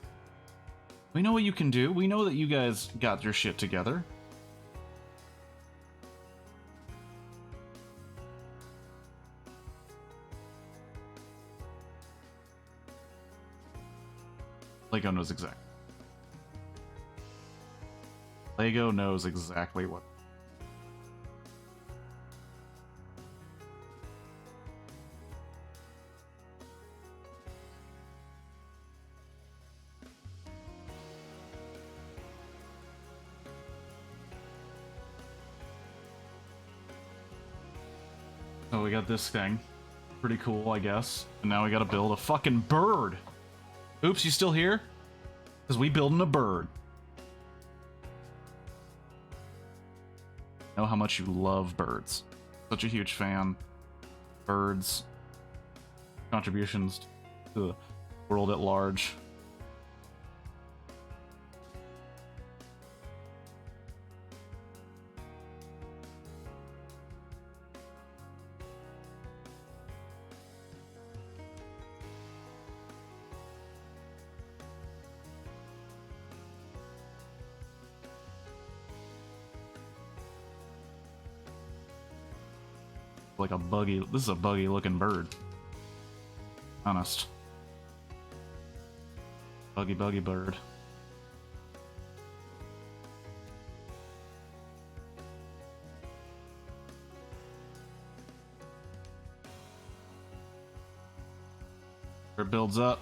We know what you can do. We know that you guys got your shit together. Lego knows exactly. Lego knows exactly what. So we got this thing. Pretty cool, I guess. And now we gotta build a fucking bird. Oops, you still here? Because we building a bird. I know how much you love birds. Such a huge fan. Birds. Contributions to the world at large. Like a buggy. This is a buggy looking bird. Honest. Buggy bird. It builds up.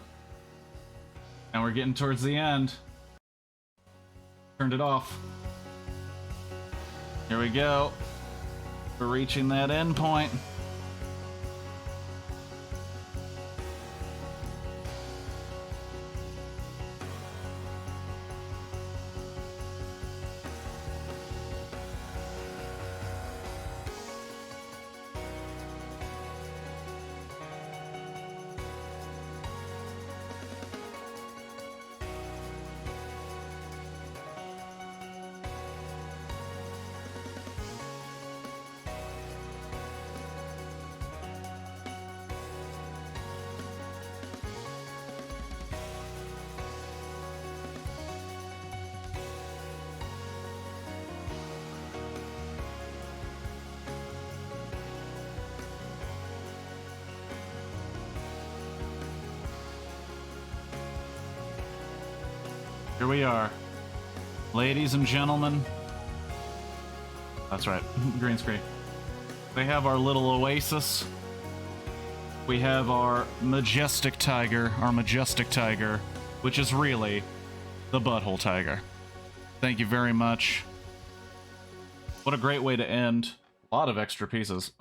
And we're getting towards the end. Turned it off. Here we go. We're reaching that end point. Here we are. Ladies and gentlemen. That's right, green screen. We have our little oasis. We have our Majestic tiger, which is really the Butthole Tiger. Thank you very much. What a great way to end. A lot of extra pieces.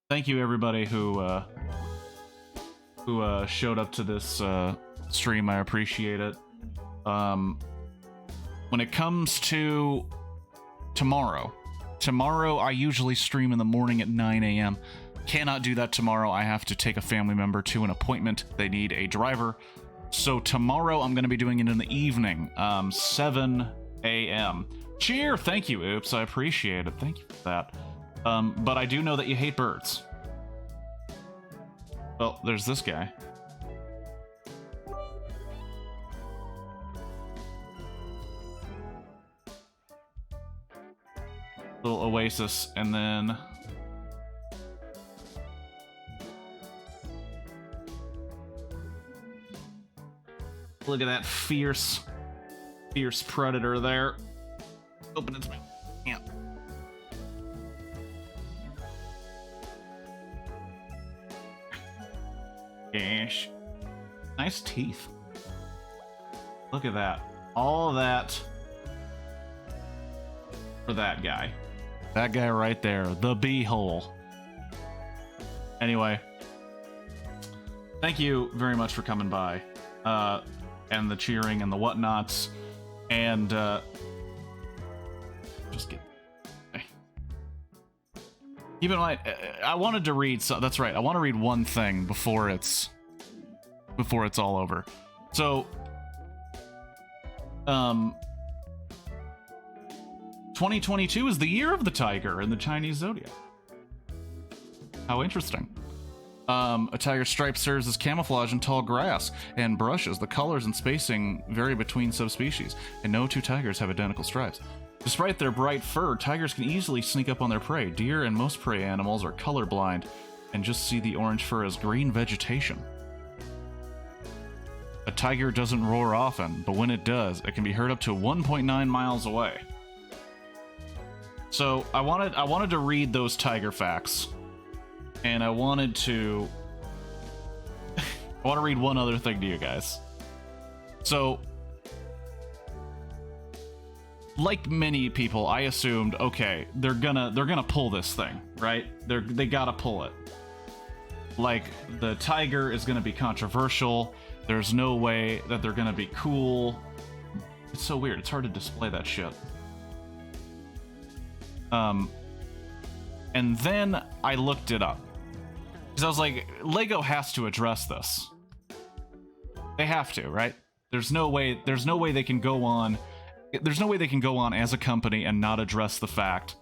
Thank you everybody who showed up to this stream. I appreciate it. When it comes to tomorrow I usually stream in the morning at 9 a.m. Cannot do that tomorrow. I have to take a family member to an appointment. They need a driver. So tomorrow I'm going to be doing it in the evening, 7 a.m. Cheer! Thank you, Oops. I appreciate it. Thank you for that. But I do know that you hate birds. Well, there's this guy. Little oasis, and then look at that fierce predator there. Open its mouth. Yeah. Gosh. Nice teeth. Look at that. All of that for that guy. That guy right there, the beehole. Anyway, thank you very much for coming by, and the cheering and the whatnots, and just get. Keep in mind, I wanted to read. So that's right. I want to read one thing before it's all over. So, 2022 is the year of the tiger in the Chinese zodiac. How interesting. A tiger's stripe serves as camouflage in tall grass and brushes. The colors and spacing vary between subspecies, and no two tigers have identical stripes. Despite their bright fur, tigers can easily sneak up on their prey. Deer and most prey animals are colorblind and just see the orange fur as green vegetation. A tiger doesn't roar often, but when it does, it can be heard up to 1.9 miles away. So I wanted to read those tiger facts, and I wanted to read one other thing to you guys. So, like many people, I assumed, okay, they're gonna pull this thing, right? They gotta pull it. Like, the tiger is gonna be controversial. There's no way that they're gonna be cool. It's so weird. It's hard to display that shit. And then I looked it up. Because I was like, LEGO has to address this. They have to, right? There's no way they can go on as a company and not address the fact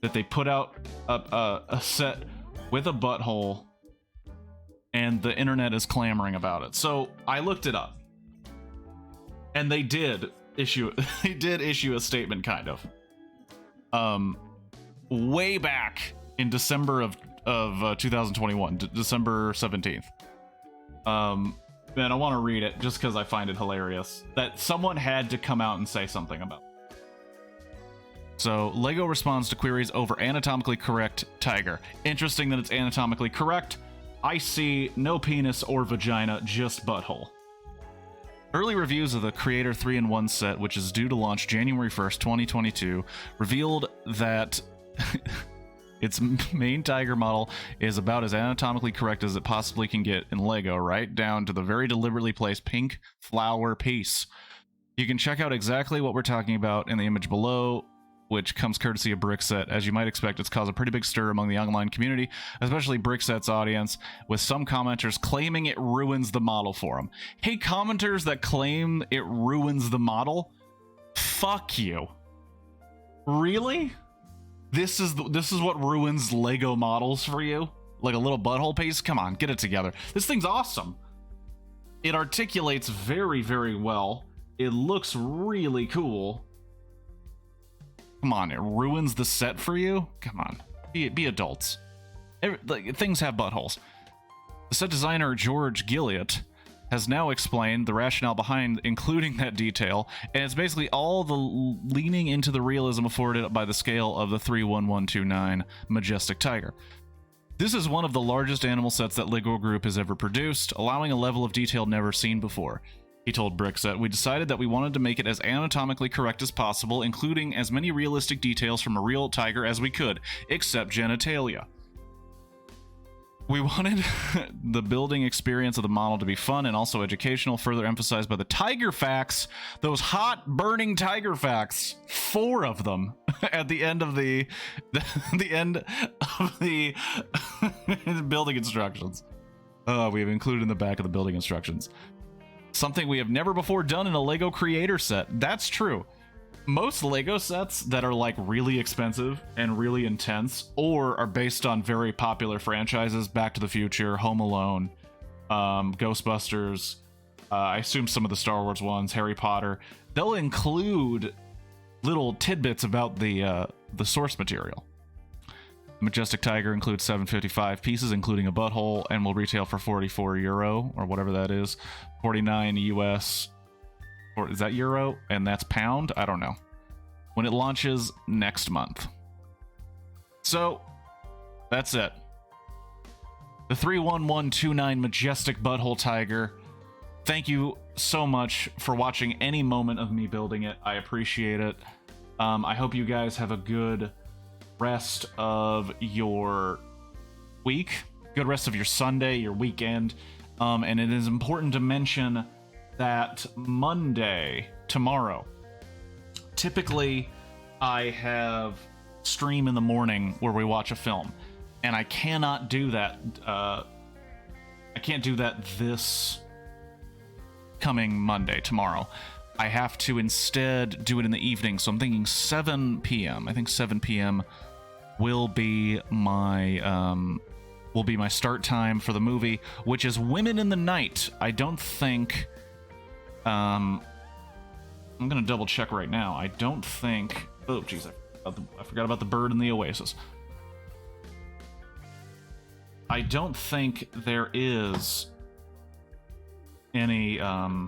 that they put out a set with a butthole and the internet is clamoring about it. So I looked it up. And they did issue a statement, kind of. Way back in December of 2021, December 17th. And I want to read it just because I find it hilarious that someone had to come out and say something about it. So, LEGO responds to queries over anatomically correct tiger. Interesting that it's anatomically correct. I see no penis or vagina, just butthole. Early reviews of the Creator 3-in-1 set, which is due to launch January 1st, 2022, revealed that its main tiger model is about as anatomically correct as it possibly can get in LEGO, right down to the very deliberately placed pink flower piece. You can check out exactly what we're talking about in the image below, which comes courtesy of Brickset. As you might expect, it's caused a pretty big stir among the online community, especially Brickset's audience, with some commenters claiming it ruins the model for them. Hey, commenters that claim it ruins the model, fuck you. Really? This is what ruins LEGO models for you? Like a little butthole piece? Come on, get it together. This thing's awesome. It articulates very, very well. It looks really cool. Come on, it ruins the set for you? Come on, be adults. Things have buttholes. The set designer George Gilliott has now explained the rationale behind including that detail, and it's basically all the leaning into the realism afforded by the scale of the 31129 Majestic Tiger. This is one of the largest animal sets that LEGO Group has ever produced, allowing a level of detail never seen before. He told Brickset, "We decided that we wanted to make it as anatomically correct as possible, including as many realistic details from a real tiger as we could, except genitalia. We wanted the building experience of the model to be fun and also educational, further emphasized by the tiger facts, those hot, burning tiger facts, 4 of them, at the end of the building instructions. We have included in the back of the building instructions. Something we have never before done in a LEGO Creator set." That's true. Most LEGO sets that are like really expensive and really intense, or are based on very popular franchises, Back to the Future, Home Alone, Ghostbusters, I assume some of the Star Wars ones, Harry Potter, they'll include little tidbits about the source material. Majestic Tiger includes 755 pieces, including a butthole, and will retail for €44, or whatever that is, 49 US. Or is that euro? And that's pound? I don't know. When it launches next month. So, that's it. The 31129 Majestic Butthole Tiger. Thank you so much for watching any moment of me building it. I appreciate it. I hope you guys have a good rest of your week, good rest of your Sunday, your weekend. And it is important to mention that Monday, tomorrow, typically I have stream in the morning where we watch a film, and I cannot do that. I can't do that this coming Monday, tomorrow. I have to instead do it in the evening, so I'm thinking 7 p.m. I think 7 p.m. will be my start time for the movie, which is Women in the Night. I don't think I'm gonna double check right now. I don't think, oh jeez, I forgot about the bird and the oasis. I don't think there is any I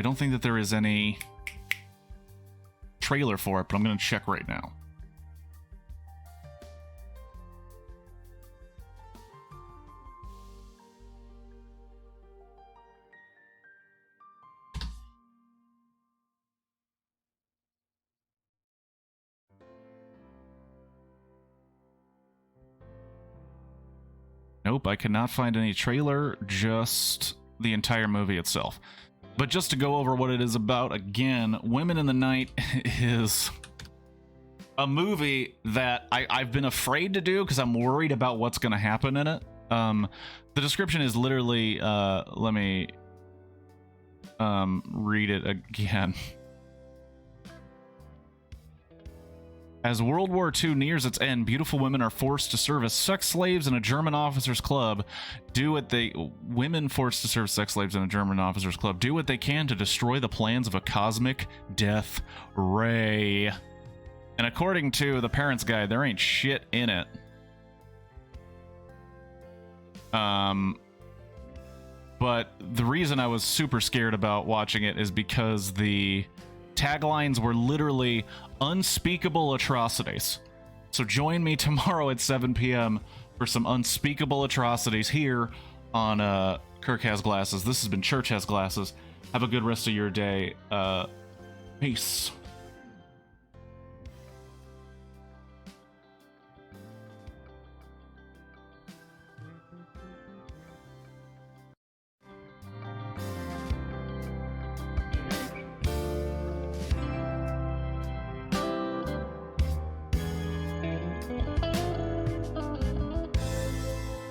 don't think that there is any trailer for it, but I'm gonna check right now. Nope, I cannot find any trailer, just the entire movie itself. But just to go over what it is about again, Women in the Night is a movie that I've been afraid to do because I'm worried about what's going to happen in it. The description is literally, let me read it again. As World War II nears its end, beautiful women are forced to serve as sex slaves in a German officers' club. Women forced to serve sex slaves in a German officers' club do what they can to destroy the plans of a cosmic death ray. And according to the Parents' Guide, there ain't shit in it. But the reason I was super scared about watching it is because the taglines were literally unspeakable atrocities. So join me tomorrow at 7 p.m. for some unspeakable atrocities here on Kirk Has Glasses. This has been Church Has Glasses. Have a good rest of your day. Peace.